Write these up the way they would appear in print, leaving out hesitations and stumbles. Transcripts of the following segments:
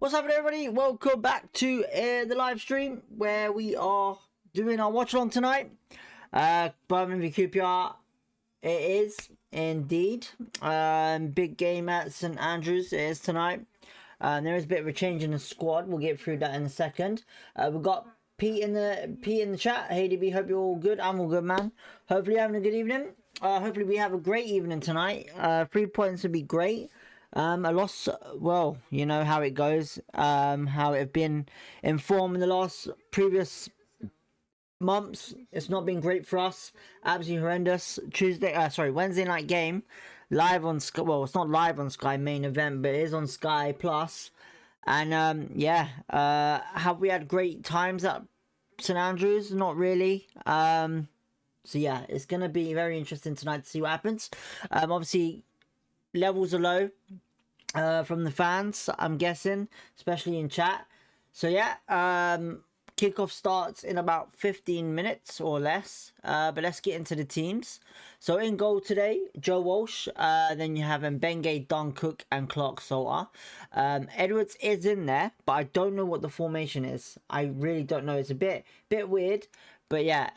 What's happening, everybody? Welcome back to the live stream where we are doing our watch along tonight. Birmingham v QPR, it is indeed. Big game at St Andrews it is tonight. There is a bit of a change in the squad. We'll get through that in a second. We've got Pete in the chat. Hey DB, hope you're all good. I'm all good, man. Hopefully you're having a good evening. Hopefully we have a great evening tonight. 3 points would be great. A loss, well, you know how it goes, how it have been in form in the last previous months. It's not been great for us. Absolutely horrendous. Wednesday night game, live on Sky. Well, it's not live on Sky main event, but it is on Sky Plus. And have we had great times at St Andrews? Not really. So yeah, it's gonna be very interesting tonight to see what happens. Obviously, levels are low from the fans, I'm guessing, especially in chat. So yeah, kickoff starts in about 15 minutes or less. But let's get into the teams. So in goal today, Joe Walsh. Then you have Mbenge, Don Cook, and Clark Salter. Edwards is in there, but I don't know what the formation is. I really don't know. It's a bit weird. But yeah,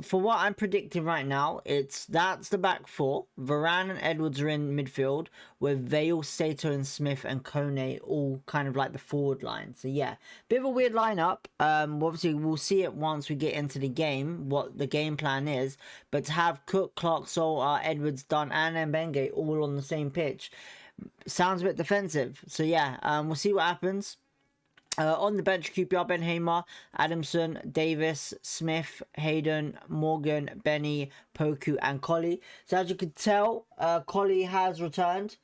for what I'm predicting right now, that's the back four. Varane and Edwards are in midfield, with Vale, Sato, and Smith and Kone all kind of like the forward line. So yeah, bit of a weird lineup. Obviously we'll see it once we get into the game, what the game plan is. But to have Cook, Clark, Salter, Edwards, Dunn, and Mbenge all on the same pitch sounds a bit defensive. So yeah, we'll see what happens. On the bench, QPR, Ben Hamer, Adamson, Davis, Smith, Hayden, Morgan, Benny, Poku, and Collie. So as you can tell, Collie has returned.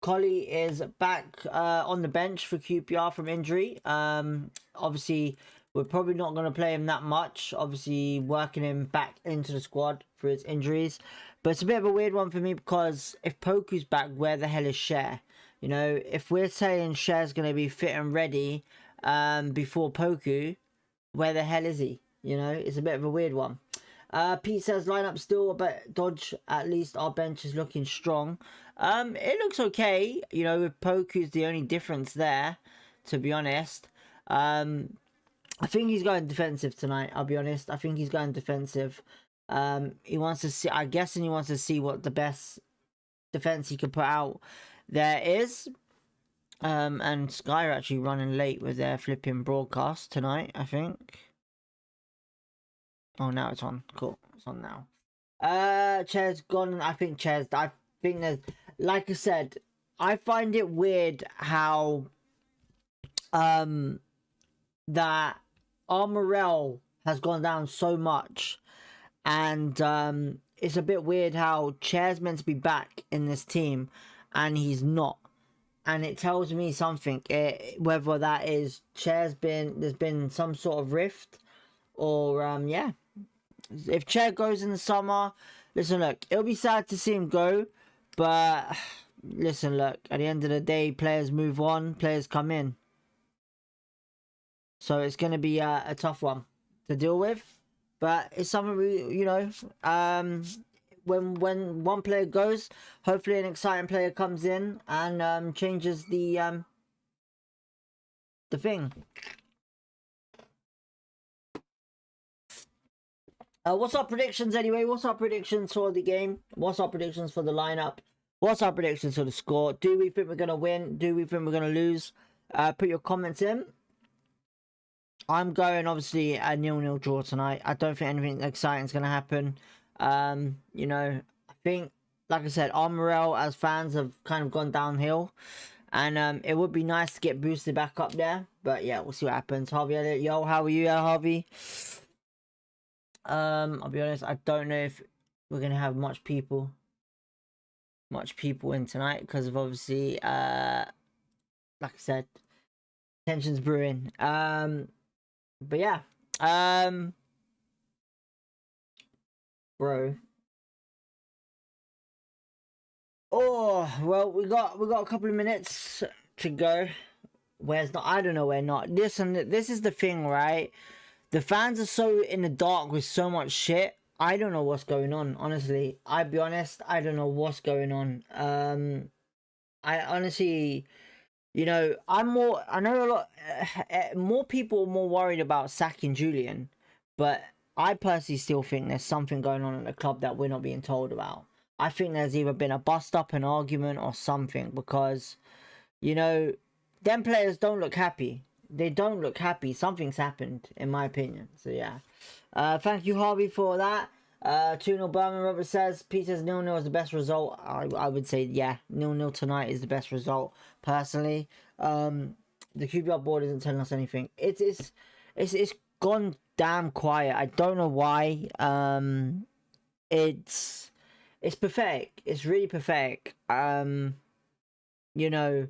Collie is back on the bench for QPR from injury. Obviously, we're probably not going to play him that much. Obviously, working him back into the squad for his injuries. But it's a bit of a weird one for me because if Poku's back, where the hell is Cher? You know, if we're saying Cher's going to be fit and ready before Poku, where the hell is he? You know, it's a bit of a weird one. Pete says lineup still a bit dodge. At least our bench is looking strong. It looks okay. You know, with Poku's the only difference there, to be honest. I think he's going defensive tonight. I'll be honest. I think he's going defensive. He wants to see. I'm guessing he wants to see what the best defense he can put out there is. And Sky are actually running late with their flipping broadcast tonight, I think. Oh, now it's on. Cool. It's on now. Chair's gone. I think there's, like I said, I find it weird how, that Armorel has gone down so much. And, it's a bit weird how Chair's meant to be back in this team and he's not. And it tells me something, whether that is there's been some sort of rift, or yeah. If Chair goes in the summer, listen, look, it'll be sad to see him go, but listen, look, at the end of the day, players move on, players come in. So it's going to be a tough one to deal with, but it's something we, you know, when one player goes, hopefully an exciting player comes in and changes the thing. What's our predictions anyway? What's our predictions for the game? What's our predictions for the lineup? What's our predictions for the score? Do we think we're gonna win? Do we think we're gonna lose? Put your comments in. I'm going obviously a 0-0 draw tonight. I don't think anything exciting is gonna happen. You know, I think, like I said, Armorel as fans have kind of gone downhill, and it would be nice to get boosted back up there, but yeah, we'll see what happens. Harvey Elliott, yo, how are you, Harvey? I'll be honest, I don't know if we're gonna have much people in tonight because of obviously like I said, tensions brewing. But yeah, bro. Oh well, we got a couple of minutes to go. Where's not? I don't know where not. Listen, this is the thing, right? The fans are so in the dark with so much shit. I don't know what's going on. Honestly, I'll be honest. I don't know what's going on. I honestly You know, I know a lot more people are more worried about sacking Julian, but I personally still think there's something going on at the club that we're not being told about. I think there's either been a bust up, an argument, or something, because, you know, them players don't look happy. They don't look happy. Something's happened, in my opinion. So yeah. Thank you, Harvey, for that. 2-0 Birmingham. Robert says, Pete says 0-0 is the best result. I would say, yeah, 0-0 tonight is the best result, personally. The QPR board isn't telling us anything. It's gone damn quiet. I don't know why. It's pathetic. It's really pathetic. You know,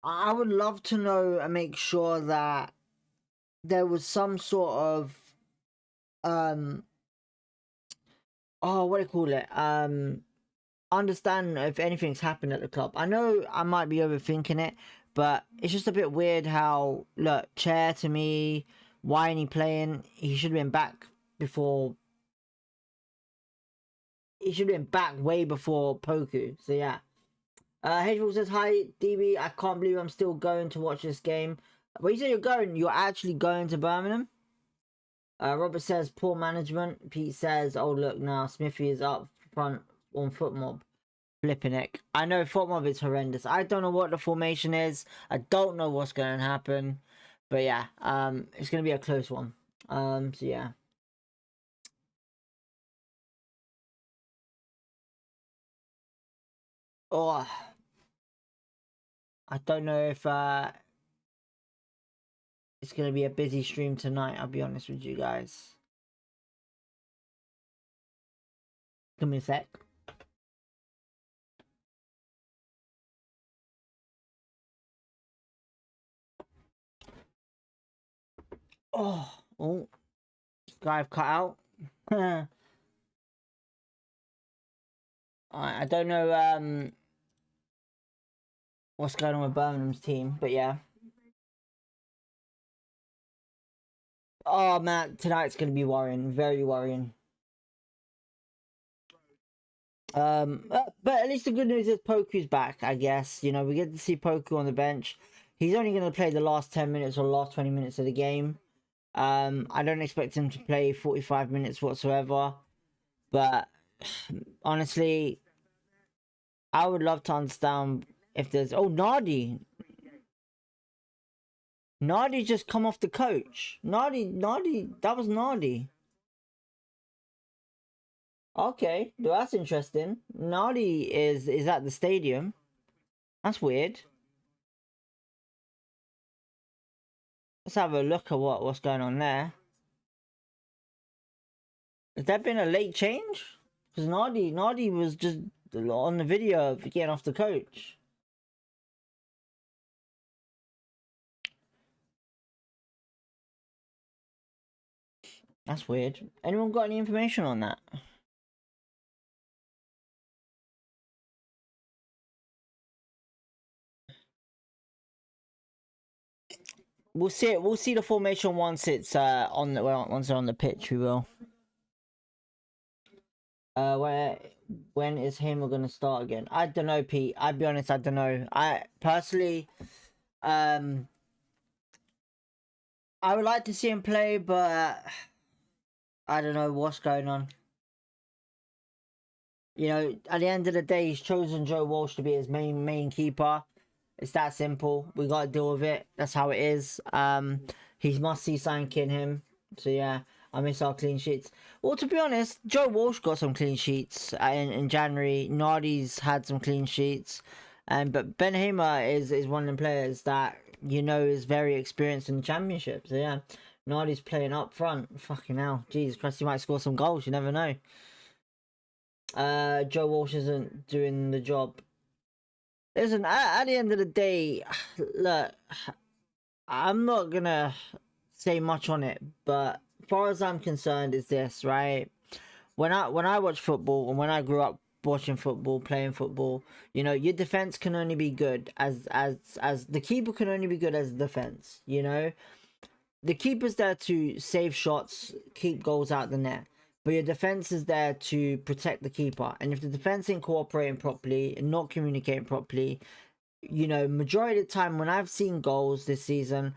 I would love to know and make sure that there was some sort of what do you call it? Understand if anything's happened at the club. I know I might be overthinking it, but it's just a bit weird how, look, Chair to me, why ain't he playing? He should have been back before. He should have been back way before Poku. So yeah. Hedgehog says, hi DB, I can't believe I'm still going to watch this game. When you say you're going, you're actually going to Birmingham? Robert says, poor management. Pete says, oh look now, Smithy is up front on Footmob. Flipping it. I know Footmob is horrendous. I don't know what the formation is. I don't know what's going to happen. But yeah, it's going to be a close one. So yeah. Oh, I don't know if it's going to be a busy stream tonight, I'll be honest with you guys. Give me a sec. Oh, guy I've cut out. I don't know what's going on with Birmingham's team, but yeah. Oh man, tonight's gonna be worrying, very worrying. But at least the good news is Poku's back, I guess. You know, we get to see Poku on the bench. He's only gonna play the last 10 minutes or last 20 minutes of the game. I don't expect him to play 45 minutes whatsoever. But honestly, I would love to understand if there's... Oh, Nardi just come off the coach. Nardi, that was Nardi. Okay, well, that's interesting. Nardi is at the stadium. That's weird. Let's have a look at what's going on there. Has that been a late change? Because Nardi was just on the video of getting off the coach. That's weird. Anyone got any information on that? We'll see it. We'll see the formation once it's on the once they're on the pitch. We will. When is Hamer gonna start again? I don't know, Pete. I'll be honest. I don't know. I personally, I would like to see him play, but I don't know what's going on. You know, at the end of the day, he's chosen Joe Walsh to be his main keeper. It's that simple. We gotta deal with it. That's how it is. He must see something in him. So yeah, I miss our clean sheets. Well, to be honest, Joe Walsh got some clean sheets in January. Nardi's had some clean sheets, but Ben Hamer is one of the players that you know is very experienced in the championship. So yeah, Nardi's playing up front. Fucking hell, Jesus Christ, he might score some goals. You never know. Joe Walsh isn't doing the job. Listen, at the end of the day, look, I'm not gonna say much on it, but as far as I'm concerned, is this right? When I watch football and when I grew up watching football, playing football, you know, your defense can only be good as the keeper can only be good as defense. You know, the keeper's there to save shots, keep goals out the net. But your defense is there to protect the keeper. And if the defense ain't cooperating properly and not communicating properly, you know, majority of the time when I've seen goals this season,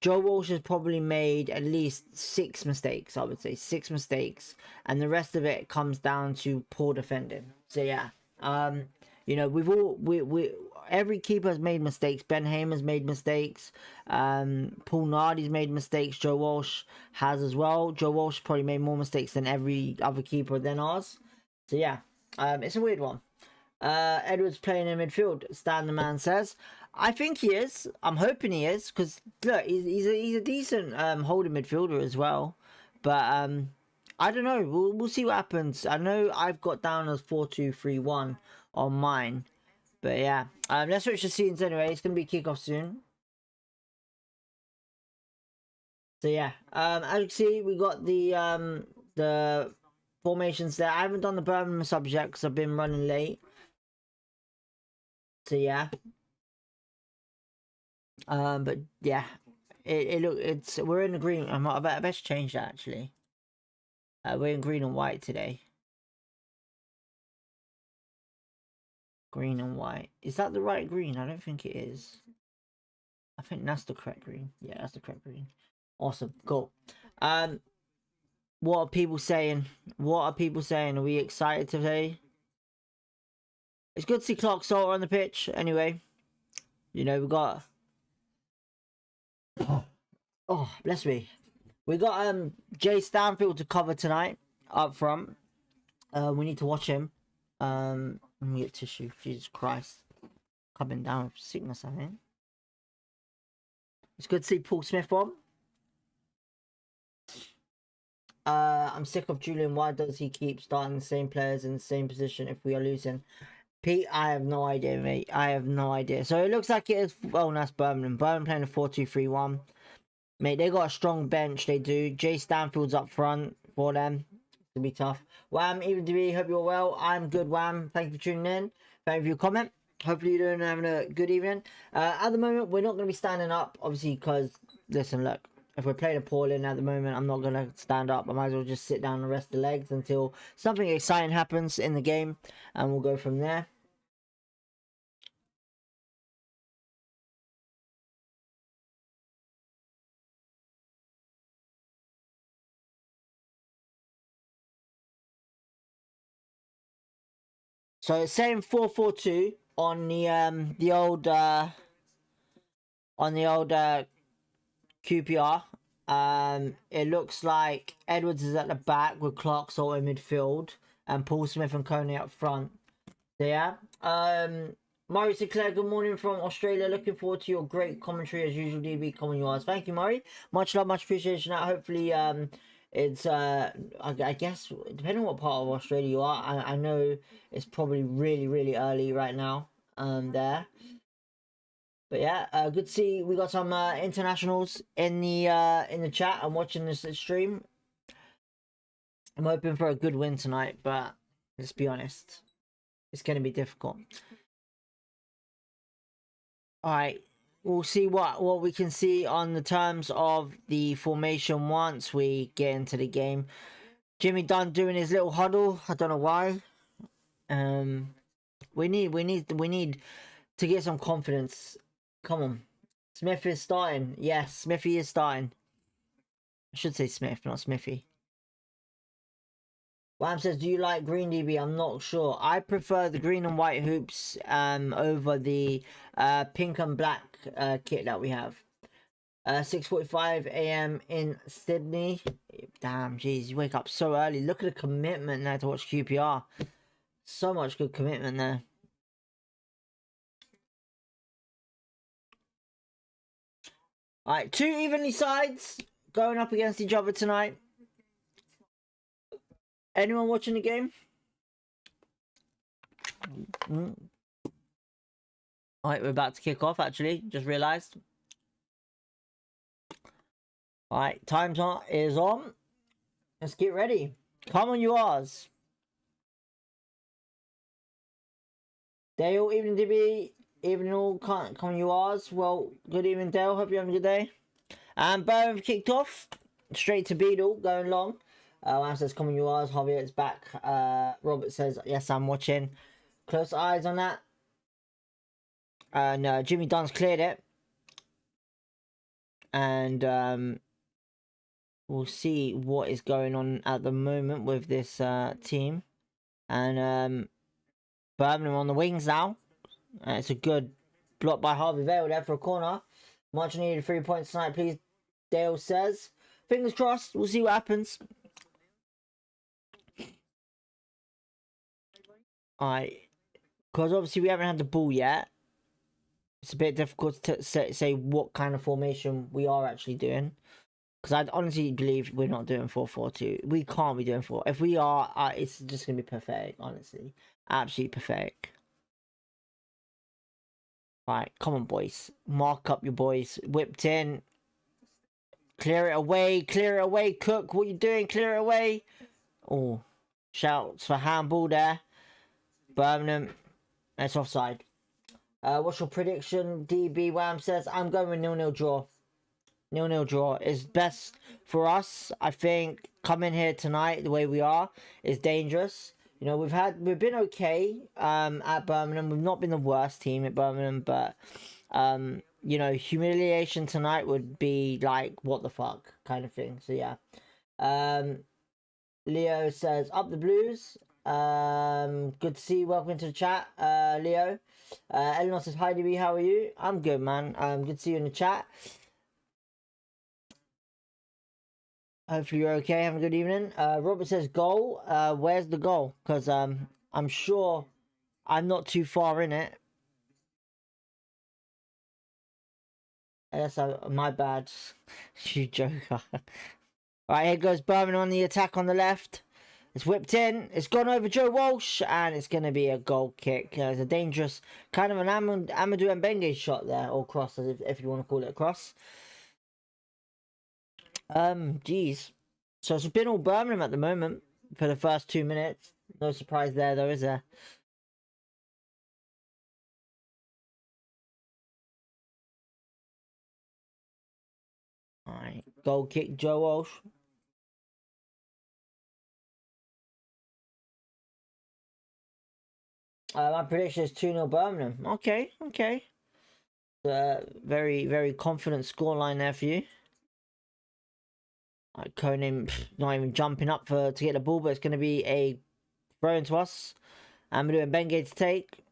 Joe Walsh has probably made at least 6 mistakes, I would say 6 mistakes, and the rest of it comes down to poor defending. So yeah, you know, every keeper has made mistakes. Ben Hamer's made mistakes. Paul Nardi's made mistakes. Joe Walsh has as well. Joe Walsh probably made more mistakes than every other keeper than ours. So yeah, it's a weird one. Edwards playing in midfield, Stan the man says. I think he is. I'm hoping he is, because look, he's a decent holding midfielder as well. But I don't know. We'll see what happens. I know I've got down as 4-2-3-1 on mine. But yeah, let's switch the scenes anyway. It's gonna be kickoff soon. So yeah, as you can see, we got the formations there. I haven't done the Birmingham subject because I've been running late. So yeah. But yeah, we're in the green. I best change that actually. We're in green and white today. Green and white. Is that the right green? I don't think it is. I think that's the correct green. Yeah, that's the correct green. Awesome. Cool. What are people saying? What are people saying? Are we excited today? It's good to see Clark Salter on the pitch. Anyway, you know, we got. Oh, bless me. We got Jay Stanfield to cover tonight up front. We need to watch him. Let me get tissue. Jesus Christ, coming down with sickness, I think. It's good to see Paul Smith on. I'm sick of Julian. Why does he keep starting the same players in the same position if we are losing? Pete, I have no idea, mate. I have no idea. So it looks like it is. Oh, that's Birmingham. Birmingham playing a 4-2-3-1. Mate, they got a strong bench. They do. Jay Stanfield's up front for them. It's gonna be tough. Wham, EFL, hope you're well. I'm good, Wham. Thank you for tuning in. Thank you for your comment. Hopefully you're doing having a good evening. At the moment, we're not going to be standing up, obviously, because, listen, look, if we're playing a Pauling at the moment, I'm not going to stand up. I might as well just sit down and rest the legs until something exciting happens in the game, and we'll go from there. So it's saying 4-4-2 on the old QPR. It looks like Edwards is at the back with Clark Salter in midfield and Paul Smith and Coney up front. So yeah. Murray Sinclair, good morning from Australia. Looking forward to your great commentary as usual, DB. Common yours. Thank you, Murray. Much love, much appreciation. Hopefully, it's I guess depending on what part of Australia you are, I know it's probably really early right now there. But yeah, good to see we got some internationals in the chat. I'm watching this stream. I'm hoping for a good win tonight, but let's be honest, it's going to be difficult. All right, we'll see what we can see on the terms of the formation once we get into the game. Jimmy Dunn doing his little huddle. I don't know why. We need to get some confidence. Come on. Smith is starting. Yes, Smithy is starting. I should say Smith, not Smithy. Wham says, do you like green DB? I'm not sure. I prefer the green and white hoops over the pink and black kit that we have. 6:45 a.m. in Sydney. Damn, jeez, you wake up so early. Look at the commitment there to watch QPR. So much good commitment there. Alright, 2 evenly sides going up against each other tonight. Anyone watching the game? Alright, we're about to kick off actually. Just realised. Alright, time is on. Let's get ready. Come on, yours. Dale, evening DB. Evening all, come on yours. Well, good evening Dale. Hope you're having a good day. And Bowen kicked off. Straight to Beadle, going long. Wham says, come on yours. Javier's back. Robert says, yes, I'm watching. Close eyes on that. And Jimmy Dunn's cleared it. And we'll see what is going on at the moment with this team. And Birmingham on the wings now. It's a good block by Harvey Vale there for a corner. Much needed 3 points tonight, please, Dale says. Fingers crossed. We'll see what happens. Alright. Because obviously we haven't had the ball yet. It's a bit difficult to say what kind of formation we are actually doing. Because I honestly believe we're not doing 4-4-2. We can't be doing 4. If we are, it's just going to be pathetic, honestly. Absolutely pathetic. Right, come on, boys. Mark up your boys. Whipped in. Clear it away. Clear it away, Cook. What are you doing? Clear it away. Oh, shouts for handball there. Birmingham. That's offside. What's your prediction? DB Wham says, I'm going with 0-0 draw. 0-0 draw is best for us. I think coming here tonight the way we are is dangerous. You know, we've been okay at Birmingham. We've not been the worst team at Birmingham, but you know, humiliation tonight would be like what the fuck kind of thing. So yeah. Leo says up the Blues. Good to see you. Welcome to the chat, Leo. Eleanor says hi DB, how are you? I'm good, man. Good to see you in the chat. Hopefully you're okay. Have a good evening. Robert says goal. Where's the goal? Because I'm sure I'm not too far in it. Yes, my bad. You joker. Alright, here goes Birmingham on the attack on the left. It's whipped in. It's gone over Joe Walsh. And it's going to be a goal kick. It's a dangerous kind of an Amadou Mbenge shot there. Or cross, if you want to call it a cross. Geez. So it's been all Birmingham at the moment for the first 2 minutes. No surprise there, though, is there? Alright, goal kick, Joe Walsh. My prediction is 2-0 Birmingham. Okay, okay. Very, very confident scoreline there for you. Conan not even jumping up to get the ball, but it's going to be a throw into us. Amadou Mbenge to take.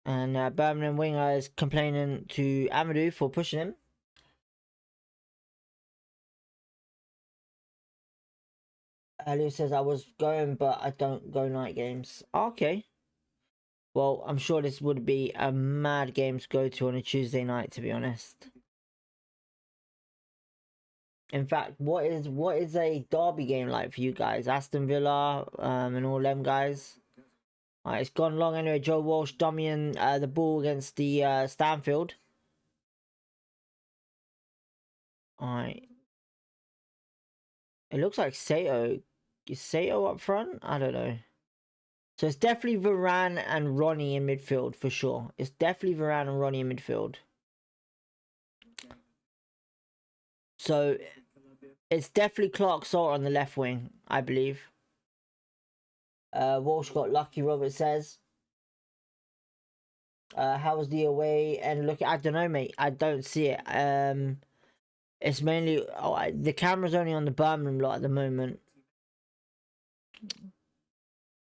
And Birmingham winger is complaining to Amadou for pushing him. Lou says, I was going, but I don't go night games. Okay. Well, I'm sure this would be a mad game to go to on a Tuesday night, to be honest. In fact, what is a derby game like for you guys? Aston Villa and all them guys. Alright, it's gone long anyway. Joe Walsh dummying the ball against the Stanfield. Alright. It looks like Sato. Is Sato up front? I don't know. So it's definitely Varane and Ronnie in midfield for sure. It's definitely Varane and Ronnie in midfield. So it's definitely Clark Salter on the left wing, I believe. Walsh got lucky, Robert says. How was the away and look? I don't know, mate. I don't see it. It's mainly the camera's only on the Birmingham lot at the moment.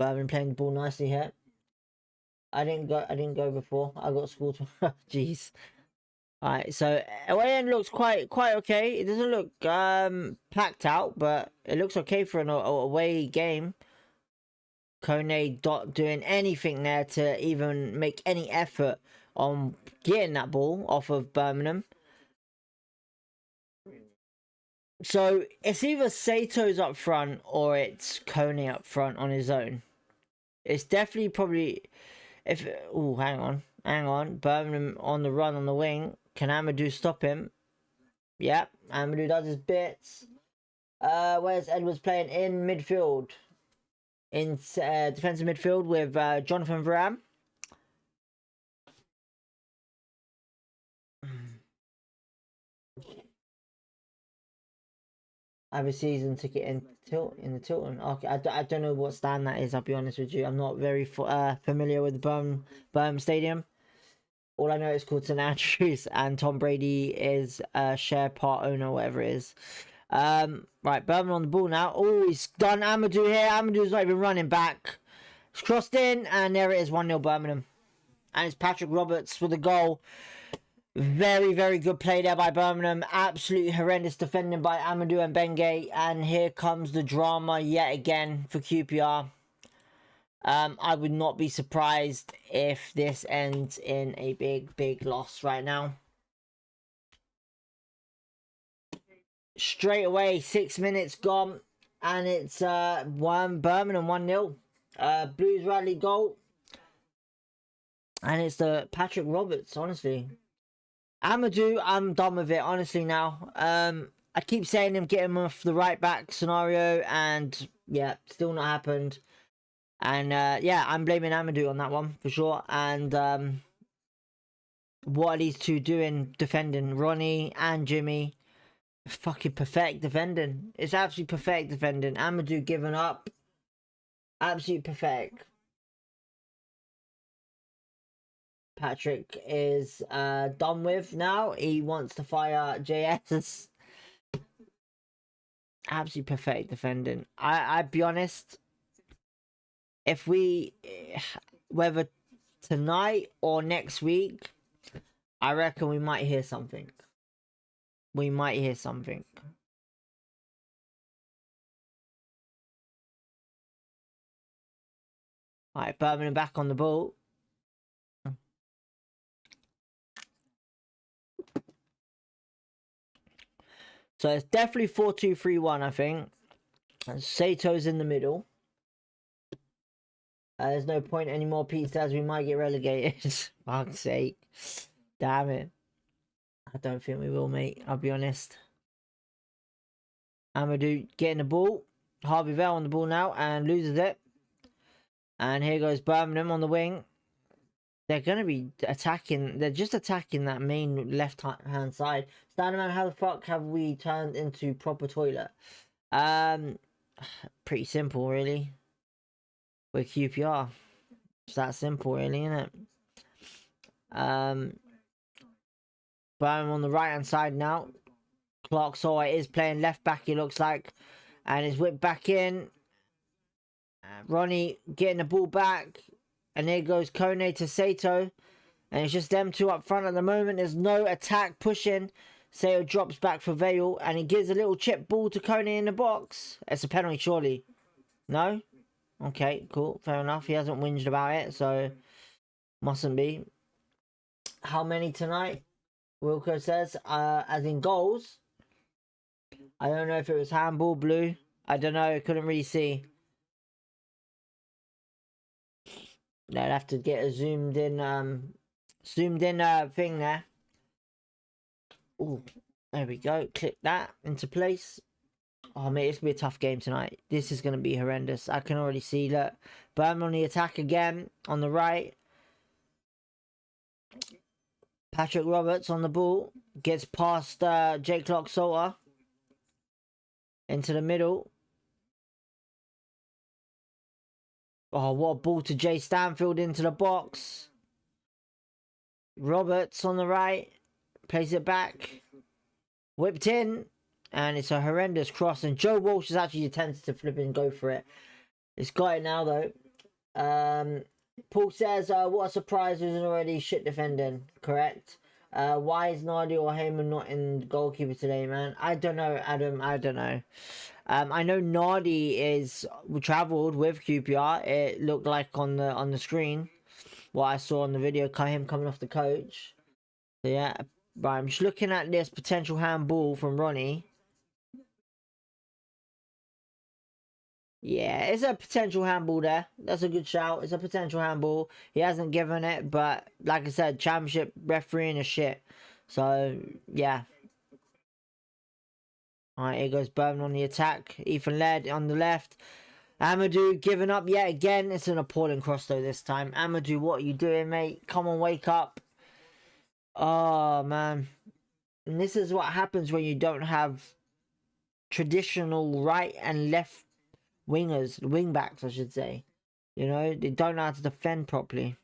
Birmingham playing the ball nicely here. I didn't go before. I got school to. Jeez. Alright, so away end looks quite okay. It doesn't look packed out, but it looks okay for an away game. Kone not doing anything there to even make any effort on getting that ball off of Birmingham. So it's either Sato's up front or it's Kone up front on his own. It's definitely probably oh, hang on. Birmingham on the run on the wing. Can Amadou stop him? Yep, Amadou does his bits. Where's Edwards playing in midfield? In defensive midfield with Jonathan Varane. I have a season ticket in the Tilton. Okay, I don't know what stand that is. I'll be honest with you. I'm not very familiar with the Birmingham Stadium. All I know is called St Andrews, and Tom Brady is a share part owner, whatever it is. Right, Birmingham on the ball now. Oh, he's done Amadou here. Amadou's not even running back. It's crossed in, and there it is, 1-0 Birmingham. And it's Patrick Roberts for the goal. Very, very good play there by Birmingham. Absolutely horrendous defending by Amadou and Bengay. And here comes the drama yet again for QPR. I would not be surprised if this ends in a big, big loss right now. Straight away, 6 minutes gone. And it's Birmingham 1-0. Blues Radley goal. And it's the Patrick Roberts, honestly. Amadou, I'm done with it, honestly, now. I keep saying him, get him off the right back scenario, and yeah, still not happened. And yeah, I'm blaming Amadou on that one for sure. And what are these two doing defending? Ronnie and Jimmy. Fucking perfect defending. It's absolutely perfect defending. Amadou giving up. Absolute perfect. Patrick is done with now. He wants to fire JS. Absolutely perfect defending. I'd be honest, if we, whether tonight or next week, I reckon we might hear something. We might hear something. Alright, Birmingham back on the ball. So it's definitely 4-2-3-1, I think. And Sato's in the middle. There's no point anymore, Pete says we might get relegated. Fuck's sake. Damn it. I don't think we will, mate. I'll be honest. Amadou getting the ball. Harvey Vale on the ball now and loses it. And here goes Birmingham on the wing. They're going to be attacking. They're just attacking that main left-hand side. Standerman, how the fuck have we turned into proper toilet? Pretty simple, really. We're QPR. It's that simple, really, isn't it? Birmingham on the right-hand side now. Clark Sawyer is playing left back, it looks like. And is whipped back in. Ronnie getting the ball back. And there goes Kone to Sato. And it's just them two up front at the moment. There's no attack pushing. Sato drops back for Vale. And he gives a little chip ball to Kone in the box. It's a penalty, surely. No? Okay, cool. Fair enough. He hasn't whinged about it. So, mustn't be. How many tonight? Wilco says. As in goals. I don't know if it was handball, blue. I don't know. Couldn't really see. They'd have to get a zoomed in thing there. Oh, there we go. Click that into place. Oh, mate, it's going to be a tough game tonight. This is going to be horrendous. I can already see, look. Birmingham on the attack again, on the right. Patrick Roberts on the ball. Gets past Jake Clark-Salter. Into the middle. Oh, what a ball to Jay Stanfield into the box. Roberts on the right. Plays it back. Whipped in. And it's a horrendous cross. And Joe Walsh is actually attempted to flip and go for it. It's got it now, though. Paul says, what a surprise, there's already shit defending. Correct. Why is Nardi or Heyman not in goalkeeper today, man? I don't know, Adam. I don't know. I know Nardi is travelled with QPR. It looked like on the screen. What I saw on the video, him coming off the coach. So yeah, right, I'm just looking at this potential handball from Ronnie. Yeah, it's a potential handball there. That's a good shout. It's a potential handball. He hasn't given it, but like I said, championship refereeing is shit. So, yeah. Alright, here goes Birmingham on the attack. Ethan Laird on the left. Amadou giving up yet again. It's an appalling cross though this time. Amadou, what are you doing, mate? Come on, wake up. Oh, man. And this is what happens when you don't have traditional right and left wingers, wing backs, I should say. You know, they don't know how to defend properly.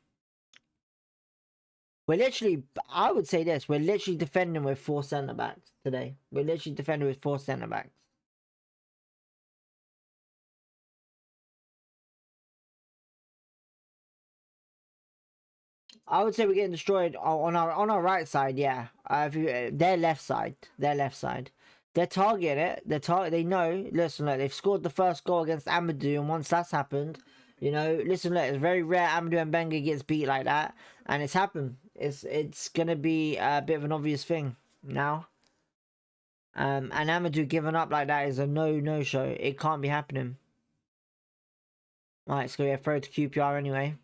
We're literally, I would say this, we're literally defending with 4 centre-backs today. We're literally defending with 4 centre-backs. I would say we're getting destroyed on our right side, yeah. Their left side. They're targeting it. They know. Listen, look, they've scored the first goal against Amadou, and once that's happened, you know, listen, look, it's very rare Amadou and Benga gets beat like that, and it's happened. It's gonna be a bit of an obvious thing now. And Amadou giving up like that is a no show. It can't be happening. Right, it's gonna be a throw to QPR anyway.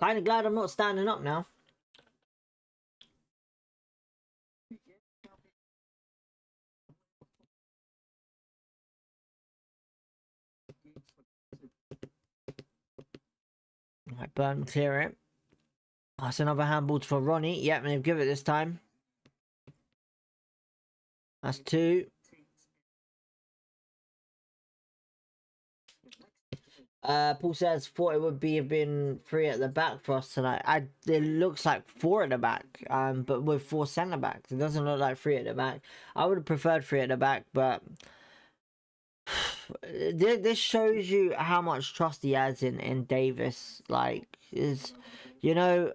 Kind of glad I'm not standing up now. Right, Burn, clear it. That's another handball for Ronnie. Yep, and they've given it this time. That's 2. Paul says thought it would have been 3 at the back for us tonight. It looks like 4 at the back, but with 4 centre backs, it doesn't look like 3 at the back. I would have preferred 3 at the back, but this shows you how much trust he has in Davis. Like, you know,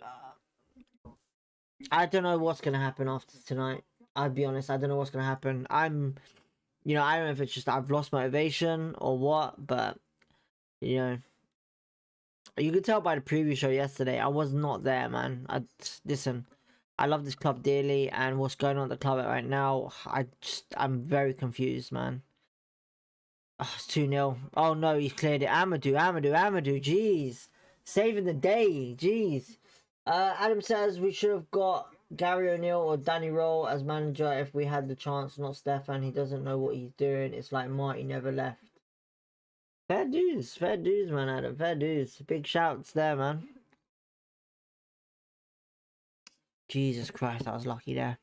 I don't know what's gonna happen after tonight. I'll be honest, I don't know what's gonna happen. You know, I don't know if it's just I've lost motivation or what, but you know, you could tell by the preview show yesterday, I was not there, man. Listen, I love this club dearly, and what's going on at the club right now, I'm very confused, man. Oh, it's 2-0. Oh no, he's cleared it. Amadou, jeez. Saving the day, jeez. Adam says we should have got Gary O'Neill or Danny Roll as manager if we had the chance, not Stefan. He doesn't know what he's doing. It's like Marty never left. Fair dues, man, Adam. Fair dues. Big shouts there, man. Jesus Christ, I was lucky there.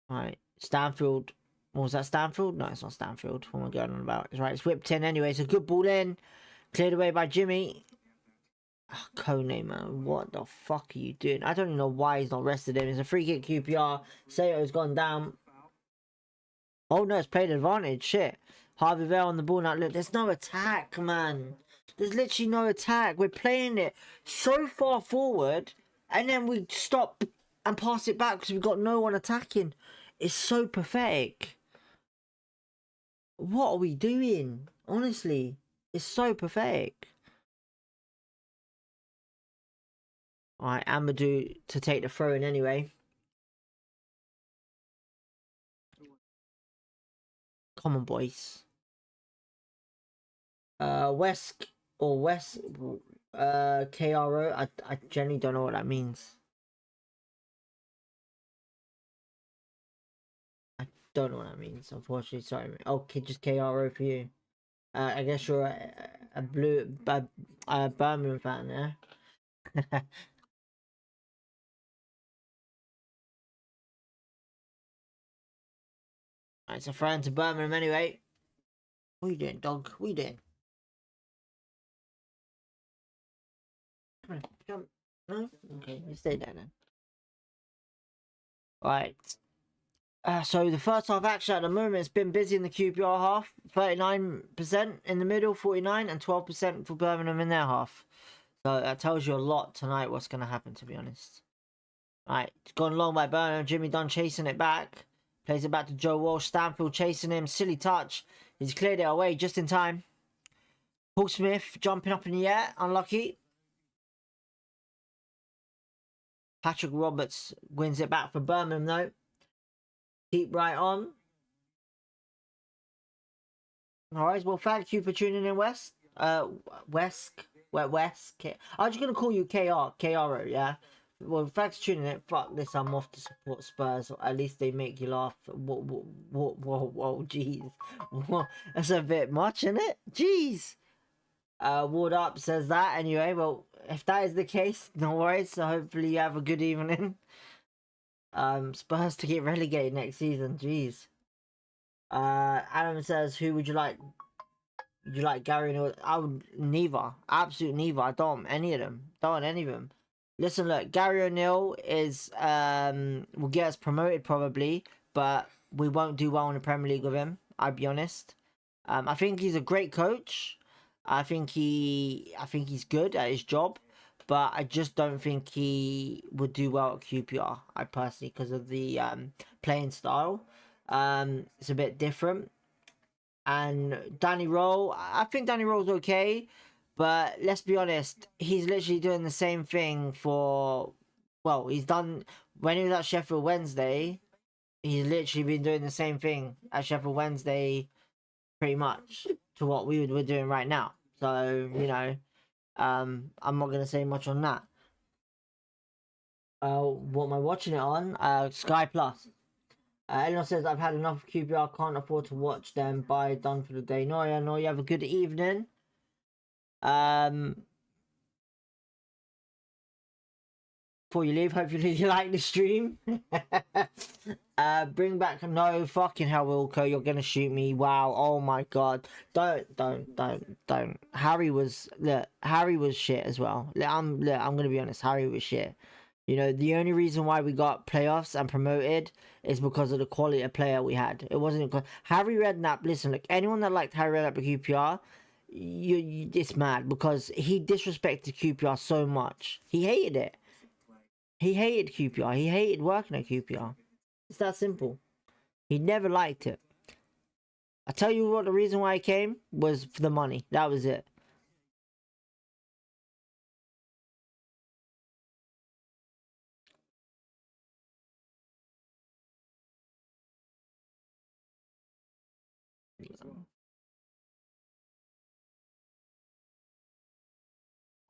Right, Stanfield. What was that, Stanfield? No, it's not Stanfield. What am I going on about? It's right, it's whipped in anyway. It's a good ball in. Cleared away by Jimmy. Oh, Kone, man. What the fuck are you doing? I don't even know why he's not rested him. It's a free kick QPR. Sato's gone down. Oh no, it's played advantage. Shit. Harvey Vale on the ball now. Look, there's no attack, man. There's literally no attack. We're playing it so far forward, and then we stop and pass it back because we've got no one attacking. It's so pathetic. What are we doing? Honestly, it's so pathetic. Alright, Amadou to take the throw in anyway. Come on, boys. West or West KRO. I generally don't know what that means. I don't know what that means, unfortunately. Sorry. Oh, just KRO for you. I guess you're a Birmingham fan, yeah. Right, so throw into Birmingham anyway. What are you doing, dog? What are you doing? Come on, jump. No? Okay, you stay there then. Right. So the first half action at the moment, it's been busy in the QPR half. 39% in the middle, 49, and 12% for Birmingham in their half. So that tells you a lot tonight what's going to happen, to be honest. Right, it's gone long by Birmingham. Jimmy Dunn chasing it back. Plays it back to Joe Walsh. Stanfield chasing him. Silly touch. He's cleared it away just in time. Paul Smith jumping up in the air. Unlucky. Patrick Roberts wins it back for Birmingham, though. Keep right on. Alright, well, thank you for tuning in, West. West. I'm just going to call you KRO, yeah? Well, thanks for tuning in. Fuck this, I'm off to support Spurs. At least they make you laugh. Whoa, jeez. That's a bit much, isn't it? Jeez. Ward Up says that. Anyway, well, if that is the case, no worries. So hopefully you have a good evening. Spurs to get relegated next season. Jeez. Adam says, who would you like you like Gary O'Neill? I would neither. Absolute neither. I don't want any of them. Don't want any of them. Listen, look, Gary O'Neill is will get us promoted probably, but we won't do well in the Premier League with him. I'll be honest. I think he's a great coach. I think he's good at his job, but I just don't think he would do well at QPR. I personally, because of the playing style, it's a bit different. And Danny Rowe, I think Danny Rowe's okay, but let's be honest, he's literally doing the same thing for, well, he's done, when he was at Sheffield Wednesday, he's literally been doing the same thing at Sheffield Wednesday pretty much to what we're doing right now. So, you know, I'm not going to say much on that. What am I watching it on? Sky Plus. Eleanor says, I've had enough of QPR, can't afford to watch them. Bye, done for the day. No, you have a good evening. Before you leave, hopefully you like the stream. Bring back, no, fucking hell, Wilco, you're gonna shoot me. Wow, oh my god. Don't. Harry was shit as well. I'm gonna be honest, Harry was shit. You know, the only reason why we got playoffs and promoted is because of the quality of player we had. It wasn't Harry Redknapp. Listen, like anyone that liked Harry Redknapp at QPR, it's mad because he disrespected QPR so much. He hated it. He hated QPR. He hated working at QPR. It's that simple. He never liked it. I tell you what, the reason why I came was for the money. That was it.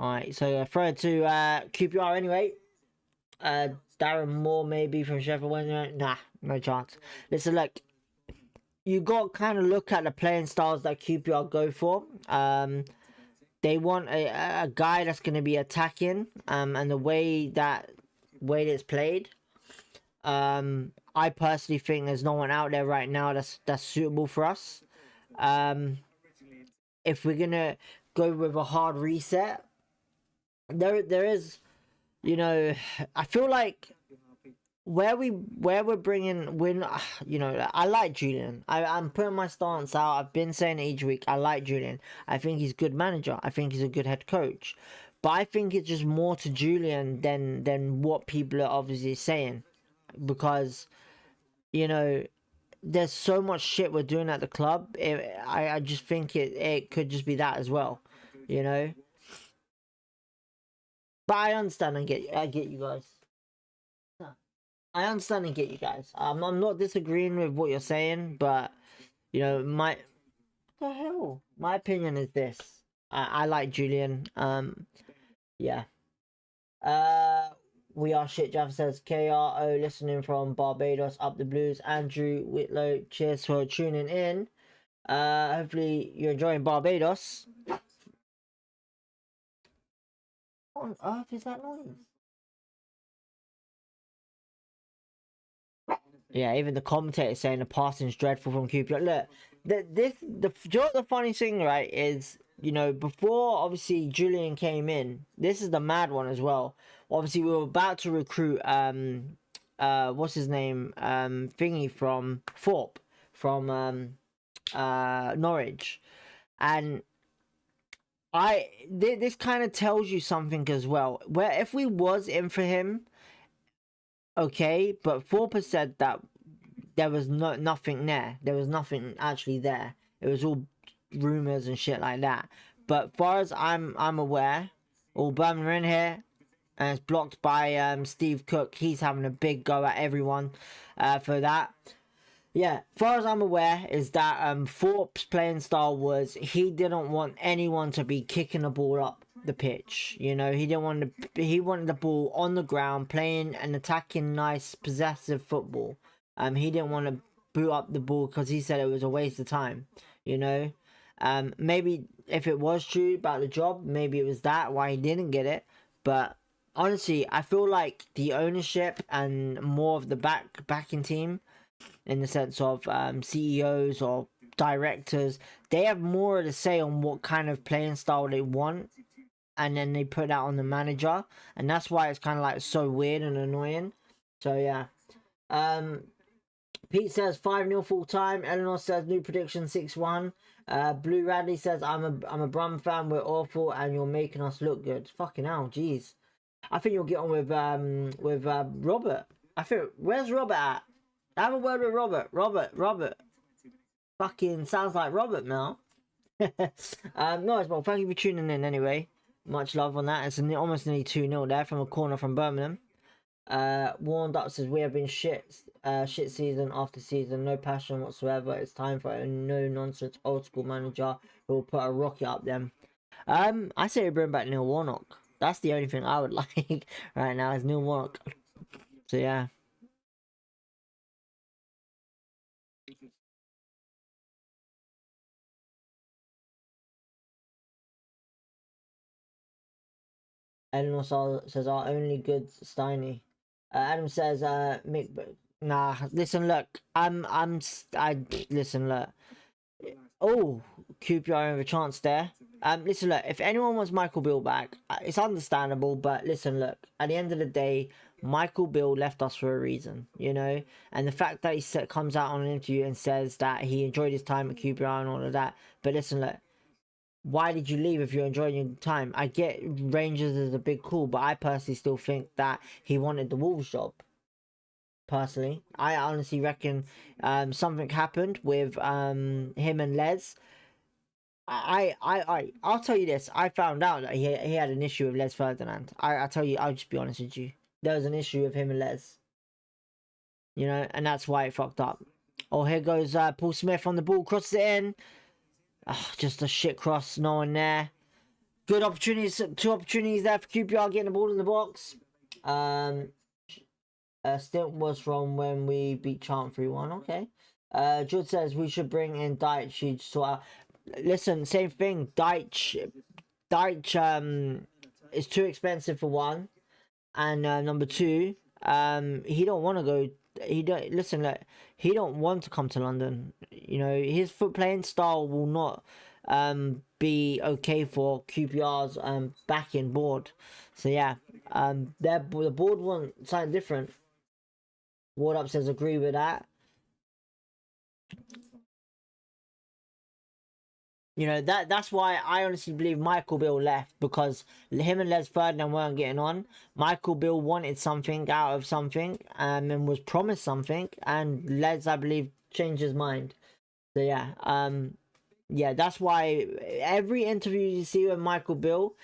Alright, so throw it to QPR anyway. Darren Moore maybe from Sheffield Wednesday. Nah, no chance. Listen, look, you got to kind of look at the playing styles that QPR go for. They want a guy that's going to be attacking, and the way that it's played. I personally think there's no one out there right now that's suitable for us. If we're gonna go with a hard reset, there is, you know, I feel like where we're bringing win, you know, I like Julian. I'm putting my stance out. I've been saying it each week. I like Julian. I think he's a good manager. I think he's a good head coach. But I think it's just more to Julian than what people are obviously saying, because, you know, there's so much shit we're doing at the club. I just think it could just be that as well, you know. But I understand and I get you guys. I understand and get you guys. I'm not disagreeing with what you're saying, but you know, what the hell? My opinion is this. I like Julian. Yeah. We are shit. Jaffa says KRO listening from Barbados, up the blues. Andrew Whitlow, cheers for tuning in. Hopefully you're enjoying Barbados. What on earth is that noise? Yeah, even the commentator saying the passing's dreadful from QPR. Look, the funny thing, right, is, you know, before obviously Julian came in, this is the mad one as well. Obviously, we were about to recruit what's his name, thingy from Thorpe, from Norwich, and this kind of tells you something as well. Where if we was in for him, okay, but Thorpe said that there was nothing there. There was nothing actually there. It was all rumors and shit like that. But as far as I'm aware, all Birmingham are in here, and it's blocked by Steve Cook. He's having a big go at everyone for that. Yeah, as far as I'm aware, is that Thorpe's playing style was he didn't want anyone to be kicking the ball up the pitch. You know, he wanted the ball on the ground, playing and attacking nice, possessive football. He didn't want to boot up the ball because he said it was a waste of time. You know, maybe if it was true about the job, maybe it was that why he didn't get it. But honestly, I feel like the ownership and more of the backing team, in the sense of CEOs or directors, they have more to say on what kind of playing style they want, and then they put that on the manager, and that's why it's kind of like so weird and annoying. So yeah. Pete says 5-0 full time. Eleanor says new prediction 6-1. Blue Radley says I'm a Brum fan. We're awful and you're making us look good. Fucking hell, jeez. I think you'll get on with Robert. I think, where's Robert at? Have a word with Robert. Robert. Fucking sounds like Robert now. No, well, thank you for tuning in anyway. Much love on that. It's almost nearly 2-0 there from a corner from Birmingham. Warned up says we have been shit season after season, no passion whatsoever. It's time for a no nonsense old school manager who will put a rocket up them. I say we bring back Neil Warnock. That's the only thing I would like right now is Neil Warnock. So yeah. Eleanor says our only good Steiny. Adam says Mick, nah, listen, look, listen, look. Oh, QPR have a chance there. Listen, look, if anyone wants Michael Beale back, it's understandable, but listen, look, at the end of the day, Michael Beale left us for a reason, you know, and the fact that he comes out on an interview and says that he enjoyed his time at QPR and all of that, but listen, look, why did you leave if you're enjoying your time? I get Rangers is a big call, but I personally still think that he wanted the Wolves job. Personally, I honestly reckon something happened with him and Les. I'll tell you this. I found out that he had an issue with Les Ferdinand. I tell you, I'll just be honest with you. There was an issue with him and Les. You know, and that's why it fucked up. Oh, here goes Paul Smith on the ball, crosses it in. Oh, just a shit cross, no one there. Good opportunities, 2 opportunities there for QPR getting the ball in the box. Stint was from when we beat Chant 3-1. Okay. Jude says we should bring in Deitch. She'd sort out. Listen, same thing. Deitch is too expensive for one, and number 2, he don't want to go. He don't want to come to London. You know, his foot playing style will not be okay for QPR's backing board. So yeah, the board want something different. Ward Up says agree with that. You know, that's why I honestly believe Michael Beale left, because him and Les Ferdinand weren't getting on. Michael Beale wanted something out of something and was promised something, and Les, I believe, changed his mind. So yeah, yeah, that's why every interview you see with Michael Beale,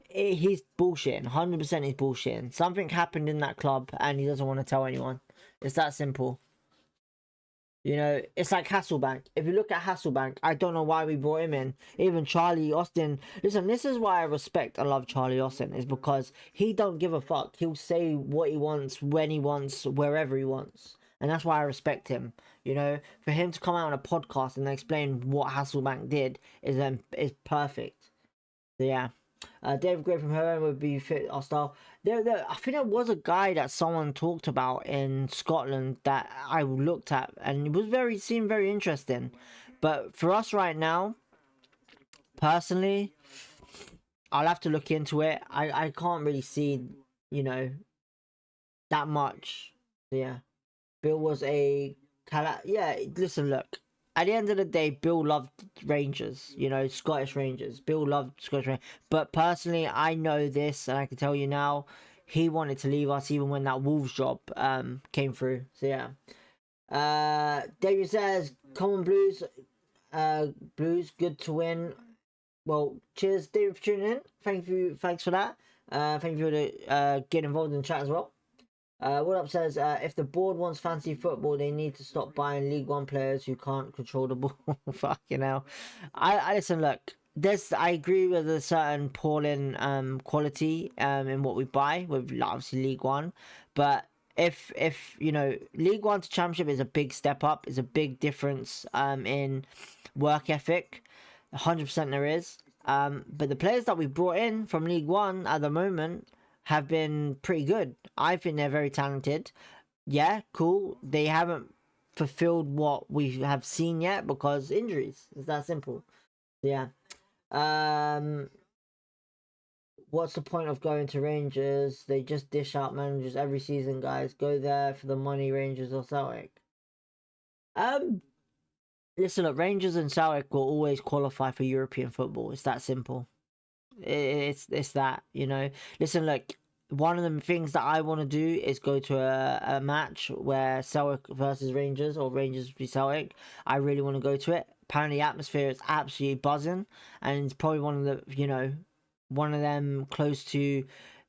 he's bullshitting. 100% he's bullshitting. Something happened in that club and he doesn't want to tell anyone. It's that simple. You know, it's like Hasselbank. If you look at Hasselbank, I don't know why we brought him in. Even Charlie Austin. Listen, this is why I respect and love Charlie Austin, is because he don't give a fuck. He'll say what he wants, when he wants, wherever he wants. And that's why I respect him. You know, for him to come out on a podcast and explain what Hasselbank did is perfect. So yeah. David Gray from her would be fit our style. I think there was a guy that someone talked about in Scotland that I looked at, and it was seemed very interesting. But for us right now, personally, I'll have to look into it. I can't really see, you know, that much. So yeah, Bill was yeah. Listen, look. At the end of the day, Bill loved Rangers, you know, Scottish Rangers. Bill loved Scottish Rangers. But personally, I know this, and I can tell you now, he wanted to leave us even when that Wolves job came through. So, yeah. David says, Common Blues, good to win. Well, cheers, David, for tuning in. Thanks for that. Thank you for getting involved in the chat as well. What Up says, if the board wants fancy football, they need to stop buying League One players who can't control the ball. Fucking hell. I listen, look, I agree with a certain appalling quality in what we buy with obviously League One, but if you know, League One to Championship is a big step up, is a big difference in work ethic. 100% there is. But the players that we brought in from League One at the moment have been pretty good. I think they're very talented. Yeah, cool. They haven't fulfilled what we have seen yet because injuries. It's that simple. Yeah. What's the point of going to Rangers? They just dish out managers every season, guys. Go there for the money, Rangers or Celtic. Listen, look, Rangers and Celtic will always qualify for European football. It's that simple. It's that, you know. Listen, look, one of the things that I want to do is go to a match where Celtic versus Rangers or Rangers v Celtic. I really want to go to it. Apparently, the atmosphere is absolutely buzzing, and it's probably one of the, you know, one of them close to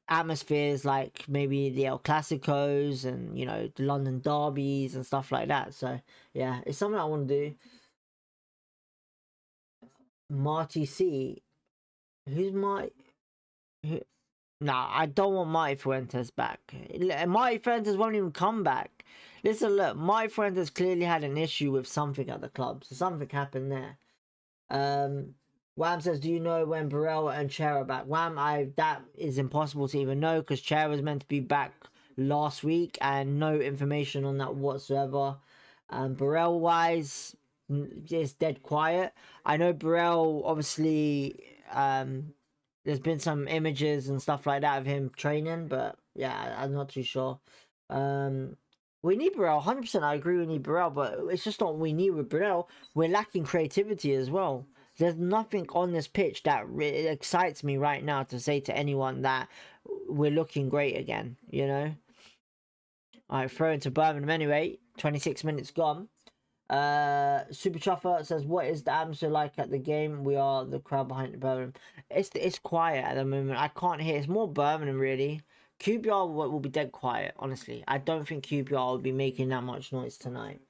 atmospheres like maybe the El Clasicos and, you know, the London derbies and stuff like that. So yeah, it's something I want to do. Marty C. Who's my... Nah, I don't want Marty Fuentes back. Marty Fuentes won't even come back. Listen, look, Marty Fuentes clearly had an issue with something at the club. So something happened there. Wham says, do you know when Burrell and Chair are back? Wham, that is impossible to even know because Chair was meant to be back last week and no information on that whatsoever. Burrell wise, it's dead quiet. I know Burrell obviously there's been some images and stuff like that of him training, but yeah, I'm not too sure. We need Burrell, 100%. I agree we need Burrell, but it's just not what we need with Burrell. We're lacking creativity as well. There's nothing on this pitch that really excites me right now to say to anyone that we're looking great again, you know? Alright, throw into Birmingham anyway. 26 minutes gone. Super Chuffer says, what is the atmosphere like at the game? We are the crowd behind the Birmingham. It's quiet at the moment. I can't hear. It's more Birmingham, really. QPR will be dead quiet, honestly. I don't think QPR will be making that much noise tonight.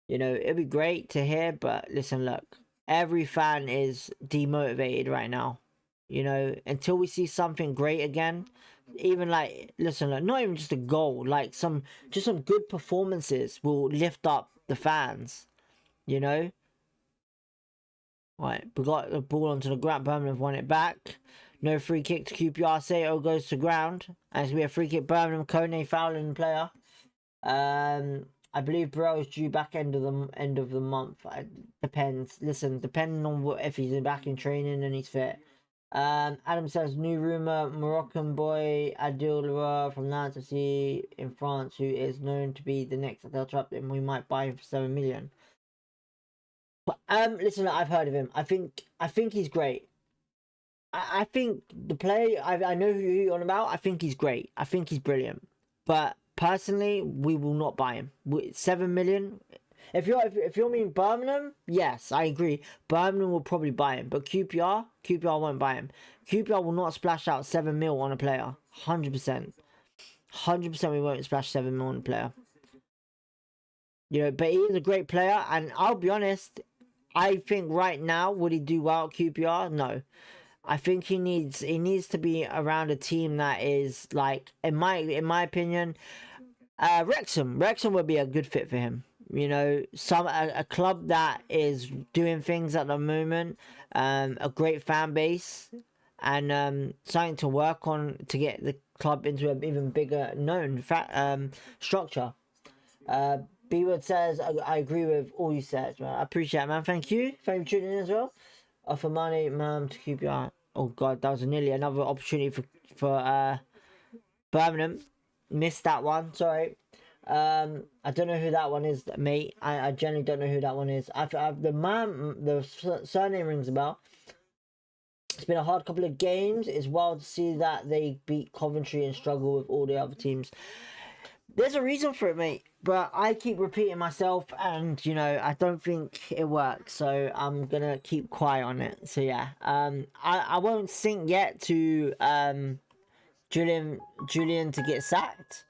You know, it'd be great to hear, but listen, look. Every fan is demotivated right now. You know, until we see something great again. Even like, listen, like, not even just a goal. Like, just some good performances will lift up the fans. You know? Right, we got the ball onto the ground. Birmingham won it back. No free kick to QPR. Sato goes to ground. And it's going to be a free kick. Birmingham, Kone fouling the player. I believe Burrell is due back end of the month. Depends. Listen, depending on if he's back in training and he's fit. Adam says, new rumour, Moroccan boy Adil Leroy from Nantes in France, who is known to be the next they'll trap him. We might buy him for 7 million. But listen, I've heard of him. I think he's great. I think the play, I know who you're on about. I think he's great. I think he's brilliant. But personally, we will not buy him. 7 million. If you mean Birmingham, yes, I agree. Birmingham will probably buy him, but QPR won't buy him. QPR will not splash out 7 mil on a player. 100%. 100% we won't splash 7 mil on a player. You know, but he is a great player, and I'll be honest, I think right now, would he do well at QPR? No. I think he needs to be around a team that is like, in my opinion, Wrexham. Wrexham would be a good fit for him. You know, a club that is doing things at the moment, a great fan base, and something to work on to get the club into an even bigger known structure. B-Word says, I agree with all you said, man. I appreciate it, man. Thank you for tuning in as well. Offer money, man, to keep your... Oh, God, that was nearly another opportunity for Birmingham. Missed that one, sorry. I don't know who that one is, mate. I generally don't know who that one is. The surname rings a bell. It's been a hard couple of games. It's wild to see that they beat Coventry and struggle with all the other teams. There's a reason for it, mate. But I keep repeating myself, and you know, I don't think it works. So I'm gonna keep quiet on it. So yeah, I won't sink yet to Julian to get sacked.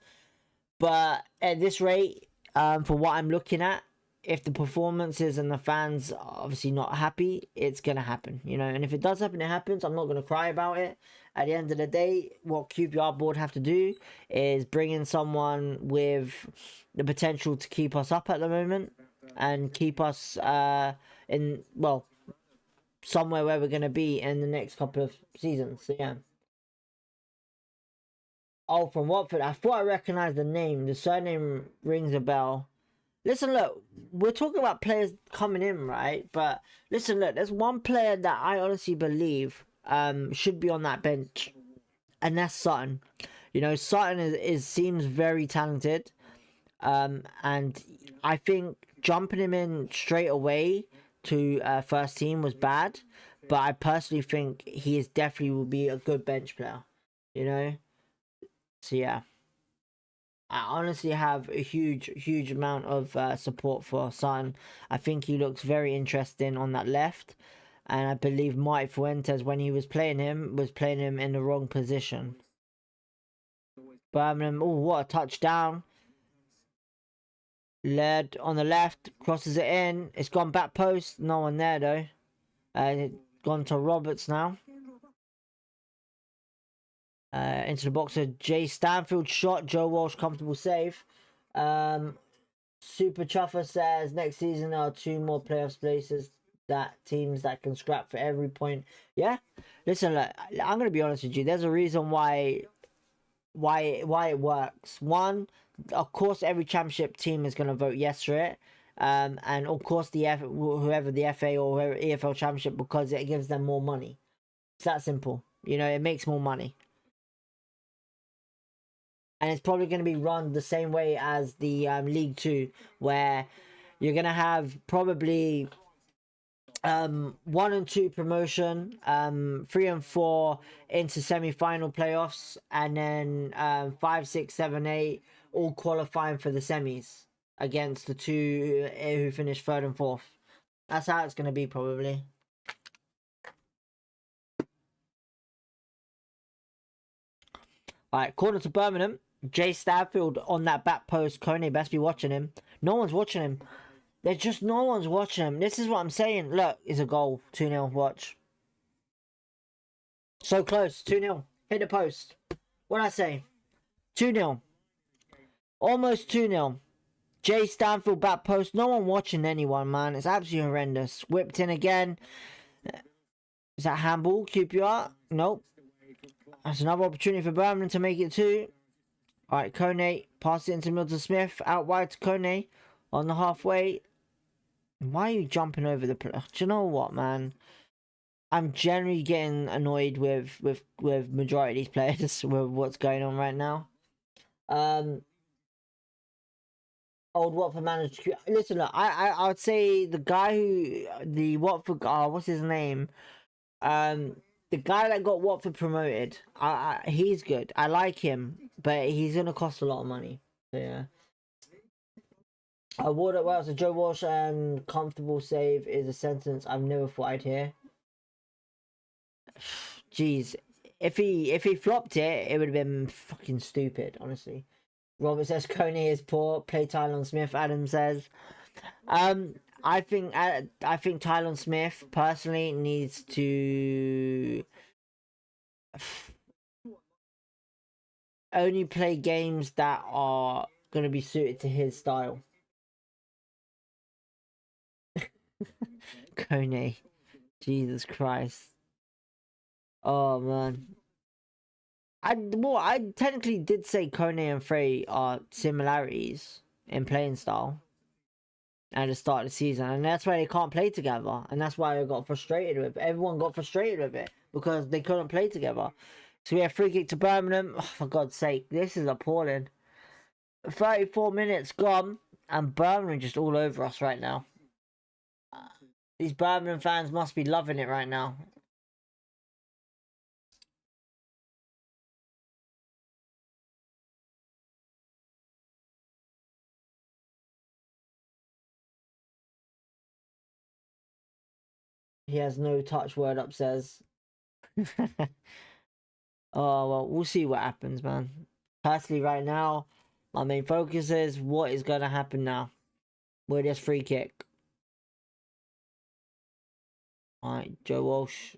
But at this rate, for what I'm looking at, if the performances and the fans are obviously not happy, it's going to happen, you know. And if it does happen, it happens. I'm not going to cry about it. At the end of the day, what QPR board have to do is bring in someone with the potential to keep us up at the moment and keep us in, well, somewhere where we're going to be in the next couple of seasons. So, yeah. Oh, from Watford. I thought I recognised the name. The surname rings a bell. listen, look, we're talking about players coming in, right? But listen, look, there's one player that I honestly believe should be on that bench, and that's Sutton. You know, Sutton seems very talented, and I think jumping him in straight away to first team was bad, but I personally think he is definitely will be a good bench player. You know, so yeah. I honestly have a huge amount of support for Son. I think he looks very interesting on that left. And I believe Mike Fuentes, when he was playing him in the wrong position. Birmingham, oh, what a touchdown. Led on the left, crosses it in. It's gone back post. No one there, though. It's gone to Roberts now. Into the box of Jay Stanfield shot. Joe Walsh, comfortable save. Super Chuffer says next season there are 2 more playoffs places that teams that can scrap for every point. Yeah, listen, look, I'm gonna be honest with you. There's a reason why it works. One, of course, every championship team is gonna vote yes for it. And of course whoever the FA or whoever EFL championship, because it gives them more money. It's that simple. You know, it makes more money. And it's probably going to be run the same way as the League 2, where you're going to have probably 1 and 2 promotion, 3 and 4 into semi-final playoffs, and then 5, 6, 7, 8 all qualifying for the semis against the 2 who finished 3rd and 4th. That's how it's going to be probably. Alright, corner to Birmingham. Jay Stanfield on that back post. Kone best be watching him. No one's watching him. There's just no one's watching him. This is what I'm saying. Look, it's a goal. 2-0. Watch. So close. 2-0. Hit the post. What'd I say? 2-0. Almost 2-0. Jay Stanfield back post. No one watching anyone, man. It's absolutely horrendous. Whipped in again. Is that handball? QPR? Nope. That's another opportunity for Birmingham to make it 2. Alright, Kone. Pass it into Milton Smith. Out wide to Kone. On the halfway. Why are you jumping over the... Do you know what, man? I'm generally getting annoyed with majority of these players with what's going on right now. Old Watford manager. Listen, look, I would say the guy who... The Watford... Oh, what's his name? The guy that got Watford promoted. He's good. I like him. But he's going to cost a lot of money. So, yeah. What else? Joe Walsh comfortable save is a sentence I've never thought I'd hear. Jeez, if he flopped it, it would have been fucking stupid, honestly. Robert says Coney is poor. Play Tylon Smith. Adam says, I think Tylon Smith personally needs to only play games that are going to be suited to his style. Coney, Jesus Christ. Oh man. I technically did say Kone and Frey are similarities in playing style at the start of the season, and that's why they can't play together, and that's why I got frustrated with it. Everyone got frustrated with it because they couldn't play together. So we have free kick to Birmingham. Oh, for God's sake, this is appalling. 34 minutes gone, and Birmingham just all over us right now. These Birmingham fans must be loving it right now. He has no touch, word up says. Oh, well, we'll see what happens, man. Personally, right now, my main focus is what is going to happen now with this free kick. Alright, Joe Walsh.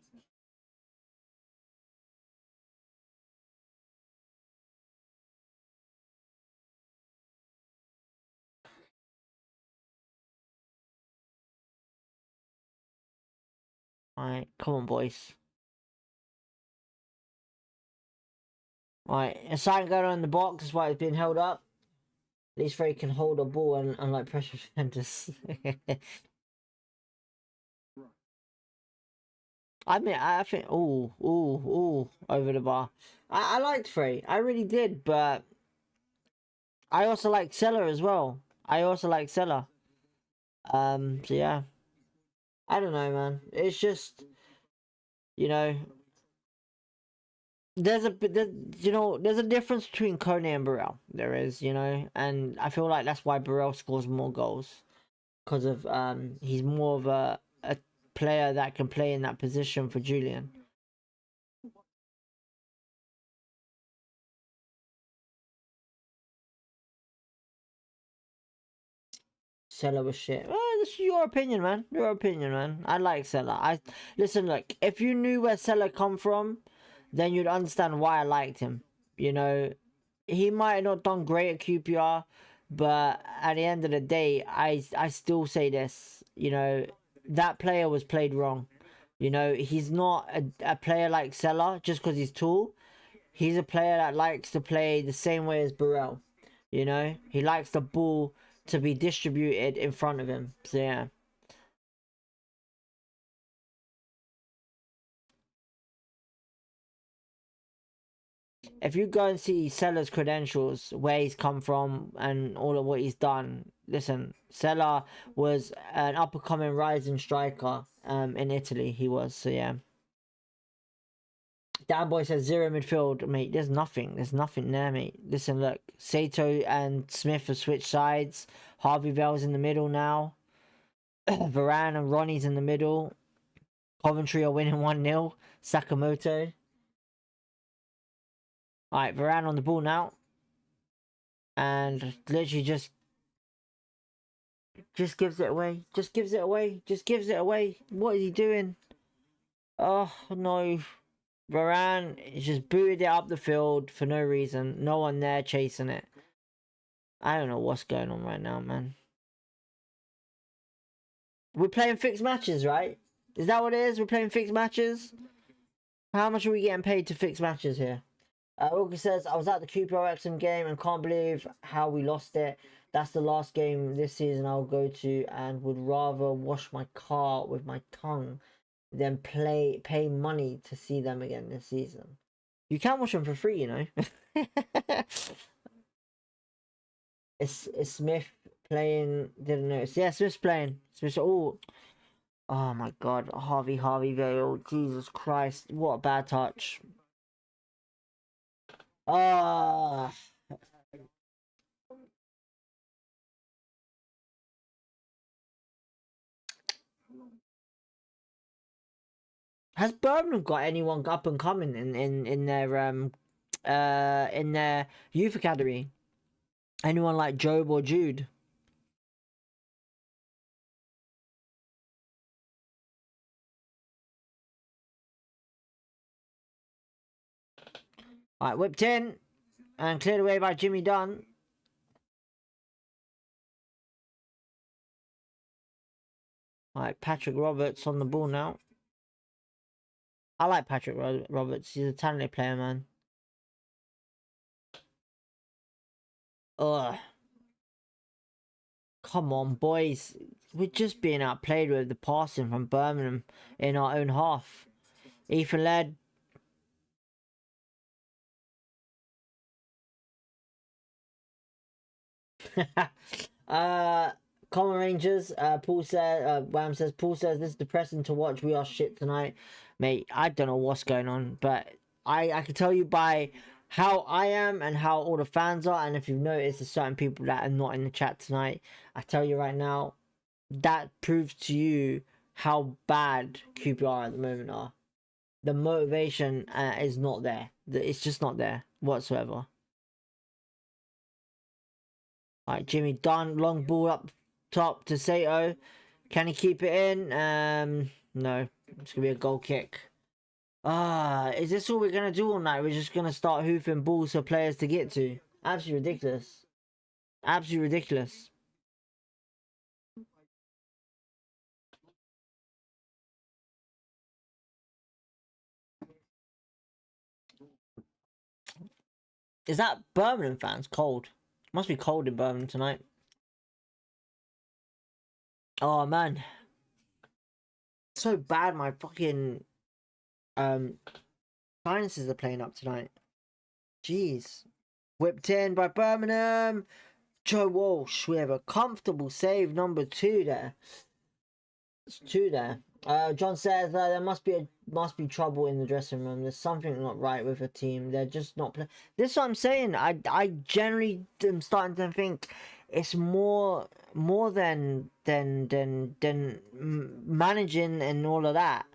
Alright, come on, boys. Alright, a sign going on in the box is why it's being held up. At least Frey can hold a ball and unlike pressure defenders. I mean, I think, over the bar. I liked Frey. I really did, but I also like Seller as well. So yeah. I don't know, man. It's just, you know, there's a difference between Kone and Burrell. There is, and I feel like that's why Burrell scores more goals, because of he's more of a player that can play in that position for Julian. Seller was shit. Well, this is your opinion, man. Your opinion, man. I like Seller. Listen, look, if you knew where Seller come from, then you'd understand why I liked him. He might have not done great at QPR, but at the end of the day, I still say this. That player was played wrong. He's not a player like Seller just because he's tall. He's a player that likes to play the same way as Burrell. He likes the ball to be distributed in front of him. So yeah. If you go and see Seller's credentials, where he's come from and all of what he's done, listen, Seller was an up and coming rising striker in Italy. He was. So yeah. Dan Boy says 0 midfield, mate. There's nothing there, mate. Listen, look, Sato and Smith have switched sides. Harvey Bell's in the middle now. Varane and Ronnie's in the middle. Coventry are winning 1-0. Sakamoto. Alright, Varane on the ball now. And literally just gives it away. Just gives it away. What is he doing? Oh, no. Varane just booted it up the field for no reason. No one there chasing it. I don't know what's going on right now, man. We're playing fixed matches, right? Is that what it is? We're playing fixed matches? How much are we getting paid to fix matches here? Wilkie says, I was at the QPR Wrexham game and can't believe how we lost it. That's the last game this season I'll go to and would rather wash my car with my tongue than pay money to see them again this season. You can watch them for free, It's Smith playing, didn't notice. Yeah, Smith's playing. Oh my god, Harvey Vale, Jesus Christ, what a bad touch. Ah. Has Birmingham got anyone up and coming in their youth academy? Anyone like Job or Jude? Alright, whipped in and cleared away by Jimmy Dunn. Alright, Patrick Roberts on the ball now. I like Patrick Roberts. He's a talented player, man. Ugh. Come on, boys. We're just being outplayed with the passing from Birmingham in our own half. Ethan led. Common Rangers, Paul says, Wham says, Paul says, this is depressing to watch. We are shit tonight. Mate, I don't know what's going on, but I can tell you by how I am and how all the fans are, and if you've noticed, there's certain people that are not in the chat tonight. I tell you right now, that proves to you how bad QPR at the moment are. The motivation is not there. It's just not there whatsoever. Alright, Jimmy Dunn, long ball up top to Sato. Can he keep it in? No. It's gonna be a goal kick. Is this all we're gonna do all night? We're just gonna start hoofing balls for players to get to. Absolutely ridiculous. Absolutely ridiculous. Is that Birmingham fans cold? Must be cold in Birmingham tonight. Oh man, so bad. My fucking sinuses are playing up tonight. Jeez. Whipped in by Birmingham. Joe Walsh. We have a comfortable save, number 2 there. It's 2 there. John says there must be trouble in the dressing room. There's something not right with the team. They're just not playing. This is what I'm saying. I generally am starting to think it's more than managing and all of that.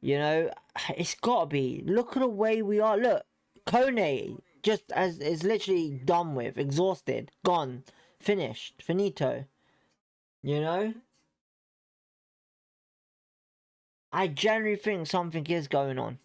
You know, it's gotta be. Look at the way we are. Look, Kone just is literally done with, exhausted, gone, finished, finito. You know, I generally think something is going on.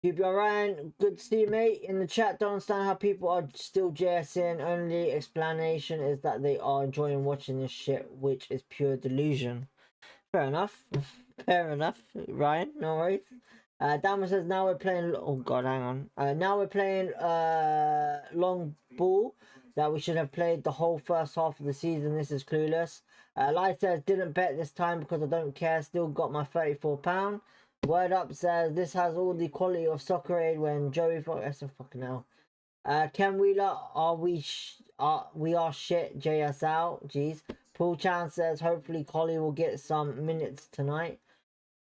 QPR Ryan, good to see you, mate. In the chat, don't understand how people are still JSing. Only explanation is that they are enjoying watching this shit, which is pure delusion. Fair enough. Fair enough, Ryan. No worries. Dama says now we're playing. Oh god, hang on. Now we're playing long ball that we should have played the whole first half of the season. This is clueless. Light says didn't bet this time because I don't care. Still got my £34. Word Up says this has all the quality of Soccer Aid when Joey. That's a fucking hell. Ken Wheeler, we are shit. JS out. Jeez. Paul Chan says hopefully Collie will get some minutes tonight.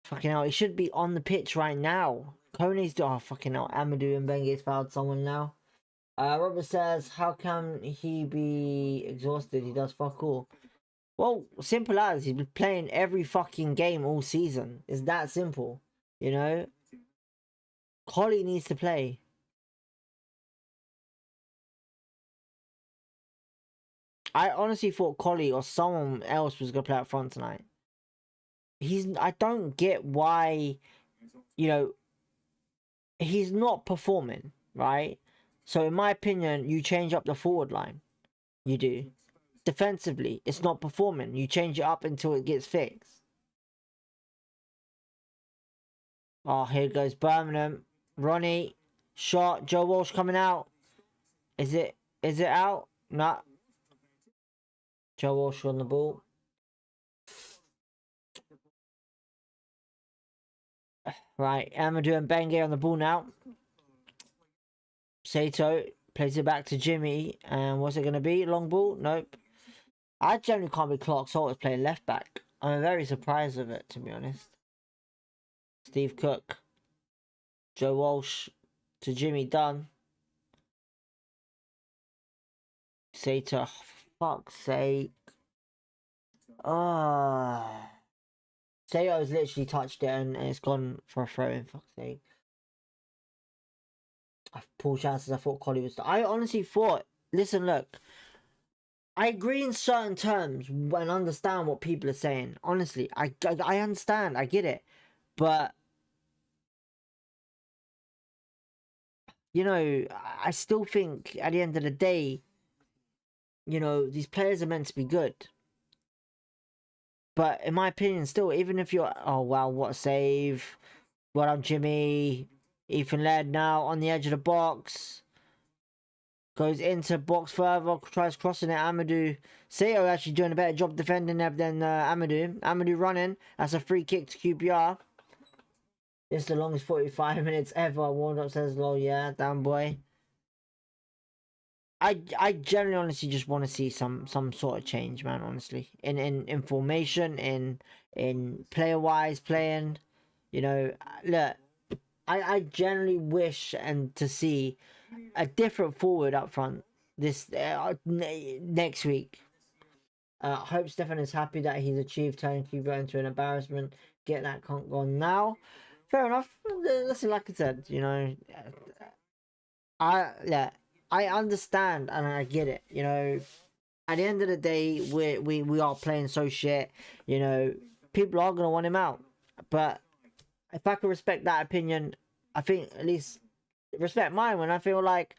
Fucking hell, he should be on the pitch right now. Coney's fucking hell. Amadou and Benge's fouled someone now. Robert says, how can he be exhausted? He does fuck all. Well, simple as he's been playing every fucking game all season. It's that simple. You know? Collie needs to play. I honestly thought Collie or someone else was gonna play up front tonight. I don't get why, you know, he's not performing, right? So in my opinion, you change up the forward line. You do. Defensively, it's not performing. You change it up until it gets fixed. Oh, here goes Birmingham. Ronnie, shot. Joe Walsh coming out. Is it out? Nah. Joe Walsh on the ball. Right, Amadou and Benge on the ball now. Sato plays it back to Jimmy. And what's it going to be? Long ball? Nope. I generally can't be Clark Salters playing left back. I'm very surprised of it, to be honest. Steve Cook. Joe Walsh to Jimmy Dunn. Sato. Fuck's sake. Sato's literally touched it and it's gone for a throw in. Fuck's sake. Paul chances. I thought Collie was. I honestly thought. Listen, look. I agree in certain terms and understand what people are saying. Honestly, I understand. I get it, but you know, I still think at the end of the day, you know, these players are meant to be good. But in my opinion, still, even if you're, oh wow, what a save! Well done, Jimmy. Ethan Laird now on the edge of the box. Goes into box further, tries crossing it. Amadou. Sato actually doing a better job defending there than Amadou. Amadou running. That's a free kick to QPR. It's the longest 45 minutes ever. Warned Up says, lol, yeah, damn boy. I generally honestly just want to see some sort of change, man, honestly. In formation, in player wise playing. You know, look, I generally wish and to see a different forward up front this next week. Hope Stefan is happy that he's achieved turning Cuba into an embarrassment. Get that cunt gone now. Fair enough. Listen, like I said, you know, I understand and I get it. You know, at the end of the day, we are playing so shit. You know, people are gonna want him out. But if I can respect that opinion, I think at least respect mine when I feel like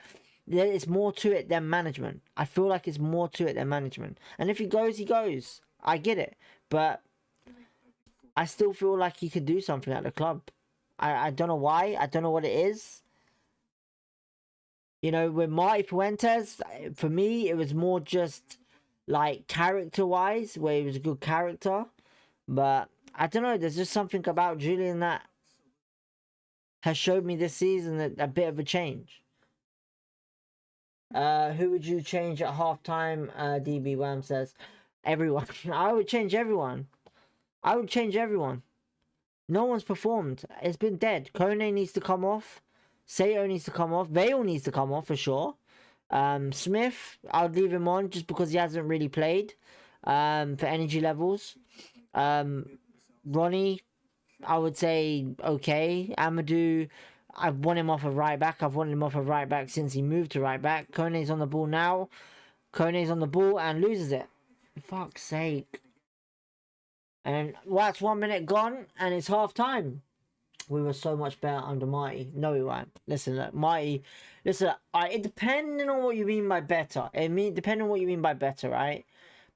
It's more to it than management. I feel like it's more to it than management. And if he goes, he goes. I get it. But I still feel like he could do something at the club. I don't know why. I don't know what it is. You know, with Marty Fuentes, for me, it was more just like character-wise, where he was a good character. But I don't know. There's just something about Julian that has showed me this season a bit of a change. Who would you change at halftime? DB Wham says, everyone. I would change everyone. I would change everyone. No one's performed. It's been dead. Kone needs to come off. Sato needs to come off. Vale needs to come off for sure. Smith, I'd leave him on just because he hasn't really played for energy levels. Ronnie, I would say okay. Amadou, I want him off of right back. I've wanted him off of right back since he moved to right back. Kone's on the ball now. Kone's on the ball and loses it. For fuck's sake. And well, that's 1 minute gone and it's half time. We were so much better under Marty. No, we weren't. Listen, look, Marty. Listen, it depending on what you mean by better. Depending on what you mean by better, right?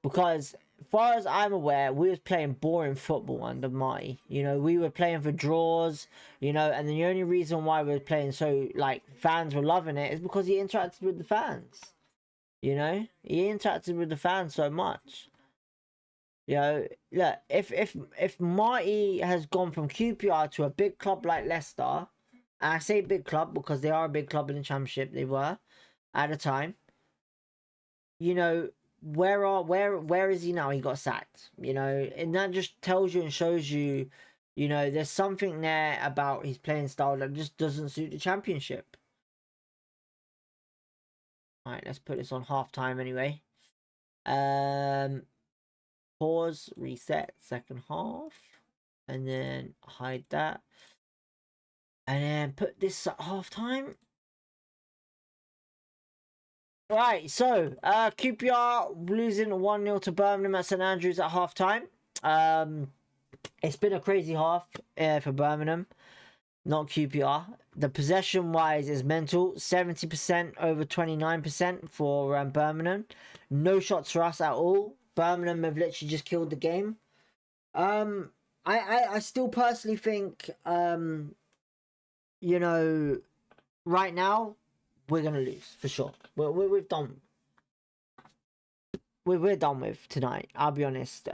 Because as far as I'm aware, we was playing boring football under Marty. You know, we were playing for draws. You know, and the only reason why we were playing so like fans were loving it is because he interacted with the fans. You know, he interacted with the fans so much. You know, look, if Marty has gone from QPR to a big club like Leicester, and I say big club because they are a big club in the Championship, they were at the time. You know, where is he now? He got sacked. You know, and that just tells you and shows you, you know, there's something there about his playing style that just doesn't suit the Championship. All right, let's put this on halftime anyway. Pause, reset, second half, and then hide that, and then put this at half time. Right, so QPR losing 1-0 to Birmingham at St Andrews at half time. It's been a crazy half for Birmingham, not QPR. The possession wise is mental. 70% over 29% for Birmingham. No shots for us at all. Birmingham have literally just killed the game. I still personally think, you know, right now we're gonna lose for sure. We've done. We're done with tonight. I'll be honest.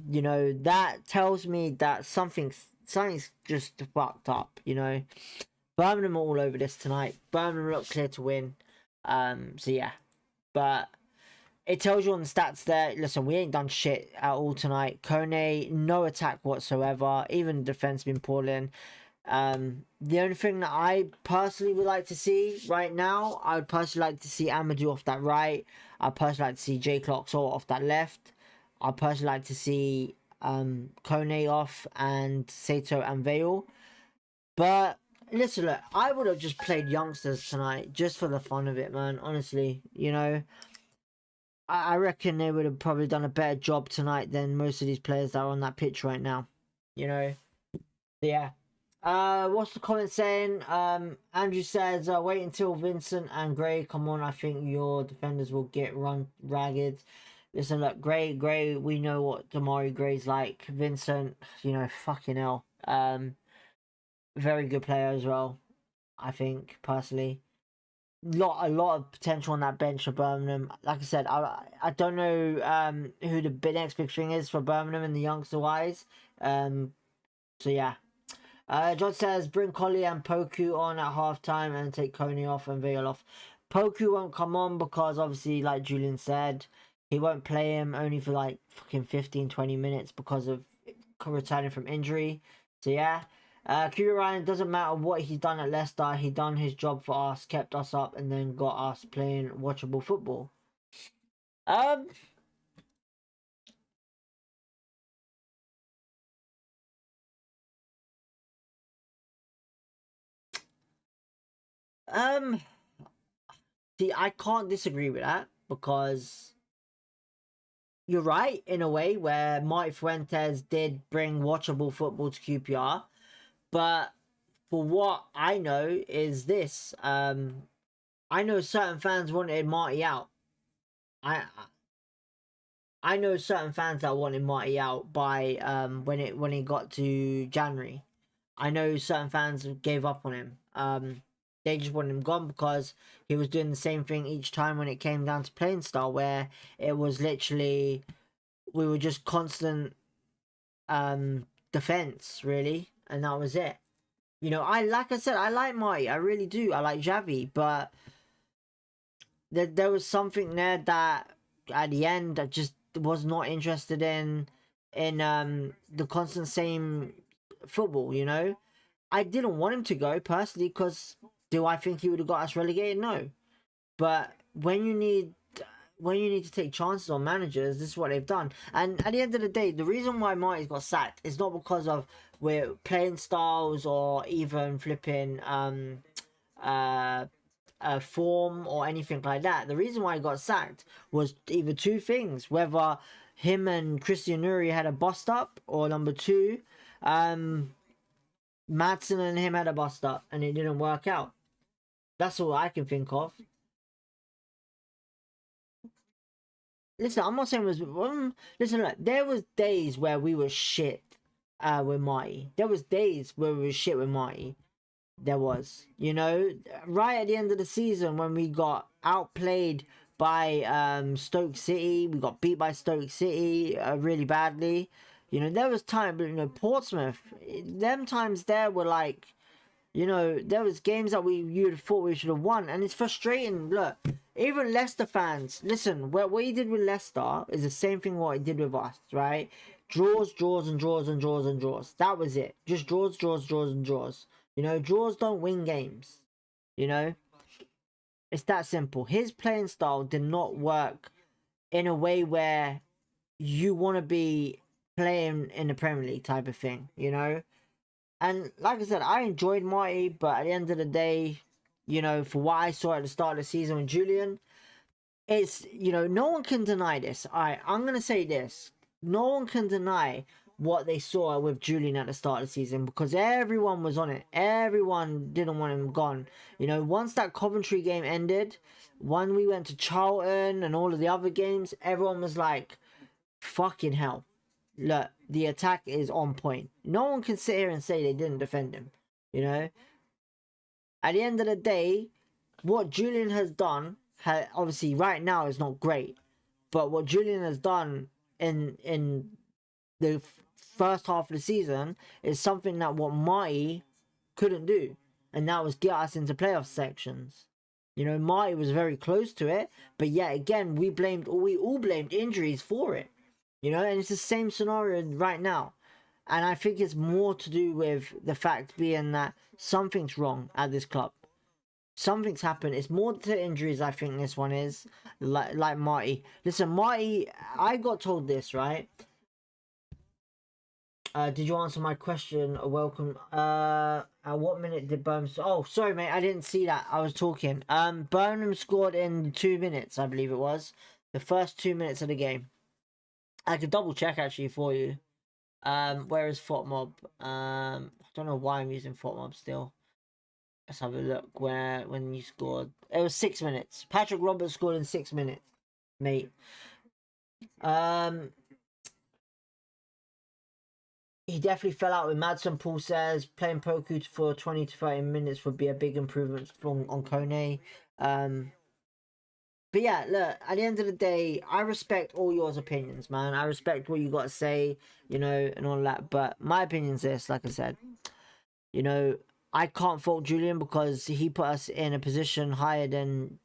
You know, that tells me that something's just fucked up. You know, Birmingham are all over this tonight. Birmingham look clear to win. So yeah, but. It tells you on the stats there, listen, we ain't done shit at all tonight. Kone, no attack whatsoever. Even defense been pulling. The only thing that I personally would like to see right now, I would personally like to see Amadou off that right. I'd personally like to see J Cloxall off that left. I'd personally like to see Kone off and Sato and Vale. But listen, look, I would have just played youngsters tonight just for the fun of it, man. Honestly, you know. I reckon they would have probably done a better job tonight than most of these players that are on that pitch right now. You know? Yeah. What's the comment saying? Andrew says, wait until Vincent and Gray come on. I think your defenders will get run ragged. Listen, look, Gray, we know what Damari Gray's like. Vincent, you know, fucking hell. Very good player as well, I think, personally. A lot of potential on that bench for Birmingham. Like I said, I don't know who the next big thing is for Birmingham in the youngster wise. So yeah. John says bring Collie and Poku on at halftime and take Kone off and Vale off. Poku won't come on because obviously, like Julian said, he won't play him only for like fucking 15-20 minutes because of returning from injury. So yeah. Kieran Ryan, doesn't matter what he's done at Leicester, he done his job for us, kept us up, and then got us playing watchable football. See, I can't disagree with that because you're right in a way where Marty Fuentes did bring watchable football to QPR, but for what I know is this, I know certain fans wanted Marty out. I I know certain fans that wanted Marty out by when it got to January. I know certain fans gave up on him. They just wanted him gone because he was doing the same thing each time when it came down to playing style, where it was literally we were just constant defense really, and that was it. You know, like I said, I like Marty, I really do. I like Javi, but there was something there that at the end I just was not interested in the constant same football, you know. I didn't want him to go personally because do I think he would have got us relegated? No. But when you need to take chances on managers, this is what they've done. And at the end of the day, the reason why Marty's got sacked is not because of we're playing styles or even flipping form or anything like that. The reason why he got sacked was either two things: whether him and Christian Nuri had a bust up, or number two, Madsen and him had a bust up and it didn't work out. That's all I can think of. Listen, I'm not saying it was. Listen, look, there was days where we were shit with Marty. There was days where we were shit with Marty. There was, you know, right at the end of the season when we got outplayed by Stoke City, we got beat by Stoke City really badly. You know, there was time, but you know, Portsmouth, them times there were like, you know, there was games that you'd have thought we should have won, and it's frustrating. Look, even Leicester fans, listen, what he did with Leicester is the same thing what he did with us, right? Draws, draws, and draws, and draws, and draws. That was it. Just draws, draws, draws, and draws. You know, draws don't win games. You know, it's that simple. His playing style did not work in a way where you want to be playing in the Premier League type of thing, you know. And like I said, I enjoyed Marty, but at the end of the day, you know, for what I saw at the start of the season with Julian, it's, you know, no one can deny this. I'm going to say this. No one can deny what they saw with Julian at the start of the season because everyone was on it. Everyone didn't want him gone. You know, once that Coventry game ended, when we went to Charlton and all of the other games, everyone was like, fucking hell. Look, the attack is on point. No one can sit here and say they didn't defend him. You know? At the end of the day, what Julian has done, obviously right now is not great. But what Julian has done in the first half of the season is something that what Marty couldn't do, and that was get us into playoff sections. You know, Marty was very close to it, but yet again, we all blamed injuries for it. You know, and it's the same scenario right now. And I think it's more to do with the fact being that something's wrong at this club. Something's happened. It's more to injuries, I think this one is. Like Marty. Listen, Marty, I got told this, right? Did you answer my question? Welcome. At what minute did Birmingham... Oh, sorry, mate. I didn't see that. I was talking. Birmingham scored in 2 minutes, I believe it was. The first 2 minutes of the game. I could double check, actually, for you. Where is FOTMob? I don't know why I'm using FOTMob still. Let's have a look when you scored. It was 6 minutes. Patrick Roberts scored in 6 minutes, mate. He definitely fell out with Madsen. Paul says playing Poku for 20 to 30 minutes would be a big improvement on Kone. But yeah, look, at the end of the day, I respect all yours opinions, man. I respect what you got to say, you know, and all that. But my opinion's this, like I said, you know, I can't fault Julian because he put us in a position higher than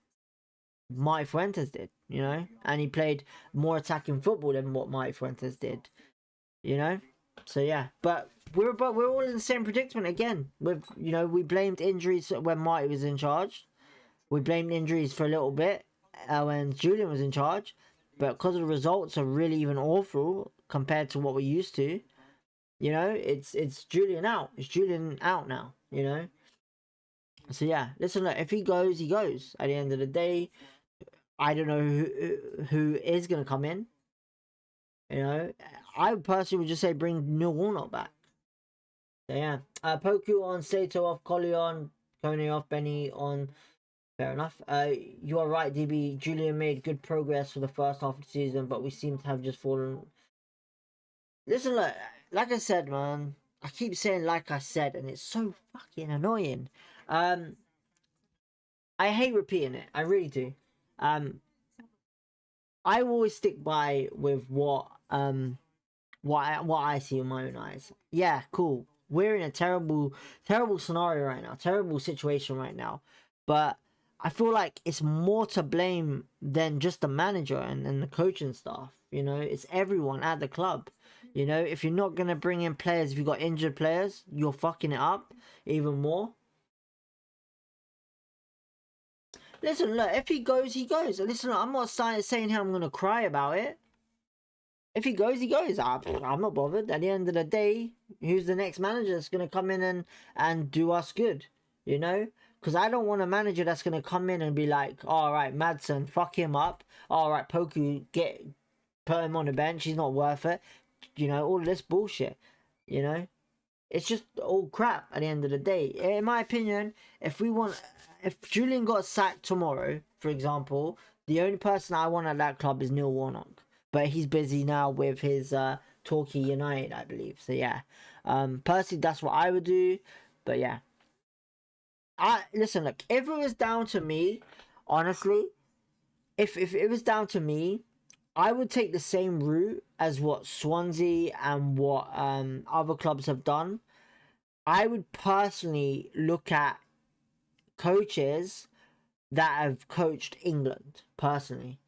Mike Fuentes did, you know, and he played more attacking football than what Mike Fuentes did, you know. So yeah, but we're all in the same predicament again. With, you know, we blamed injuries when Marty was in charge. We blamed injuries for a little bit when Julian was in charge, but because the results are really even awful compared to what we're used to, you know, it's Julian out. It's Julian out now, you know. So yeah, listen, look, if he goes, he goes. At the end of the day, I don't know who is gonna come in. You know, I personally would just say bring Neil Warnock back. So yeah, Poku on, Sato off, Collie on, Kone off, Benny on, Fair enough. You are right, DB. Julian made good progress for the first half of the season, but we seem to have just fallen. Listen, look, like I said, man. I keep saying like I said, and it's so fucking annoying. I hate repeating it. I really do. I always stick by with what I see with my own eyes. Yeah, cool. We're in a terrible scenario right now, terrible situation right now. But I feel like it's more to blame than just the manager and the coaching staff. You know, it's everyone at the club. You know, if you're not gonna bring in players, if you've got injured players, you're fucking it up even more. Listen, look, if he goes, he goes. Listen, look, I'm not saying here I'm gonna cry about it. If he goes, he goes. I'm not bothered. At the end of the day, who's the next manager that's going to come in and do us good? You know? Because I don't want a manager that's going to come in and be like, all right, Madsen, fuck him up. All right, Poku, put him on the bench. He's not worth it. You know, all this bullshit. You know? It's just all crap at the end of the day. In my opinion, if Julian got sacked tomorrow, for example, the only person I want at that club is Neil Warnock. But he's busy now with his Torquay United, I believe. So yeah, personally, that's what I would do. But yeah, listen. Look, if it was down to me, honestly, if it was down to me, I would take the same route as what Swansea and what other clubs have done. I would personally look at coaches that have coached England personally.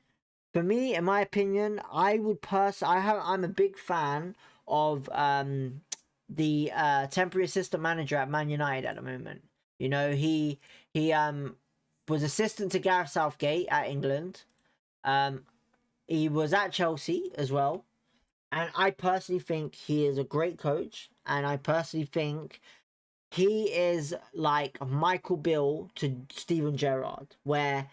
For me, in my opinion, I'm a big fan of the temporary assistant manager at Man United at the moment. You know, he was assistant to Gareth Southgate at England. He was at Chelsea as well. And I personally think he is a great coach. And I personally think he is like Michael Beale to Steven Gerrard, where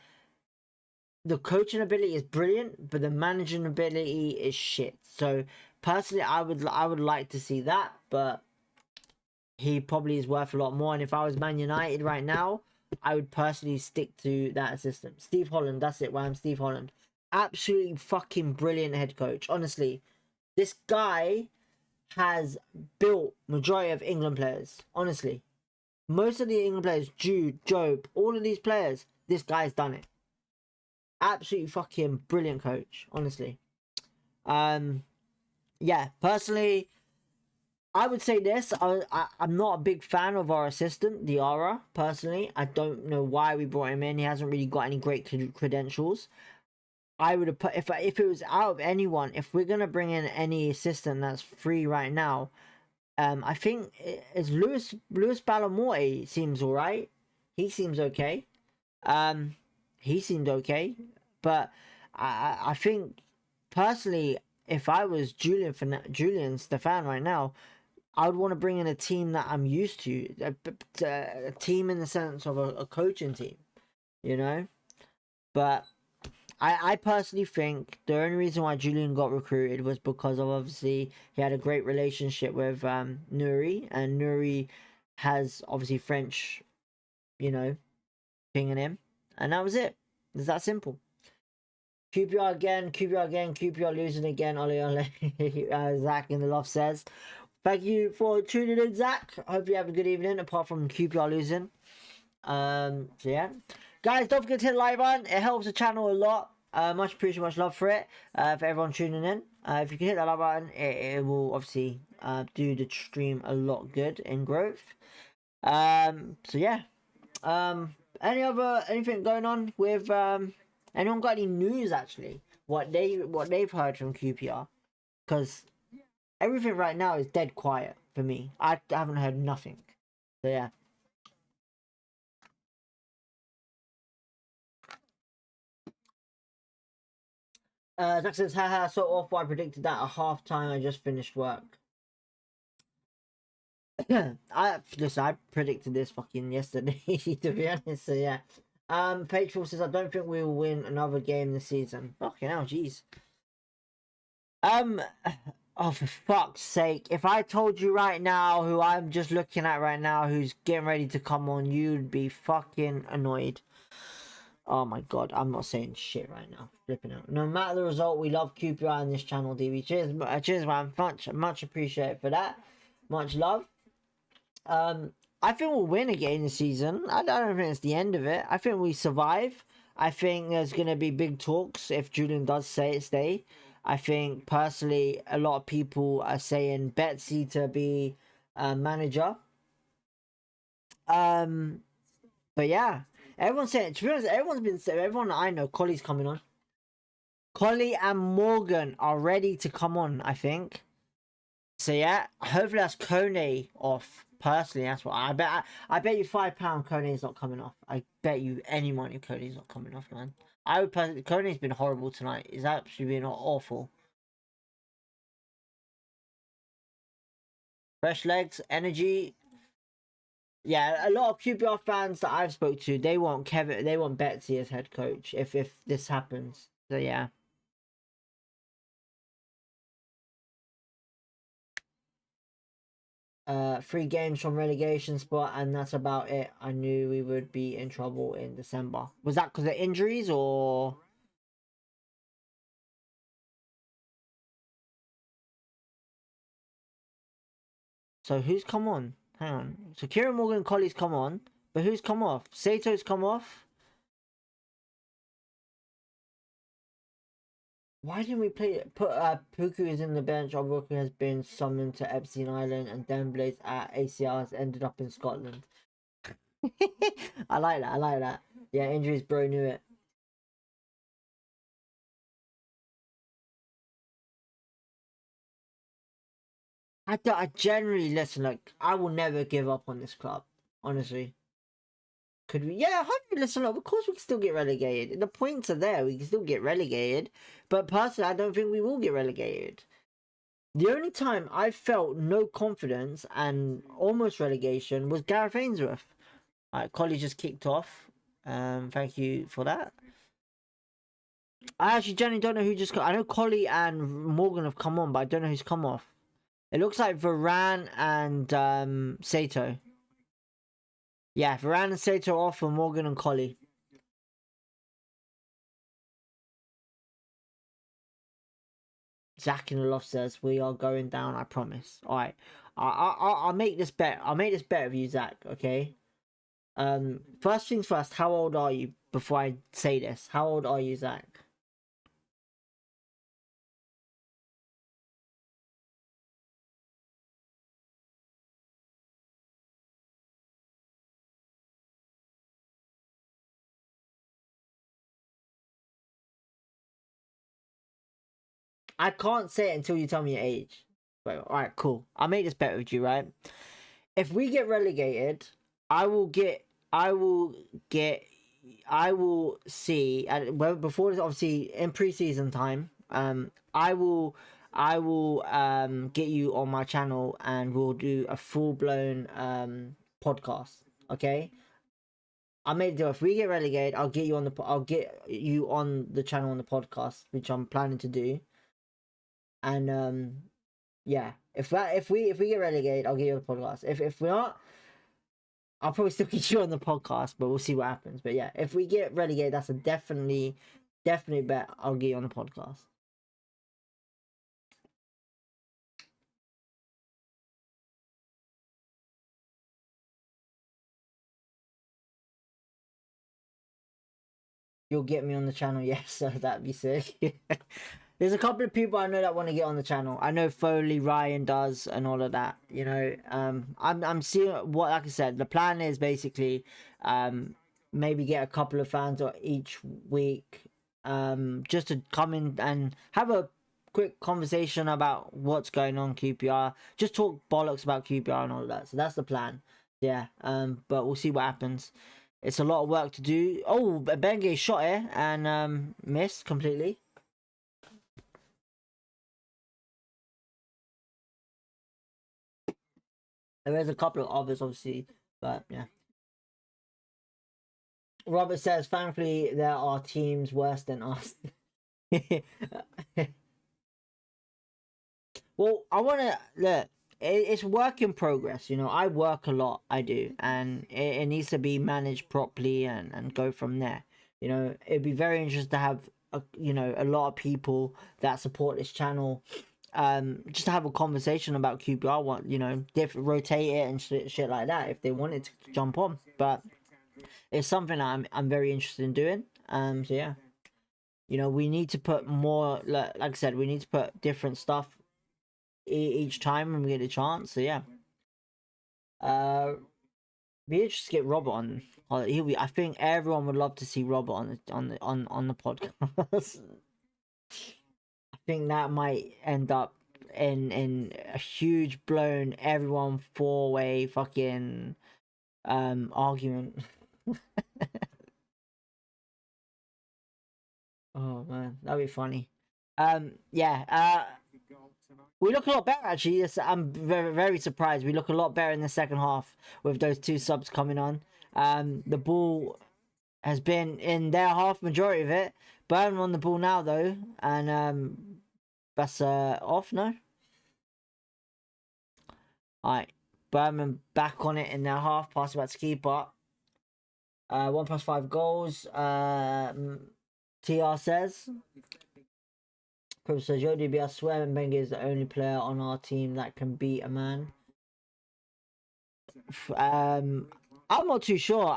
the coaching ability is brilliant, but the managing ability is shit. So personally, I would like to see that, but he probably is worth a lot more. And if I was Man United right now, I would personally stick to that assistant. Steve Holland, that's it. Wham, Steve Holland, absolutely fucking brilliant head coach. Honestly, this guy has built majority of England players. Honestly, most of the England players, Jude, Job, all of these players, this guy's done it. Absolutely fucking brilliant coach, honestly. Yeah, personally, I would say this. I'm not a big fan of our assistant, Diarra, personally. I don't know why we brought him in. He hasn't really got any great credentials. I would have put, if it was out of anyone, if we're going to bring in any assistant that's free right now, I think it's Lewis Balamorte seems all right. He seems okay. He seemed okay, but I think personally, if I was Julian Stefan right now, I would want to bring in a team that I'm used to, a team in the sense of a coaching team, you know. But I personally think the only reason why Julian got recruited was because of obviously he had a great relationship with Nuri, and Nuri has obviously French, you know, pinging him. And that was it. It's that simple. QPR again, QPR losing again. Ole ole. Zach in the loft says. Thank you for tuning in, Zach. Hope you have a good evening, apart from QPR losing. So yeah. Guys, don't forget to hit the like button. It helps the channel a lot. Much appreciated, much love for it. For everyone tuning in. If you can hit that like button, it will obviously do the stream a lot good in growth. So yeah. Anything going on with anyone got any news actually? What they've heard from QPR? Because everything right now is dead quiet for me. I haven't heard nothing. So yeah. Jack says, haha, so awful. I predicted that at half time. I just finished work. I predicted this fucking yesterday, to be honest. So yeah. Patriot says, I don't think we will win another game this season. Fucking hell, jeez. Oh, for fuck's sake. If I told you right now who I'm just looking at right now, who's getting ready to come on, you'd be fucking annoyed. Oh my god, I'm not saying shit right now. Flipping out. No matter the result, we love QPR on this channel, DB. Cheers, cheers, man. Much appreciated for that. Much love. I think we'll win again this season. I don't think it's the end of it. I think we survive. I think there's going to be big talks if Julian does stay. I think personally, a lot of people are saying Betsy to be manager. But yeah, everyone's saying, to be honest, everyone I know, Collie's coming on. Collie and Morgan are ready to come on, I think. So yeah, hopefully that's Kone off. Personally, that's what I bet. I bet you £5 Kone's not coming off. I bet you any money Kone's not coming off, man. I would personally. Kone's been horrible tonight. He's actually been awful. Fresh legs, energy. Yeah, a lot of QPR fans that I've spoke to, they want Betsy as head coach if this happens. So yeah. 3 games from relegation spot, and that's about it. I knew we would be in trouble in December. Was that because of injuries or? So who's come on? Hang on. So Kieran Morgan and Colley's come on, but who's come off? Sato's come off. Why didn't we put Puku is in the bench? Obuku has been summoned to Epstein Island, and Dembele's at ACR has ended up in Scotland. I like that. Yeah, injuries, bro, knew it. I generally listen. Like, I will never give up on this club. Honestly, could we? Yeah, 100. Listen, of course we can still get relegated. The points are there. We can still get relegated. But personally, I don't think we will get relegated. The only time I felt no confidence and almost relegation was Gareth Ainsworth. Alright, Collie just kicked off. Thank you for that. I actually genuinely don't know who just got. I know Collie and Morgan have come on, but I don't know who's come off. It looks like Varane and Sato. Yeah, Varane and Sato off for Morgan and Collie. Zach in the loft says we are going down. I promise. All right, I'll make this bet. I'll make this bet with you, Zach. Okay. First things first. How old are you? Before I say this, how old are you, Zach? I can't say it until you tell me your age. Wait, all right, cool. I'll make this bet with you, right? If we get relegated, I will see, and well, before this, obviously in preseason time, I will get you on my channel and we'll do a full blown podcast. Okay. I made a deal. If we get relegated, I'll get you on the channel on the podcast, which I'm planning to do. And yeah, if we get relegated, I'll get you on the podcast. If we're not, I'll probably still get you on the podcast, but we'll see what happens. But yeah, if we get relegated, that's a definitely bet. I'll get you on the podcast. You'll get me on the channel, yes, so that'd be sick. There's a couple of people I know that want to get on the channel. I know Foley, Ryan does, and all of that. You know, I'm seeing what, like I said, the plan is basically, maybe get a couple of fans each week, just to come in and have a quick conversation about what's going on QPR. Just talk bollocks about QPR and all of that. So that's the plan. Yeah. But we'll see what happens. It's a lot of work to do. Oh, Benge shot it and missed completely. There is a couple of others, obviously, but yeah. Robert says, thankfully, there are teams worse than us. Well, I want to look. It's work in progress, you know. I work a lot, I do, and it needs to be managed properly and go from there. You know, it'd be very interesting to have a lot of people that support this channel, just to have a conversation about QPR. Want rotate it and shit like that if they wanted to jump on. But it's something that I'm very interested in doing. So yeah, we need to put more, like I said, we need to put different stuff each time when we get a chance. So yeah, be interested to get Robert on. I think everyone would love to see Robert on the podcast. I think that might end up in a huge blown everyone 4-way fucking argument. Oh man, that'd be funny. Yeah. We look a lot better actually. Yes, I'm very, very surprised. We look a lot better in the second half with those 2 subs coming on. The ball has been in their half, majority of it. Birmingham on the ball now though, and that's off, no? Alright, Birmingham back on it in their half, pass back to keeper. 1+5 goals. TR says. Professor Joe DB, I swear Benga is the only player on our team that can beat a man. I'm not too sure.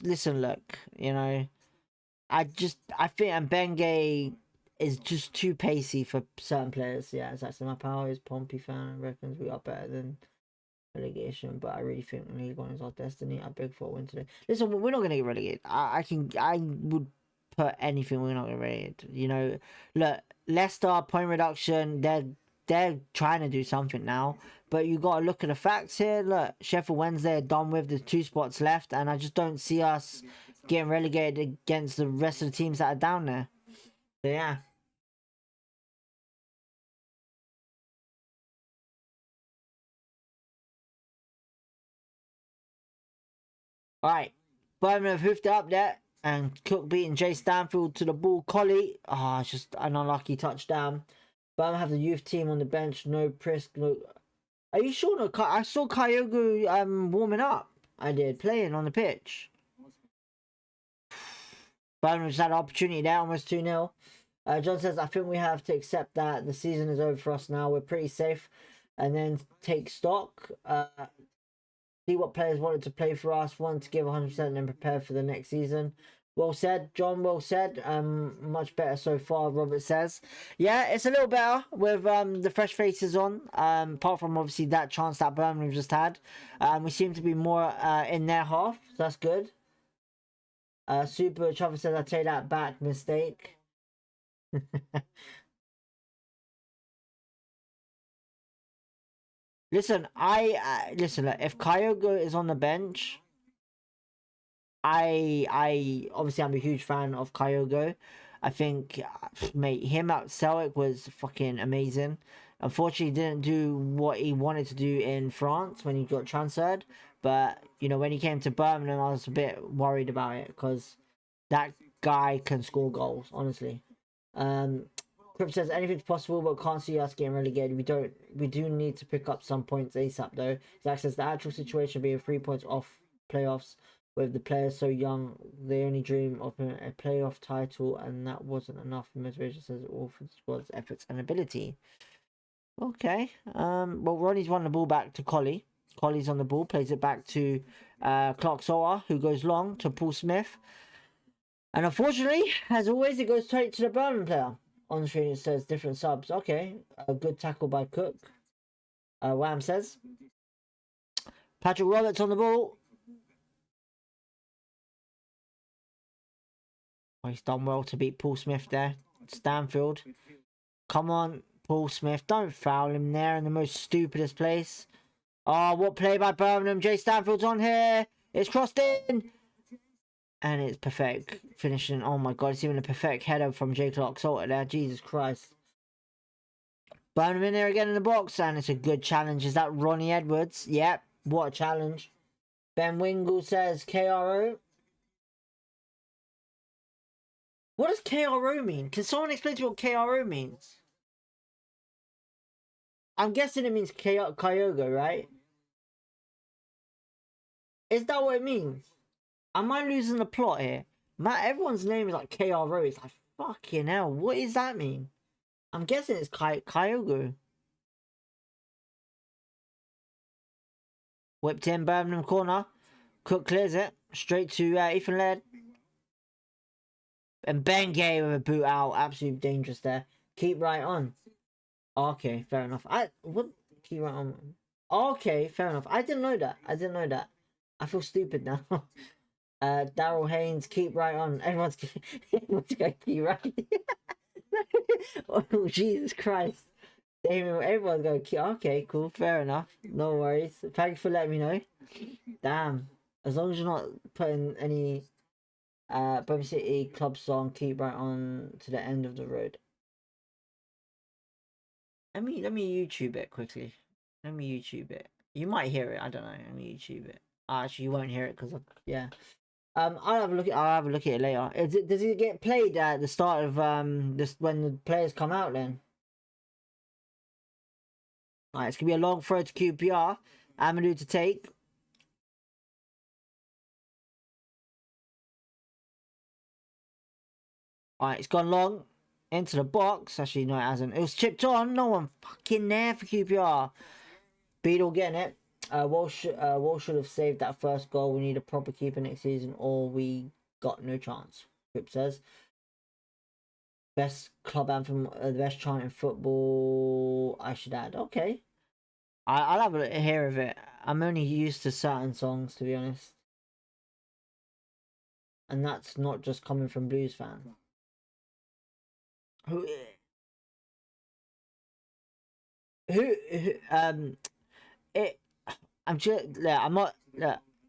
Listen, look, I think Mbenge is just too pacey for certain players. Yeah, that's my power is Pompey fan reckons we are better than relegation, but I really think League One is our destiny. I beg for a win today. Listen, we're not gonna get relegated. I would put anything, we're not gonna get relegated. Look, Leicester point reduction, they're trying to do something now, but you got to look at the facts here. Look, Sheffield Wednesday are done with, there's 2 spots left, and I just don't see us getting relegated against the rest of the teams that are down there. So yeah. Alright, Birmingham have hoofed it up there, and Cook beating Jay Stanfield to the ball. Collie, it's just an unlucky touchdown. Birmingham have the youth team on the bench, no Prisk, no... Are you sure? No, I saw Kyogo warming up. I did, playing on the pitch. Birmingham just had an opportunity there, almost 2-0. John says, I think we have to accept that the season is over for us now. We're pretty safe. And then take stock. See what players wanted to play for us, wanted to give 100% and then prepare for the next season. Well said, John, well said. Much better so far, Robert says. Yeah, it's a little better with the fresh faces on. Apart from obviously that chance that Birmingham just had. We seem to be more in their half, so that's good. Super Trevor says, I take that back, mistake. Listen, listen. If Kyogo is on the bench, I obviously I'm a huge fan of Kyogo. I think, mate, him at Celtic was fucking amazing. Unfortunately, he didn't do what he wanted to do in France when he got transferred. But when he came to Birmingham, I was a bit worried about it because that guy can score goals. Honestly, Crip says anything's possible, but can't see us getting relegated. We do need to pick up some points ASAP though. Zach says the actual situation being 3 points off playoffs with the players so young, they only dream of a playoff title, and that wasn't enough. Motivation says all for the squad's efforts and ability. Okay. Well, Ronnie's won the ball back to Collie. Collie's on the ball, plays it back to Clark Soa, who goes long to Paul Smith. And unfortunately, as always, it goes straight to the Birmingham player. On the screen it says different subs. Okay, a good tackle by Cook. Wham says. Patrick Roberts on the ball. Oh, he's done well to beat Paul Smith there. Stanfield. Come on, Paul Smith. Don't foul him there in the most stupidest place. Oh, what play by Birmingham. Jay Stanfield's on here. It's crossed in. And it's perfect finishing. Oh my god, it's even a perfect header from J. Clark Salter there. Jesus Christ. Birmingham in there again in the box, and it's a good challenge. Is that Ronnie Edwards? Yep, what a challenge. Ben Wingle says KRO. What does KRO mean? Can someone explain to me what KRO means? I'm guessing it means Kyogo, right? Is that what it means? Am I losing the plot here? Matt, everyone's name is like KRO. It's like, fucking hell. What does that mean? I'm guessing it's Kyogo. Whipped in Birmingham corner. Cook clears it. Straight to Ethan Laird. And Bengay with a boot out. Absolutely dangerous there. Keep right on. Okay, fair enough. What? Keep right on. Okay, fair enough. I didn't know that. I feel stupid now. Daryl Haynes, keep right on. Everyone's going to keep right. Oh, Jesus Christ. Damien, everyone's going to keep. Okay, cool. Fair enough. No worries. Thanks for letting me know. Damn. As long as you're not putting any Birmingham City club song, keep right on to the end of the road. Let me YouTube it quickly. Let me YouTube it. You might hear it. I don't know. Let me YouTube it. Actually, you won't hear it because yeah. I'll have a look at it later. Does it get played at the start of this when the players come out then? Alright, it's gonna be a long throw to QPR. Amadou to take. Alright, it's gone long into the box. Actually, no, it hasn't. It was chipped on. No one fucking there for QPR. Beadle getting it. Walsh should have saved that first goal. We need a proper keeper next season, or we got no chance. Crip says. Best club anthem, the best chant in football. I should add. Okay, I'll have a hear of it. I'm only used to certain songs, to be honest, and that's not just coming from blues fans. Who it. I'm just. Yeah, I'm not.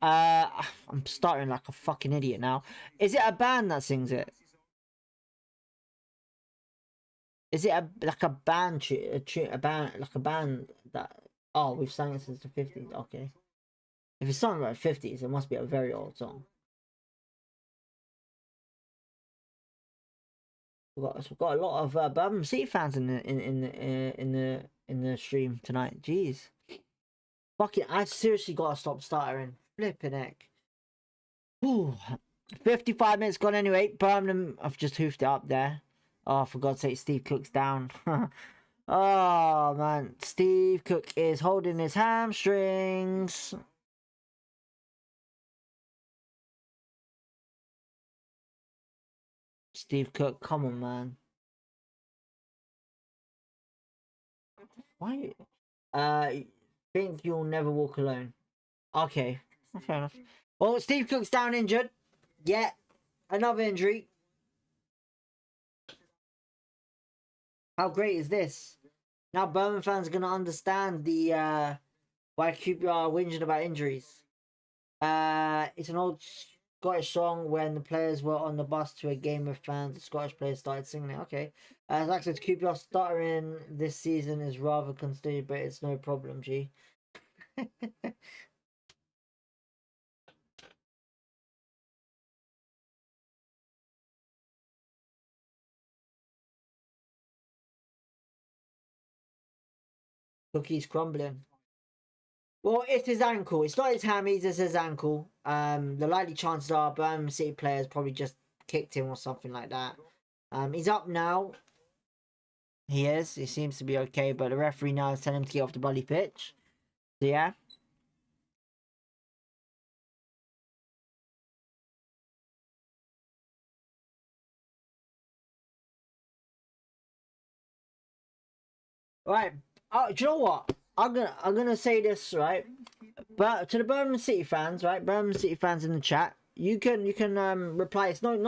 I'm starting like a fucking idiot now. Is it a band that sings it? Is it like a band a band like a band that? Oh, we've sang it since the 50s. Okay, if it's something about 50s, it must be a very old song. We've got a lot of Birmingham City fans in the stream tonight. Jeez, fucking, I seriously gotta stop stuttering. Flipping heck. Ooh, 55 minutes gone anyway. Birmingham, I've just hoofed it up there. Oh, for God's sake, Steve Cook's down. Oh, man. Steve Cook is holding his hamstrings. Steve Cook, come on, man. Why? Think you'll never walk alone. Okay, fair enough. Well, Steve Cook's down injured. Yeah, another injury. How great is this? Now Birmingham fans are going to understand the why QPR are whinging about injuries. It's an old Scottish song. When the players were on the bus to a game with fans, the Scottish players started singing it. Okay. Like I said, QPR stuttering this season is rather considered, but it's no problem, G. Cookie's crumbling. Well, it's his ankle. It's not his hammies, it's his ankle. The likely chances are Birmingham City players probably just kicked him or something like that. He's up now. He is. He seems to be okay, but the referee now is telling him to get off the bloody pitch. So yeah. Right. Do you know what? I'm gonna say this, right? But to the Birmingham City fans, right? Birmingham City fans in the chat, you can reply. It's not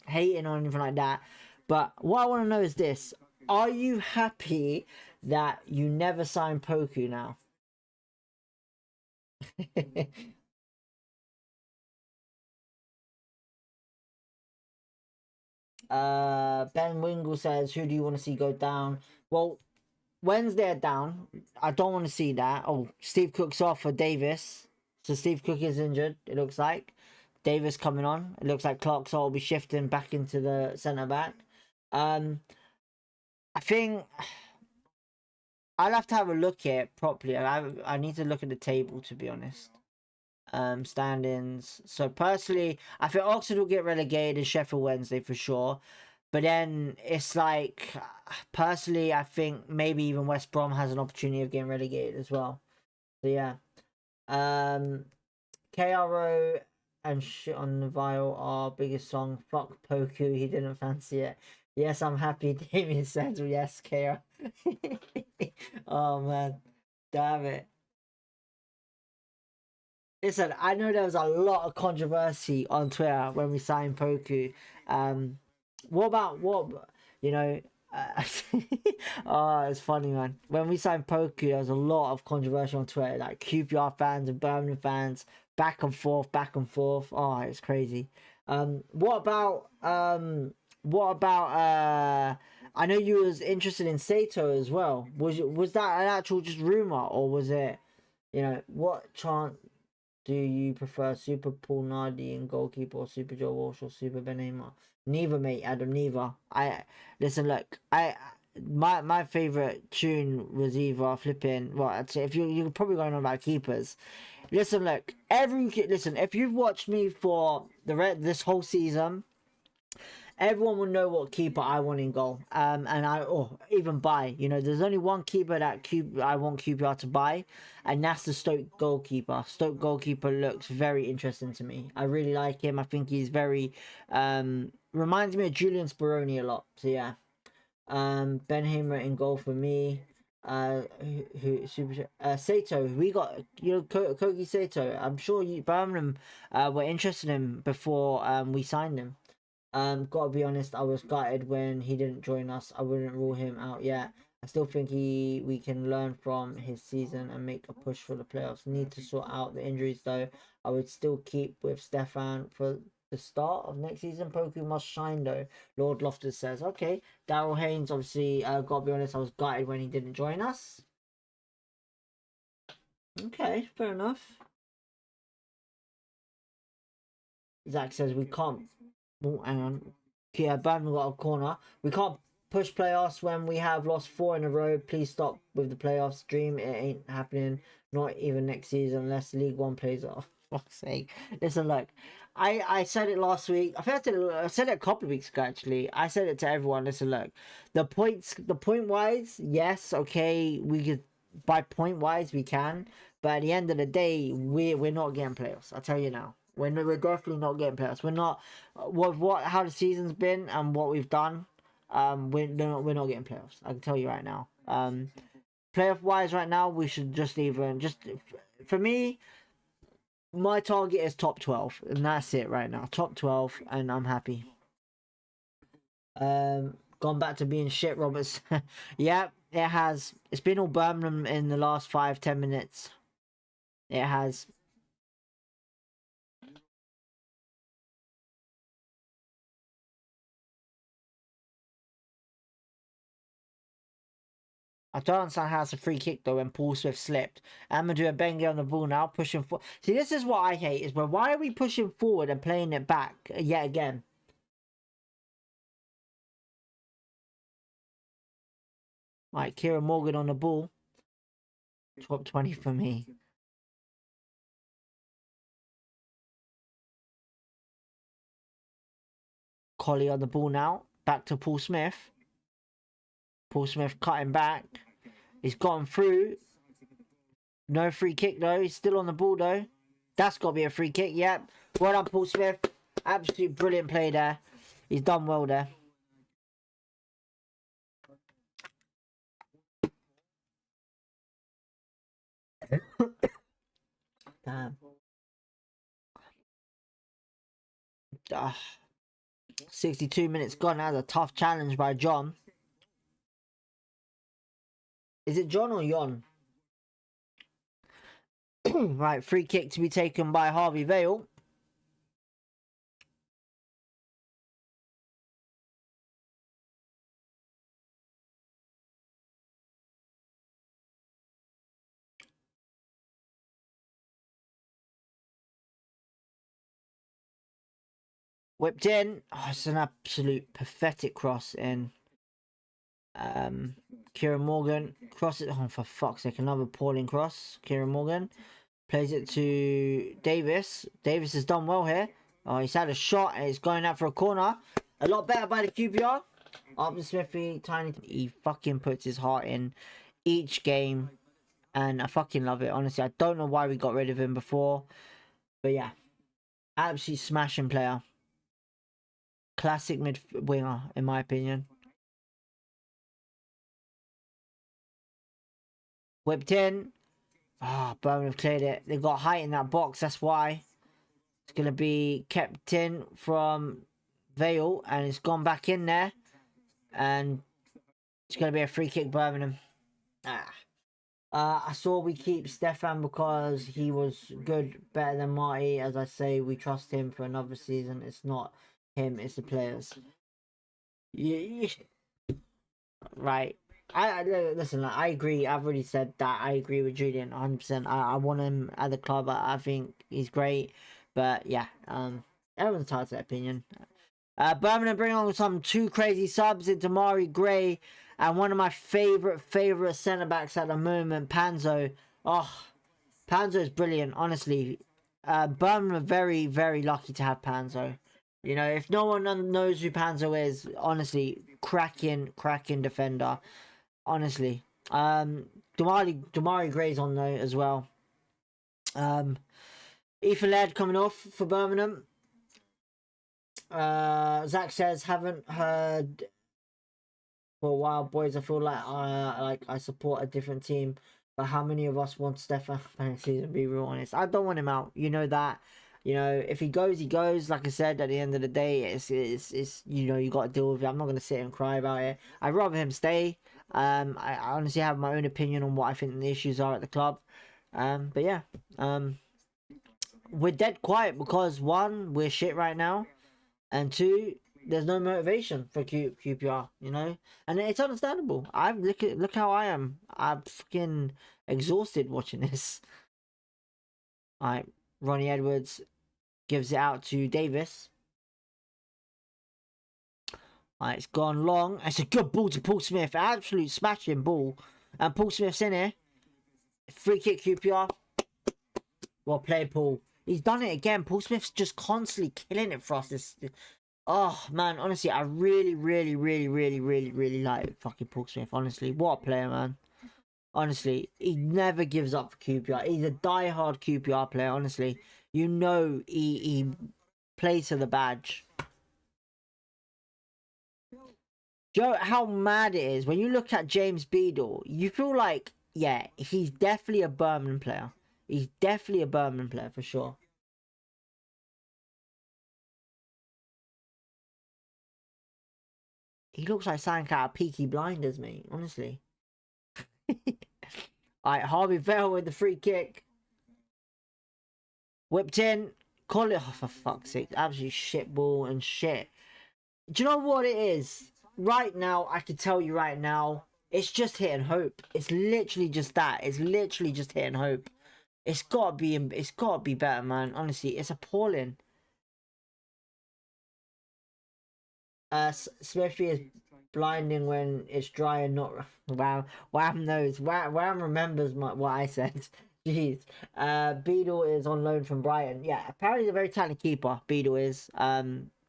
hating or anything like that. But what I want to know is this: are you happy that you never signed Poku now? Ben Wingle says, "Who do you want to see go down?" Well, Wednesday down. I don't want to see that. Oh, Steve Cook's off for Davis. So Steve Cook is injured, it looks like. Davis coming on. It looks like Clarkson will be shifting back into the centre back. I think I'll have to have a look at it properly. I need to look at the table, to be honest. standings. So personally, I think Oxford will get relegated and Sheffield Wednesday for sure. But then it's like, personally, I think maybe even West Brom has an opportunity of getting relegated as well. So yeah. KRO and Shit on the Vial, our biggest song. Fuck Poku, he didn't fancy it. Yes, I'm happy. Damien says yes, KRO. Oh man, damn it. Listen, I know there was a lot of controversy on Twitter when we signed Poku. What about what you know? Oh, it's funny, man. When we signed Poku, there was a lot of controversy on Twitter, like QPR fans and Birmingham fans, back and forth, back and forth. Oh, it's crazy. What about I know you was interested in Sato as well. Was that an actual just rumor, or was it, what chance do you prefer, Super Paul Nardi and Goalkeeper, or Super Joe Walsh, or Super Benema? Neither, mate, Adam, neither. Listen, look, my favorite tune was either flipping. Well, I'd say if you're probably going on about keepers. Listen, look, if you've watched me for this whole season, everyone will know what keeper I want in goal. And even buy. There's only one keeper that I want QPR to buy, and that's the Stoke goalkeeper. Stoke goalkeeper looks very interesting to me. I really like him. I think he's very reminds me of Julian Speroni a lot. So yeah. Ben Hamer in goal for me. Sato, we got Kogi Sato. I'm sure Birmingham were interested in him before we signed him. Gotta be honest, I was gutted when he didn't join us. I wouldn't rule him out yet. I still think we can learn from his season and make a push for the playoffs. Need to sort out the injuries though. I would still keep with Stefan for the start of next season. Poku must shine though. Lord Loftus says, okay. Daryl Haynes, obviously, gotta be honest, I was gutted when he didn't join us. Okay, fair enough. Zach says we can't. Oh, hang on. Yeah, Birmingham got a corner. We can't push playoffs when we have lost 4 in a row. Please stop with the playoffs dream. It ain't happening. Not even next season unless League One plays off. For fuck's sake. Listen, look. I said it last week. I think I said it a couple of weeks ago, actually. I said it to everyone. Listen, look. The point wise, yes, okay, we could, by point wise, we can. But at the end of the day, we're not getting playoffs. I'll tell you now. We're definitely not getting playoffs. We're not how the season's been and what we've done. We're not getting playoffs. I can tell you right now. Playoff wise, right now we should just for me, my target is top 12, and that's it right now. Top 12, and I'm happy. Gone back to being shit, Roberts. Yeah, it has. It's been all Birmingham in the last 5-10 minutes. It has. I don't understand how it's a free kick though when Paul Swift slipped. Amadou Benga on the ball now, pushing forward. See, this is what I hate, is why are we pushing forward and playing it back yet again? Right, Kieran Morgan on the ball. Top 20 for me. Collie on the ball now. Back to Paul Smith. Paul Smith cutting back. He's gotten through. No free kick though. He's still on the ball though. That's got to be a free kick. Yep. Well done, Paul Smith. Absolute brilliant play there. He's done well there. Damn. 62 minutes gone. That was a tough challenge by John. Is it John or Yon? Right, free kick to be taken by Harvey Vale. Whipped in. Oh, it's an absolute pathetic cross in. Kieran Morgan cross it. Oh, for fuck's sake, another appalling cross. Kieran Morgan. Plays it to Davis. Davis has done well here. Oh, he's had a shot and it's going out for a corner. A lot better by the QPR. After Smithy, Tiny, he fucking puts his heart in each game. And I fucking love it. Honestly, I don't know why we got rid of him before. But yeah. Absolute smashing player. Classic mid winger, in my opinion. Whipped in. Ah, oh, Birmingham cleared it. They got height in that box, that's why. It's going to be kept in from Vale, and it's gone back in there. And it's going to be a free kick, Birmingham. I saw we keep Stefan because he was good, better than Marty. As I say, we trust him for another season. It's not him, it's the players. Yeah. Right. I listen. I agree. I've already said that. I agree with Julian 100%. I want him at the club. I think he's great. But yeah, everyone's entitled to their opinion. Birmingham bring on some 2 crazy subs into Mari Gray and one of my favorite centre backs at the moment, Panzo. Oh, Panzo is brilliant. Honestly, Birmingham are very, very lucky to have Panzo. You know, if no one knows who Panzo is, honestly, cracking defender. Honestly, Damari Gray's on though as well. EFL coming off for Birmingham. Zach says, haven't heard for a while, boys. I feel like I support a different team, but how many of us want Stefan season? Be real honest, I don't want him out. You know that. You know, if he goes, he goes. Like I said, at the end of the day, it's you know, you got to deal with it. I'm not gonna sit and cry about it. I'd rather him stay. I honestly have my own opinion on what I think the issues are at the club. But yeah, we're dead quiet because 1, we're shit right now, and 2, there's no motivation for QPR. You know, and it's understandable. Look how I am. I'm fucking exhausted watching this. All right, Ronnie Edwards gives it out to Davis. Alright, it's gone long. It's a good ball to Paul Smith. Absolute smashing ball. And Paul Smith's in here. Free kick QPR. Well played, Paul. He's done it again. Paul Smith's just constantly killing it for us. Oh, man. Honestly, I really like fucking Paul Smith. Honestly, what a player, man. Honestly, he never gives up for QPR. He's a die-hard QPR player, honestly. You know he plays for the badge. Do you know how mad it is? When you look at James Beadle, you feel like, yeah, he's definitely a Birmingham player. He's definitely a Birmingham player for sure. He looks like something out of Peaky Blinders, mate. Honestly. Alright, Harvey Vale with the free kick. Whipped in. Call it. Oh, for fuck's sake. Absolute shit ball and shit. Do you know what it is? Right now, I can tell you right now, it's just hitting hope. It's literally just that. It's literally just hitting hope. It's gotta be better, man. Honestly, it's appalling. Smithy is blinding when it's dry and not. Wow, Wham knows. Wham remembers what I said. Jeez. Beadle is on loan from Brighton. Yeah, apparently he's a very talented keeper. Beadle is.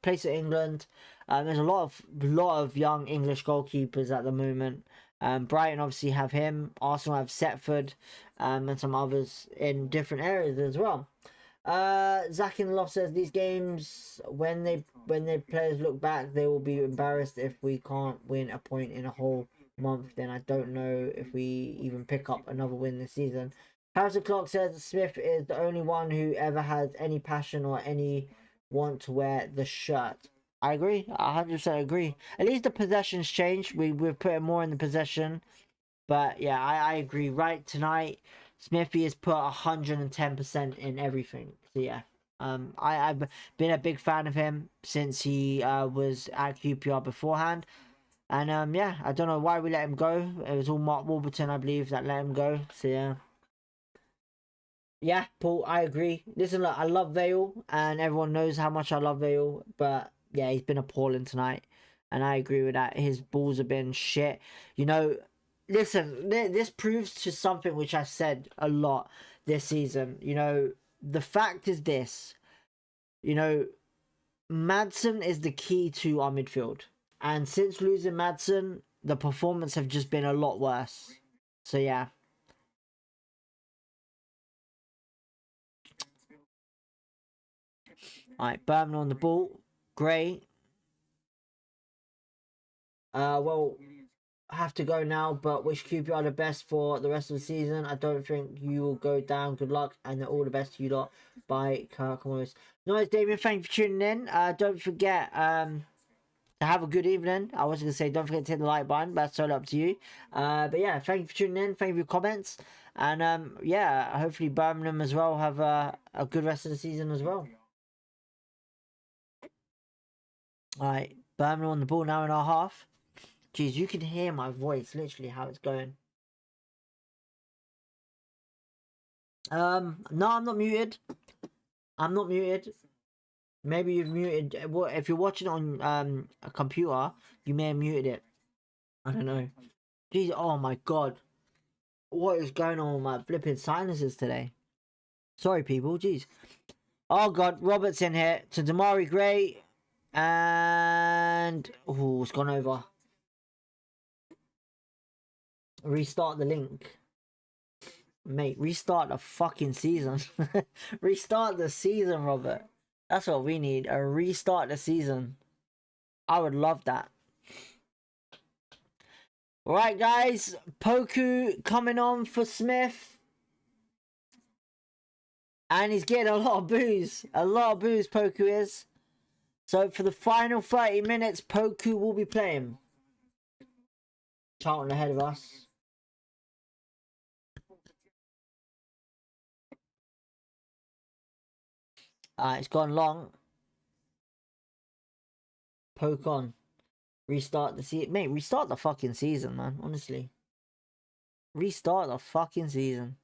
Plays for England. There's a lot of young English goalkeepers at the moment. Brighton obviously have him. Arsenal have Setford, and some others in different areas as well. Zach in the loft says these games, when their players look back, they will be embarrassed if we can't win a point in a whole month. Then I don't know if we even pick up another win this season. Harrison Clark says Smith is the only one who ever has any passion or any want to wear the shirt. I agree. 100% agree. At least the possession's changed. We're putting more in the possession. But yeah, I agree. Right, tonight, Smithy has put 110% in everything. So yeah. I've been a big fan of him since he was at QPR beforehand. And yeah, I don't know why we let him go. It was all Mark Warburton, I believe, that let him go. So yeah. Yeah, Paul, I agree. Listen, look, I love Vale, and everyone knows how much I love Vale, but yeah, he's been appalling tonight, and I agree with that. His balls have been shit. You know, listen, this proves to something which I said a lot. this season. You know, the fact is this. You know, Madsen is the key to our midfield. And since losing Madsen, the performance have just been a lot worse. So, yeah. Alright, Birmingham on the ball. Great. Well, I have to go now, but wish QPR the best for the rest of the season. I don't think you will go down. Good luck, and all the best to you lot. Bye, Kirk. Nice, Damien. Thank you for tuning in. Don't forget to have a good evening. I was going to say, don't forget to hit the like button, but that's all up to you. But yeah, thank you for tuning in. Thank you for your comments. And yeah, hopefully Birmingham as well have a good rest of the season as well. Alright, Birmingham on the ball now in our half. Jeez, you can hear my voice, literally how it's going. No, I'm not muted. I'm not muted. Maybe you've muted. If you're watching on a computer, you may have muted it. I don't know. Jeez, oh my god. What is going on with my flipping sinuses today? Sorry, people. Jeez. Oh god, Robert's in here. To Damari Gray. And... oh, it's gone over. Restart the link. Mate, restart the fucking season. Restart the season, Robert. That's what we need. A restart the season. I would love that. Alright, guys. Poku coming on for Smith. And he's getting a lot of boos. A lot of boos, Poku is. So, for the final 30 minutes, Poku will be playing. Charlton ahead of us. It's gone long. Poke on. Restart the season. Mate, restart the fucking season, man. Honestly. Restart the fucking season.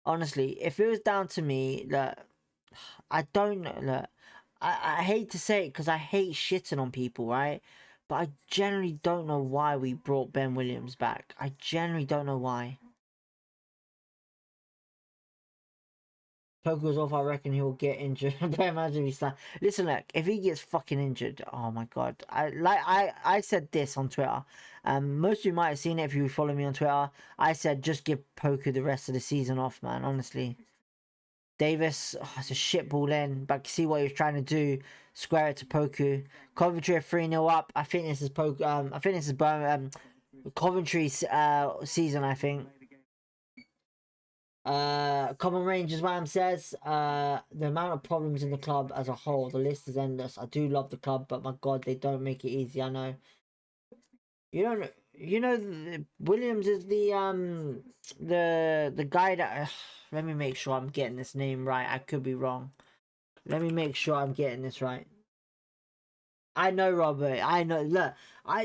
Honestly, if it was down to me, look, I don't know. Look, I hate to say it because I hate shitting on people, right? But I generally don't know why we brought Ben Williams back. I generally don't know why. Poke goes off, I reckon he'll get injured. But imagine he's like, listen, look, if he gets fucking injured, oh my god. I said this on Twitter. Most of you might have seen it if you follow me on Twitter. I said just give Poku the rest of the season off, man, honestly. Davis, oh, it's a shit ball in, but I can see what he was trying to do. Square it to Poku. Coventry are 3-0 up. I think this is Poku. I think this is Coventry's season, I think. Common Range, as Wham says, the amount of problems in the club as a whole, the list is endless. I do love the club, but my god, they don't make it easy. I know. You know, Williams is the guy that. Let me make sure I'm getting this name right. I could be wrong. Let me make sure I'm getting this right. I know, Robert. I know. Look,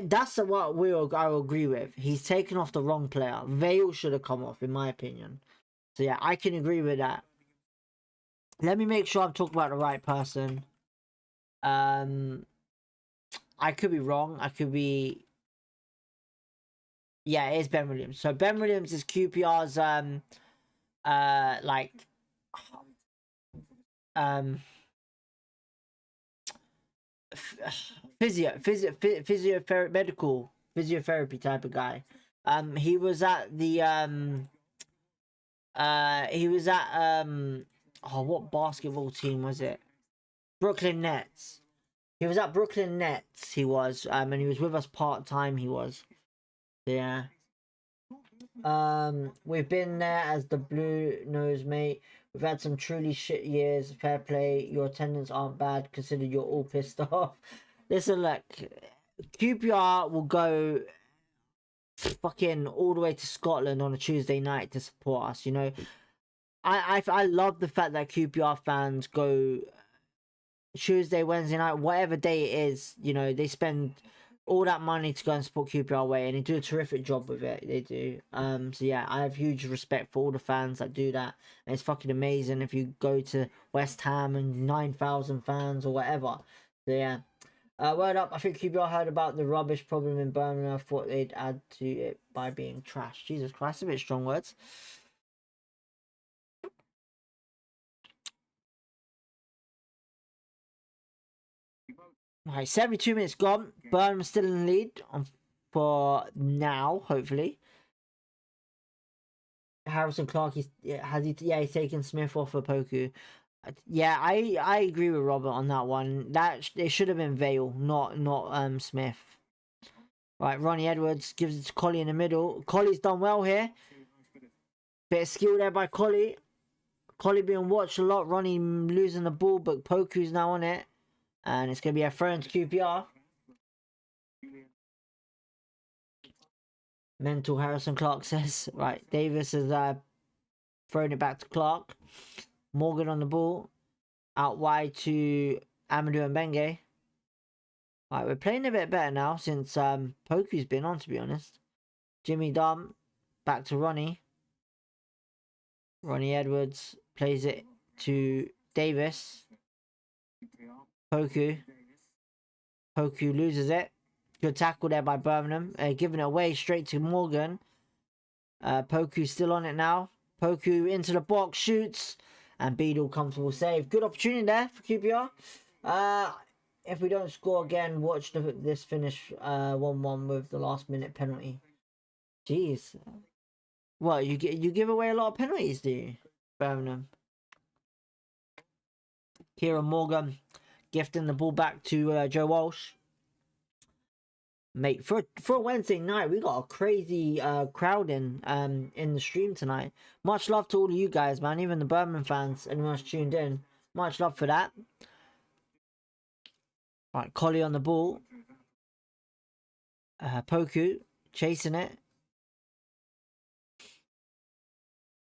that's what I will agree with. He's taken off the wrong player. Vale should have come off, in my opinion. So yeah, I can agree with that. Let me make sure I'm talking about the right person. I could be wrong. I could be... yeah, it is Ben Williams. So Ben Williams is QPR's physiotherapy type of guy. He was at the oh, what basketball team was it? Brooklyn Nets. He was at Brooklyn Nets, he was, and he was with us part-time, he was. Yeah. We've been there as the Blue Nose, mate. We've had some truly shit years. Fair play. Your attendance aren't bad, considering you're all pissed off. Listen, look, QPR will go fucking all the way to Scotland on a Tuesday night to support us, you know. I love the fact that QPR fans go Tuesday, Wednesday night, whatever day it is, you know, they spend all that money to go and support QPR away, and they do a terrific job with it. They do. So yeah, I have huge respect for all the fans that do that. And it's fucking amazing if you go to West Ham and 9,000 fans or whatever. So yeah. Word up, I think QPR heard about the rubbish problem in Birmingham. I thought they'd add to it by being trash. Jesus Christ, a bit strong words. Right, 72 minutes gone. Birmingham still in the lead for now, hopefully. Harrison Clark, he's taken Smith off for Poku. Yeah, I agree with Robert on that one. That it should have been Vale, not Smith. Right, Ronnie Edwards gives it to Collie in the middle. Collie's done well here. Bit of skill there by Collie. Collie being watched a lot. Ronnie losing the ball, but Poku's now on it. And it's going to be a throw into QPR. Mental, Harrison Clark says. Right, Davis has thrown it back to Clark. Morgan on the ball. Out wide to Amadou and Benge. Right, we're playing a bit better now since Poku's been on, to be honest. Jimmy Dunn. Back to Ronnie. Ronnie Edwards plays it to Davis. Poku. Poku loses it. Good tackle there by Birmingham. Giving it away straight to Morgan. Poku's still on it now. Poku into the box, shoots. And Beadle, comfortable save. Good opportunity there for QPR. If we don't score again, watch this finish 1-1 with the last minute penalty. Jeez. What, you give away a lot of penalties, do you? Birmingham. Kieran Morgan gifting the ball back to Joe Walsh. Mate, for a Wednesday night, we got a crazy crowd in the stream tonight. Much love to all of you guys, man. Even the Birmingham fans, anyone who's tuned in. Much love for that. Right, Collie on the ball. Poku chasing it.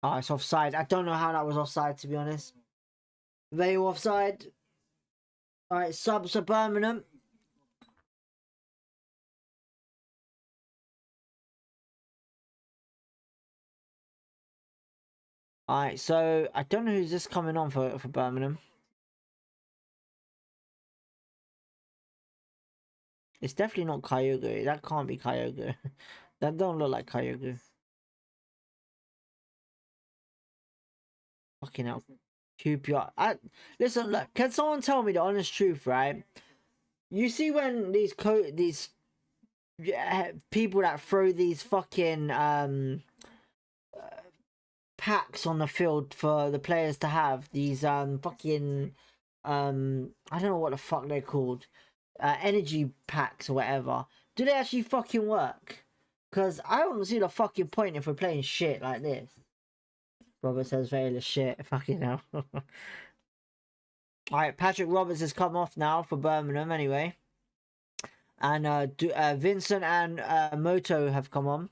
Oh, it's offside. I don't know how that was offside, to be honest. Very offside. Alright, subs for Birmingham. Alright, so I don't know who's this coming on for Birmingham. It's definitely not Kyogo. That can't be Kyogo. That don't look like Kyogo. Fucking hell. QPR. Listen, look, can someone tell me the honest truth, right? You see when these people that throw these fucking packs on the field for the players to have, these fucking I don't know what the fuck they're called, energy packs or whatever, do they actually fucking work? Because I don't see the fucking point if we're playing shit like this. Robert says Vale is shit. Fucking hell. Alright, Patrick Roberts has come off now for Birmingham anyway. And Vincent and Moto have come on.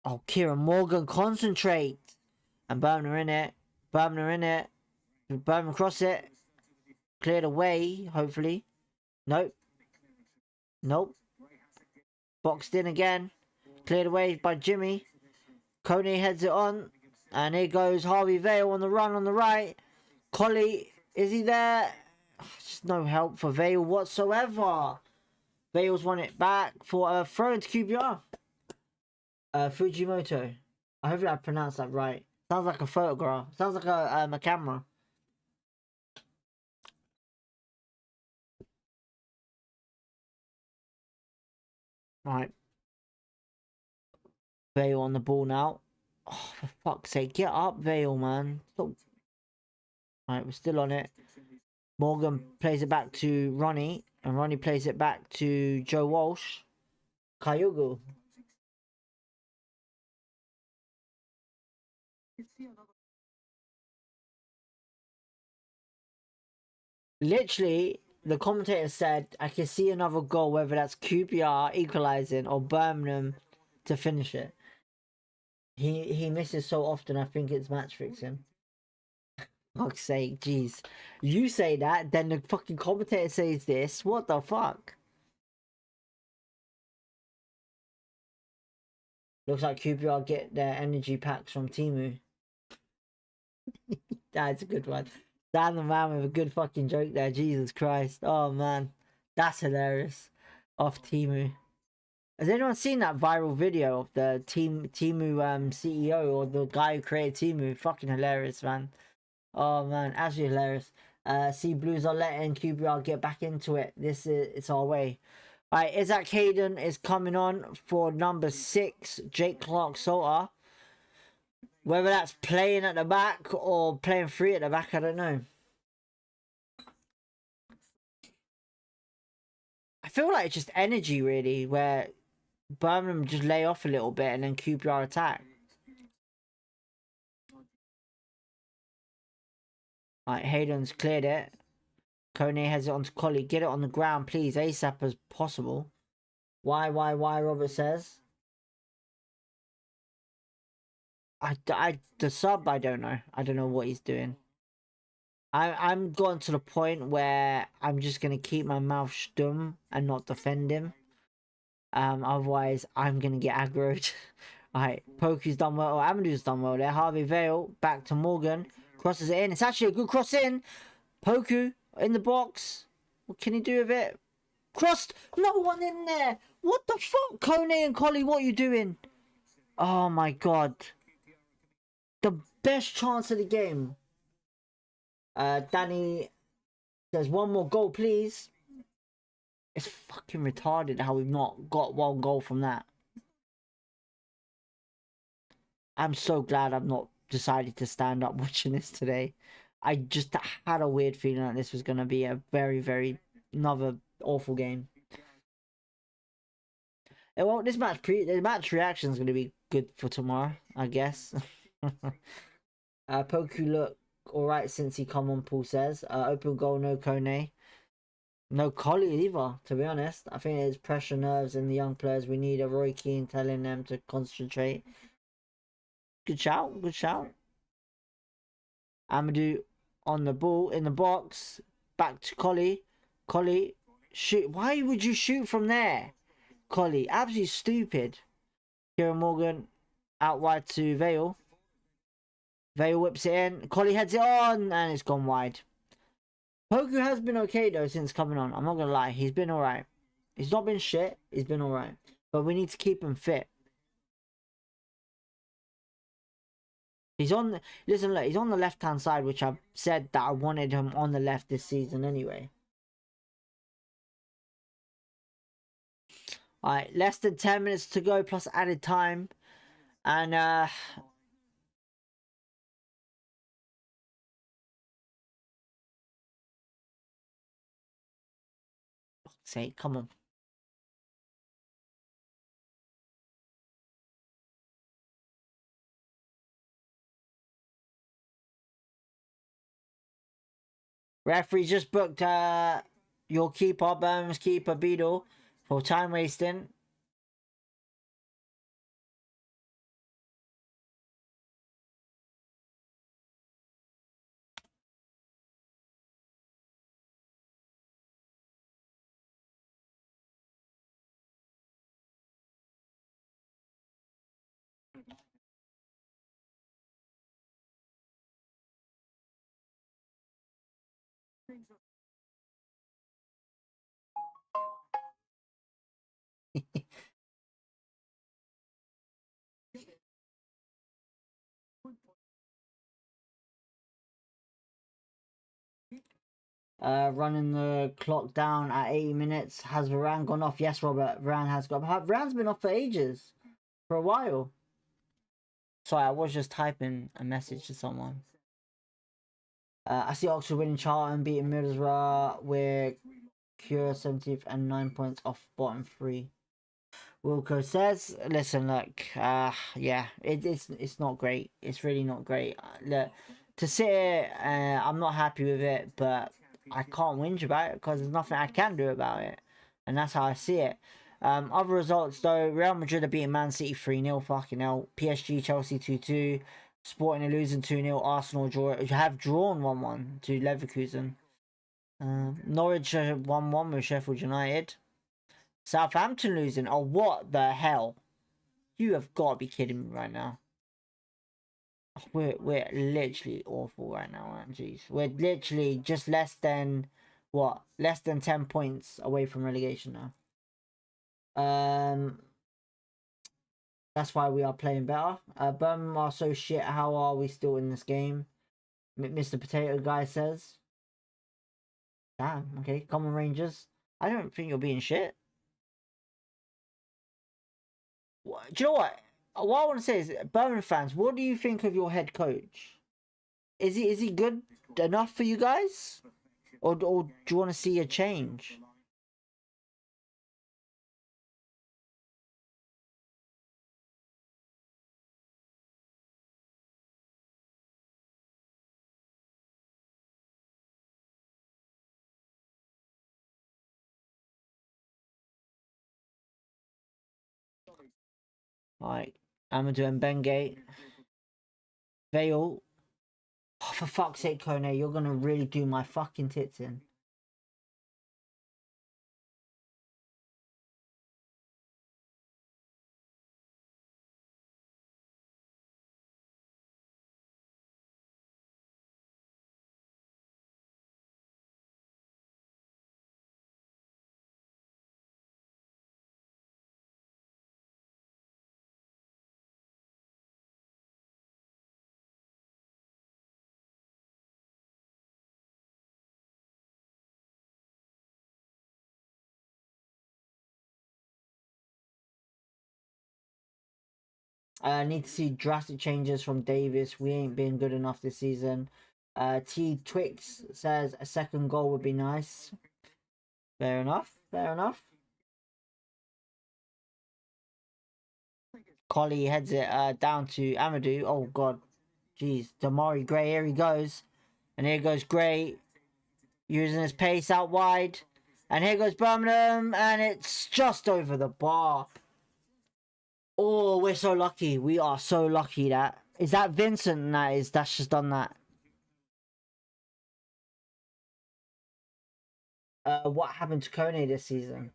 Oh, Kieran Morgan, concentrate. And Birmingham in it. Birmingham in it. Birmingham cross it. Cleared away, hopefully. Nope. Nope. Boxed in again. Cleared away by Jimmy. Coney heads it on. And here goes Harvey Vale on the run on the right. Collie, is he there? Just no help for Vale whatsoever. Vale's won it back for a throw into QPR. Fujimoto. I hope I pronounced that right. Sounds like a photograph. Sounds like a camera. Right. Vale on the ball now. Oh, for fuck's sake. Get up, Vale, man. Stop. Right, we're still on it. Morgan plays it back to Ronnie. And Ronnie plays it back to Joe Walsh. Kyogo. Literally, the commentator said, I can see another goal, whether that's QPR equalising or Birmingham to finish it. He misses so often, I think it's match fixing. Fuck's sake, jeez. You say that, then the fucking commentator says this. What the fuck? Looks like QPR get their energy packs from Timu. That's a good one. Dan the man with a good fucking joke there. Jesus Christ. Oh man. That's hilarious. Off Timu. Has anyone seen that viral video of the Timu CEO or the guy who created Timu? Fucking hilarious, man. Oh man, absolutely hilarious. Sea Blues are letting QPR get back into it. It's our way. Alright, Isaac Hayden is coming on for number 6, Jake Clark-Salter. Whether that's playing at the back or playing free at the back, I don't know. I feel like it's just energy, really, where Birmingham just lay off a little bit and then QPR attack. Alright, Hayden's cleared it. Kone has it onto Collie. Get it on the ground, please, ASAP as possible. Why, Robert says. The sub, I don't know. I don't know what he's doing. I'm going to the point where I'm just going to keep my mouth stum and not defend him. Otherwise, I'm going to get aggroed. Alright, Poku's done well. Amadou's done well there. Harvey Vale back to Morgan. Crosses it in. It's actually a good cross in. Poku in the box. What can he do with it? Crossed. No one in there. What the fuck? Kone and Collie, what are you doing? Oh my god. The best chance of the game. Danny says, one more goal, please. It's fucking retarded how we've not got one goal from that. I'm so glad I've not decided to stand up watching this today. I just had a weird feeling that this was going to be a very, another awful game. Well, this the match reaction is going to be good for tomorrow, I guess. Poku look alright since he come on, Paul says. Open goal, no Kone. No Collie either, to be honest. I think it's pressure nerves in the young players. We need a Roy Keane telling them to concentrate. Good shout, good shout. Amadou on the ball, in the box. Back to Collie. Collie, shoot. Why would you shoot from there? Collie, absolutely stupid. Kieran Morgan out wide to Vale. Vale whips it in. Collie heads it on, and it's gone wide. Poku has been okay though since coming on. I'm not gonna lie, he's been alright. He's not been shit. He's been alright, but we need to keep him fit. He's on. Listen, look, he's on the left-hand side, which I've said that I wanted him on the left this season anyway. Alright, less than 10 minutes to go plus added time, and say, come on. Referee just booked your keeper, Birmingham's keeper, Beadle, for time wasting. Running the clock down at 80 minutes. Has Varane gone off? Yes, Robert. Varane has gone. Varane's been off for ages. For a while. Sorry, I was just typing a message to someone. I see Oxford winning Charlton, beating Middlesbrough. We're Cure 70th and 9 points off bottom 3. Wilco says, listen, look, yeah, it's not great. It's really not great. Look, to sit here, I'm not happy with it, but I can't whinge about it because there's nothing I can do about it. And that's how I see it. Other results, though, Real Madrid are beating Man City 3-0, fucking hell. PSG, Chelsea 2-2. Sporting are losing 2-0. Arsenal have drawn 1-1 to Leverkusen. Norwich 1-1 with Sheffield United. Southampton losing. Oh, what the hell? You have got to be kidding me right now. We're literally awful right now, man. Jeez. We're literally just less than, what? Less than 10 points away from relegation now. That's why we are playing better. Birmingham are so shit. How are we still in this game? Mr. Potato Guy says. Damn, okay. Common Rangers. I don't think you're being shit. Do you know what? What I want to say is, Birmingham fans, what do you think of your head coach? Is he good enough for you guys? Or do you want to see a change? Like, Amadou and Bengay. Vale. Oh, for fuck's sake, Kone, you're gonna really do my fucking tits in. I need to see drastic changes from Davis. We ain't been good enough this season. T Twix says a second goal would be nice. Fair enough. Fair enough. Collie heads it down to Amadou. Oh god. Jeez. Damari Gray, here he goes. And here goes Gray. Using his pace out wide. And here goes Birmingham. And it's just over the bar. Oh, we're so lucky. We are so lucky that... Is that Vincent that's just done that? What happened to Kone this season?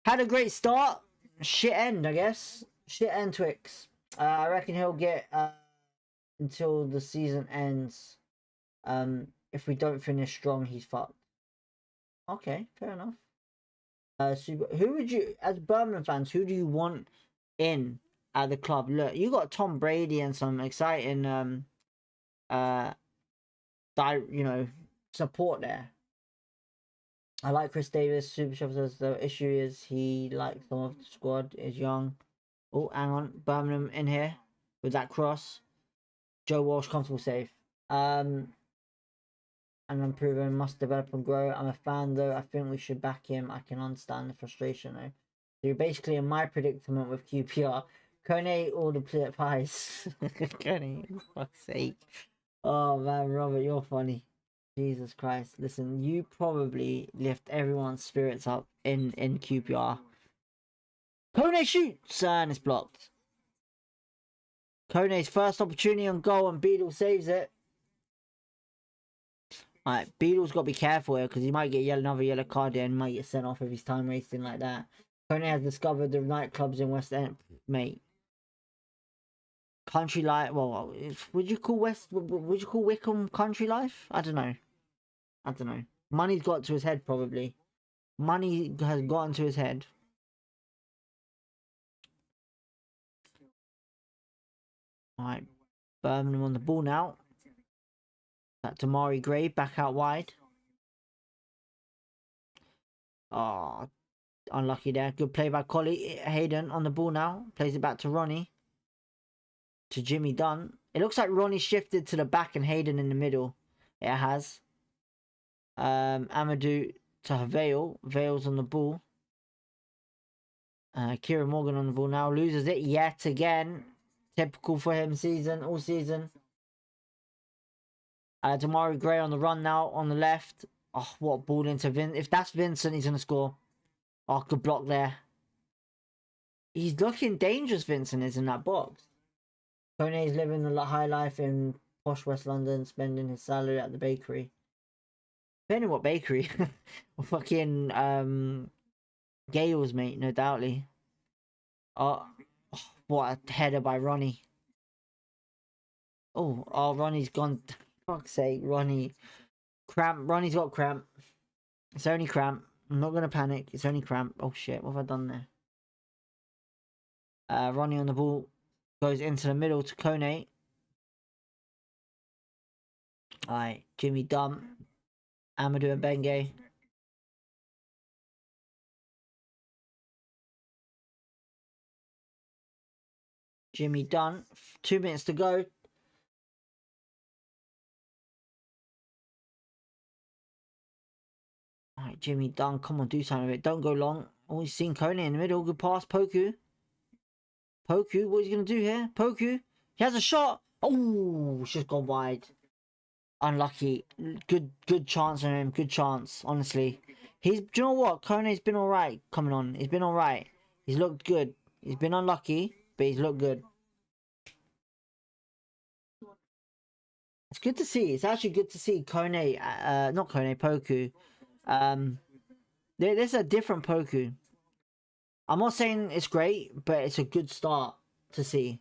Had a great start. Shit end, I guess. Shit end Twix. I reckon he'll get until the season ends. If we don't finish strong, he's fucked. Okay, fair enough. Who would you, as Birmingham fans, who do you want in at the club? Look, you got Tom Brady and some exciting support there. I like Chris Davis. Super Chef says the issue is he, like some of the squad, is young. Oh, hang on. Birmingham in here with that cross. Joe Walsh, comfortable save. And unproven, must develop and grow. I'm a fan though. I think we should back him. I can understand the frustration though. So you're basically in my predicament with QPR. Kone all the pies. Kone, for fuck's sake. Oh man, Robert, you're funny. Jesus Christ. Listen, you probably lift everyone's spirits up in QPR. Kone shoots and it's blocked. Kone's first opportunity on goal and Beadle saves it. Alright, Beadle's got to be careful here because he might get another yellow card here and might get sent off if he's time wasting like that. Kone has discovered the nightclubs in West End, mate. Country life, well, would you call Wickham country life? I don't know. Money's got to his head, probably. Money has gotten to his head. Alright, Birmingham on the ball now. That Damari Gray back out wide. Oh, unlucky there. Good play by Collie. Hayden on the ball now. Plays it back to Ronnie. To Jimmy Dunn. It looks like Ronnie shifted to the back and Hayden in the middle. It has. Amadou to Vale. Vale's on the ball. Kieran Morgan on the ball now. Loses it yet again. Typical for him all season. Damari Gray on the run now on the left. Oh, what ball into Vincent. If that's Vincent, he's going to score. Oh, good block there. He's looking dangerous, Vincent is in that box. Kone is living the high life in posh West London, spending his salary at the bakery. Depending what bakery. Fucking Gales, mate, no doubtly. Oh, what a header by Ronnie. Oh, Ronnie's gone. Fuck's sake, Ronnie. Cramp. Ronnie's got cramp. It's only cramp. I'm not gonna panic. It's only cramp. Oh shit, what have I done there? Ronnie on the ball. Goes into the middle to Kone. Alright, Jimmy Dunn. Amadou and Benge. Jimmy Dunn. 2 minutes to go. Alright, Jimmy Dunn, come on, do something with it. Don't go long. Oh, he's seen Kone in the middle. Good pass. Poku. Poku, what is he going to do here? Poku. He has a shot. Oh, it's just gone wide. Unlucky. Good chance on him. Good chance, honestly. Do you know what? Kone's been alright coming on. He's been alright. He's looked good. He's been unlucky, but he's looked good. It's good to see. It's actually good to see Kone, not Kone, Poku. There's a different Poku. I'm not saying it's great, but it's a good start to see.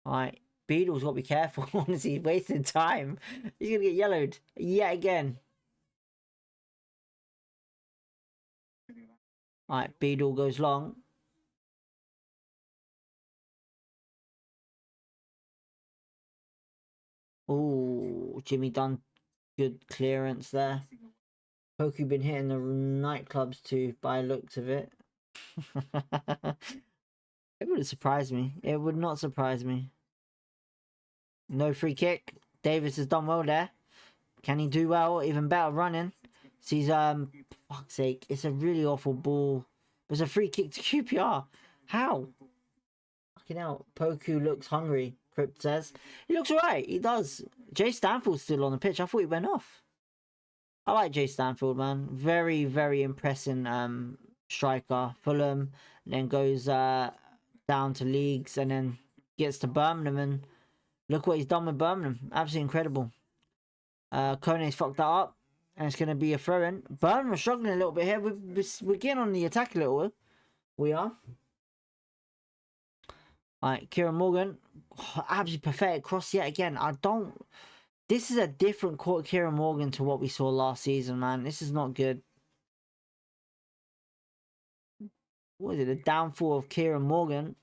Alright, Beadle's got to be careful. Honestly, he's wasting time. He's going to get yellowed yet again. Alright, Beadle goes long. Oh, Jimmy Dunn, good clearance there. Poku been hitting the nightclubs too, by looks of it. It wouldn't surprise me. It would not surprise me. No free kick. Davis has done well there. Can he do well? Even better running. Sees fuck's sake, it's a really awful ball. It's a free kick to QPR. How? Fucking hell. Poku looks hungry, Crypt says. He looks alright, he does. Jay Stanfield's still on the pitch. I thought he went off. I like Jay Stanfield, man. Very, very impressive striker. Fulham, and then goes down to leagues, and then gets to Birmingham, and look what he's done with Birmingham. Absolutely incredible. Kone's fucked that up, and it's going to be a throw-in. Birmingham are struggling a little bit here. We're getting on the attack a little. We are. Alright, Kieran Morgan. Oh, absolutely pathetic cross yet again. This is a different Kieran Morgan to what we saw last season, man. This is not good. What is it? The downfall of Kieran Morgan.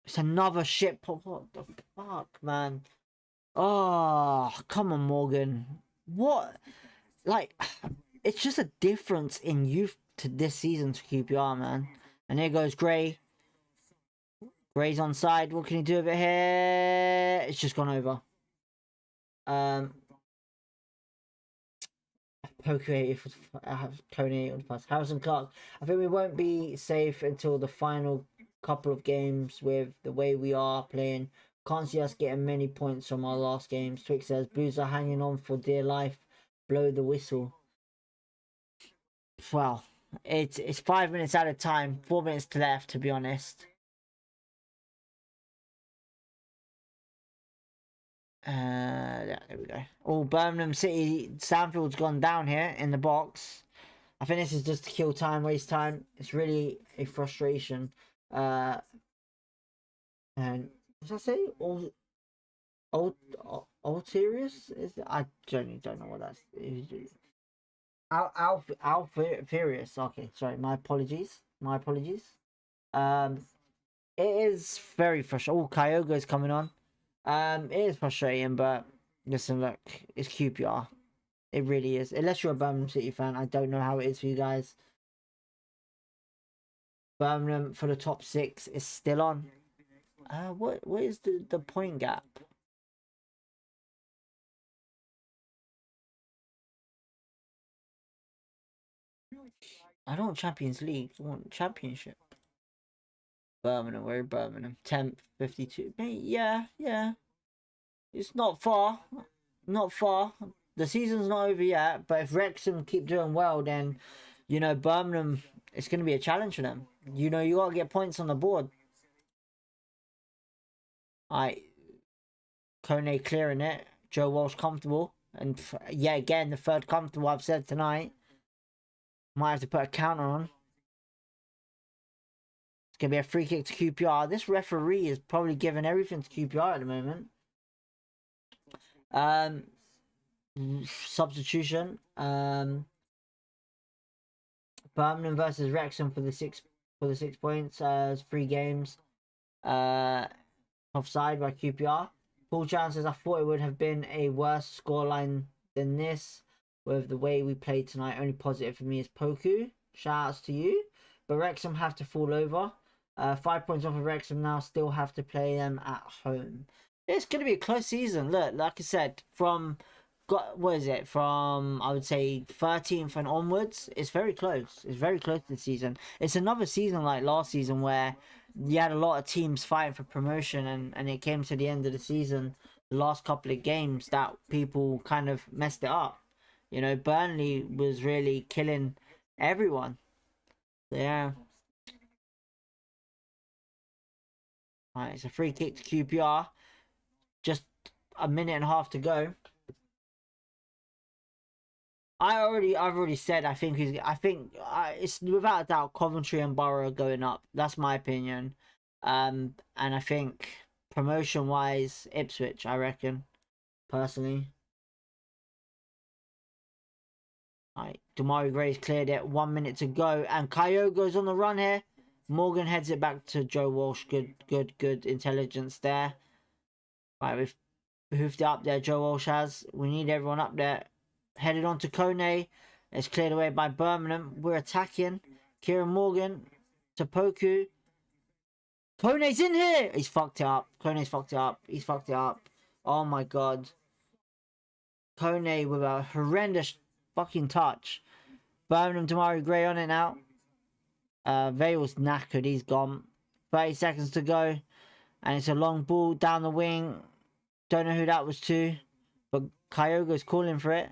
It's another shit. What the fuck, man? Oh, come on, Morgan. What? Like, it's just a difference in youth to this season to QPR, man. And there goes Gray. Gray's on side. What can he do with it here? It's just gone over. Poku Coney on the pass. Harrison Clark. I think we won't be safe until the final couple of games with the way we are playing. Can't see us getting many points from our last games. Twix says Blues are hanging on for dear life. Blow the whistle. Well, it's 5 minutes out of time. 4 minutes left, to be honest. Yeah, there we go. Oh, Birmingham City, Stanfield's gone down here in the box. I think this is just to kill time, waste time. It's really a frustration. And what did I say? Ulterius? I genuinely don't know what that's. Alfurious. Okay, sorry. My apologies. It is very frustrating. Oh, Kyogo's coming on. It is frustrating, but listen, look, it's QPR. It really is. Unless you're a Birmingham City fan, I don't know how it is for you guys. Birmingham for the top 6 is still on. What is the point gap? I don't want Champions League. I want Championship. Birmingham, we're in Birmingham. 10th, 52. Yeah. It's not far. Not far. The season's not over yet, but if Wrexham keep doing well, then, you know, Birmingham, it's going to be a challenge for them. You know, you got to get points on the board. Kone clearing it. Joe Walsh comfortable. And yeah, again, the third comfortable I've said tonight. Might have to put a counter on. It's going to be a free kick to QPR. This referee is probably giving everything to QPR at the moment. Substitution. Birmingham versus Wrexham for the 6 points. 3 games. Offside by QPR. Paul Chan says, I thought it would have been a worse scoreline than this with the way we played tonight. Only positive for me is Poku. Shout outs to you. But Wrexham have to fall over. 5 points off of Wrexham now. Still have to play them at home. It's going to be a close season. Look, like I said, from I would say 13th and onwards, it's very close. It's very close this season. It's another season like last season where you had a lot of teams fighting for promotion, and it came to the end of the season, the last couple of games, that people kind of messed it up. You know, Burnley was really killing everyone. So, yeah. Right, it's a free kick to QPR. Just a minute and a half to go. I've already said I think it's without a doubt Coventry and Borough going up. That's my opinion. And I think promotion wise Ipswich, I reckon, personally. Alright, Damari Gray's cleared it. 1 minute to go, and Kyogo's on the run here. Morgan heads it back to Joe Walsh. Good intelligence there. Right, we've hoofed it up there. Joe Walsh has. We need everyone up there. Headed on to Kone. It's cleared away by Birmingham. We're attacking. Kieran Morgan to Poku. Kone's in here. He's fucked it up. Kone's fucked it up. He's fucked it up. Oh my god. Kone with a horrendous fucking touch. Birmingham, Damari Gray on it now. Vale's knackered. He's gone. 30 seconds to go. And it's a long ball down the wing. Don't know who that was to. But Kyogo's calling for it.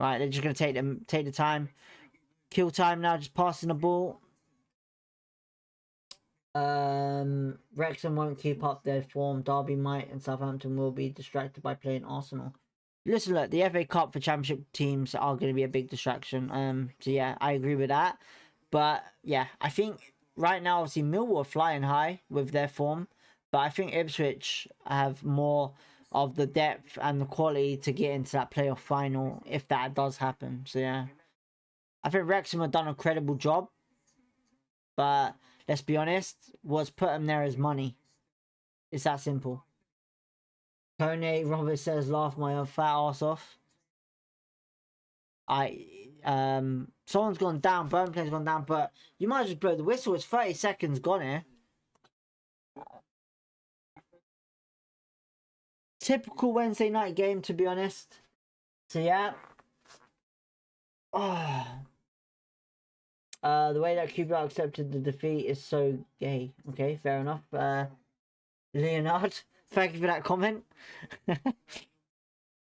Right, they're just going to take the time. Kill time now, just passing the ball. Wrexham won't keep up their form. Derby might, and Southampton will be distracted by playing Arsenal. Listen, look, the FA Cup for Championship teams are going to be a big distraction. So yeah, I agree with that. But yeah, I think right now, obviously, Millwall are flying high with their form. But I think Ipswich have more of the depth and the quality to get into that playoff final if that does happen. So yeah, I think Wrexham have done a credible job, but let's be honest, what's put them there is money. It's that simple. Kone Robert says, laugh my fat ass off. Someone's gone down. Birmingham's gone down, but you might just blow the whistle. It's 30 seconds gone here. Typical Wednesday night game, to be honest. So yeah. Oh. The way that QPR accepted the defeat is so gay. Okay, fair enough. Leonard, thank you for that comment.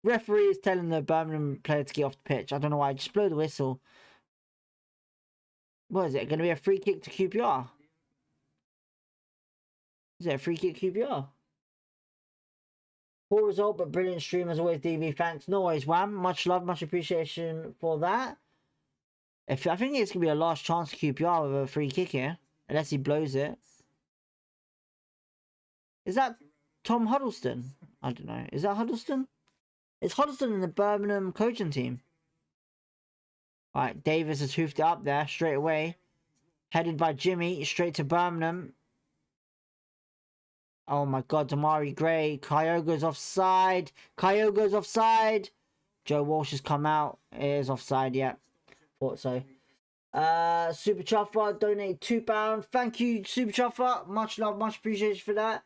Referee is telling the Birmingham player to get off the pitch. I don't know why. Just blow the whistle. What is it? Going to be a free kick to QPR? Is it a free kick QPR? Poor result, but brilliant stream as always, DV. Thanks. No worries, Wham. Much love, much appreciation for that. I think it's going to be a last chance to QPR with a free kick here. Unless he blows it. Is that Tom Huddleston? I don't know. Is that Huddleston? It's Huddleston in the Birmingham coaching team. Alright, Davis has hoofed it up there straight away. Headed by Jimmy, straight to Birmingham. Oh my god, Damari Gray. Kyogo's offside. Kyogo's offside. Joe Walsh has come out. It is offside, yeah. Thought so. Super Chuffer donated £2. Thank you, Super Chuffer. Much love, much appreciation for that.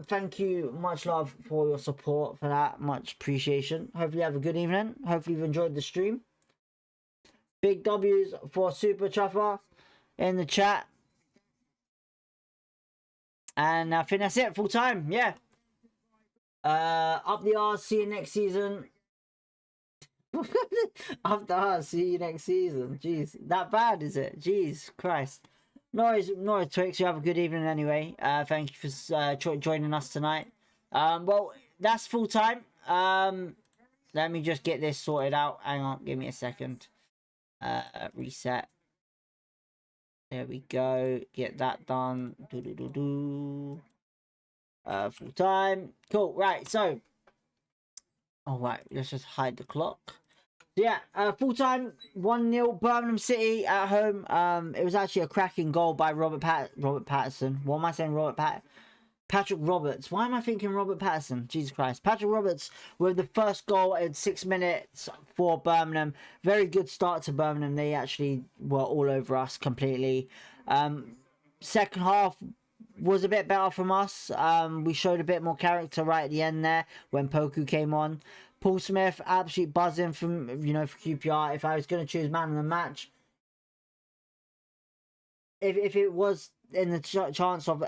Thank you, much love for your support for that. Much appreciation. Hopefully you have a good evening. Hopefully you've enjoyed the stream. Big W's for Super Chuffer in the chat. And I think that's it, full time, yeah. Up the arse, see you next season. Up the arse, see you next season. Jeez, that bad is it? Jeez Christ. No worries, Twix, you have a good evening anyway. Thank you for joining us tonight. Well, that's full time. Let me just get this sorted out. Hang on, give me a second. Reset. There we go. Get that done. Full time. Cool. Right. So. All right. Let's just hide the clock. Yeah. Full time. 1-0 Birmingham City at home. It was actually a cracking goal by Robert Patterson. What am I saying? Robert Patrick Roberts. Why am I thinking Robert Patterson? Jesus Christ. Patrick Roberts with the first goal in 6 minutes for Birmingham. Very good start to Birmingham. They actually were all over us completely. Second half was a bit better from us. We showed a bit more character right at the end there when Poku came on. Paul Smith, absolutely buzzing from, for QPR. If I was going to choose man of the match, if it was in the chance of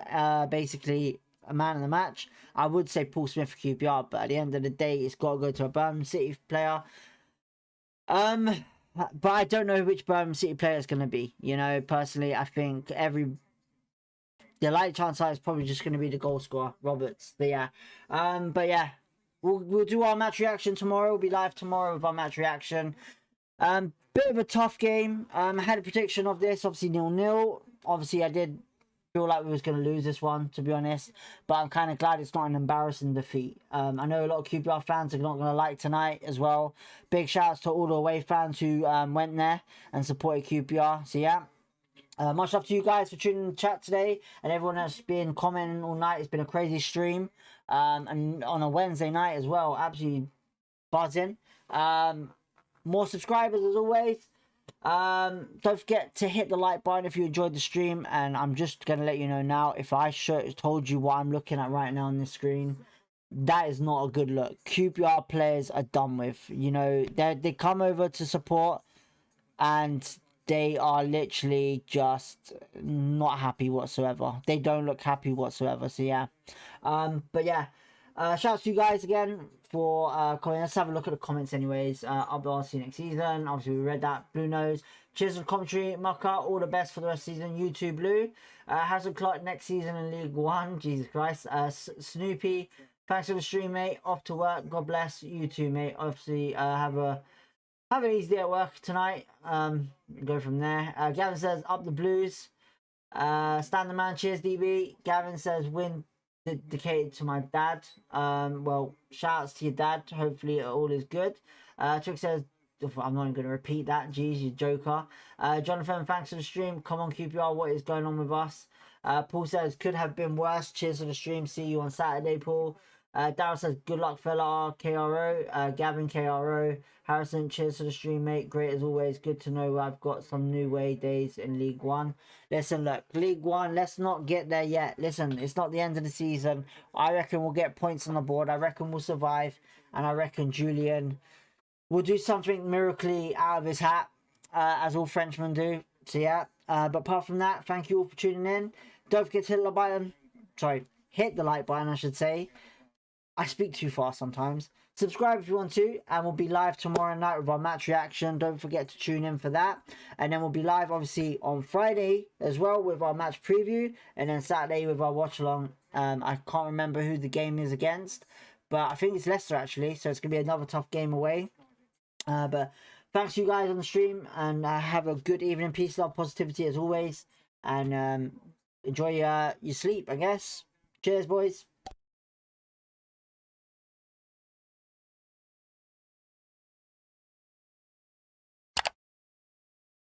basically a man of the match, I would say Paul Smith for QPR. But at the end of the day, it's got to go to a Birmingham City player. But I don't know which Birmingham City player it's going to be. Personally, I think the light chance is probably just going to be the goal scorer, Roberts. But yeah, we'll do our match reaction tomorrow. We'll be live tomorrow with our match reaction. Bit of a tough game. I had a prediction of this, obviously 0-0. Obviously, I did feel like we was going to lose this one, to be honest. But I'm kind of glad it's not an embarrassing defeat. I know a lot of QPR fans are not going to like tonight as well. Big shouts to all the away fans who went there and supported QPR. So yeah. Much love to you guys for tuning in the chat today, and everyone that's been commenting all night. It's been a crazy stream, and on a Wednesday night as well, absolutely buzzing. More subscribers as always. Don't forget to hit the like button if you enjoyed the stream, and I'm just gonna let you know now, if I told you what I'm looking at right now on the screen, that is not a good look. QPR players are done with. They come over to support, and they are literally just not happy whatsoever. They don't look happy whatsoever. So yeah. But yeah. Shout out to you guys again for commenting. Let's have a look at the comments anyways. I'll see you next season. Obviously we read that. Blue Nose. Cheers for the commentary, Mucker. All the best for the rest of the season. You too, Blue. Harrison Clark next season in League One. Jesus Christ. Snoopy. Thanks for the stream, mate. Off to work. God bless. You too, mate. Obviously have an easy day at work tonight. Go from there. Gavin says, up the Blues. Stand the man, cheers, DB. Gavin says, win dedicated to my dad. Well, shout outs to your dad. Hopefully all is good. Trick says, I'm not even going to repeat that. Jeez, you joker. Jonathan, thanks for the stream. Come on, QPR, what is going on with us? Paul says, could have been worse. Cheers for the stream. See you on Saturday, Paul. Daryl says, good luck, fella. KRO. Gavin, KRO. Harrison, cheers for the stream, mate. Great as always. Good to know I've got some new way days in League One. Listen, look, League One, let's not get there yet. Listen, it's not the end of the season. I reckon we'll get points on the board. I reckon we'll survive. And I reckon Julian will do something miraculously out of his hat, as all Frenchmen do. So yeah. But apart from that, thank you all for tuning in. Don't forget to hit the button. Sorry, hit the like button, I should say. I speak too fast sometimes. Subscribe if you want to, and we'll be live tomorrow night with our match reaction. Don't forget to tune in for that. And then we'll be live, obviously, on Friday as well with our match preview, and then Saturday with our watch along. I can't remember who the game is against, but I think it's Leicester actually, so it's going to be another tough game away. But thanks to you guys on the stream, and have a good evening. Peace, love, positivity as always, and enjoy your sleep, I guess. Cheers, boys.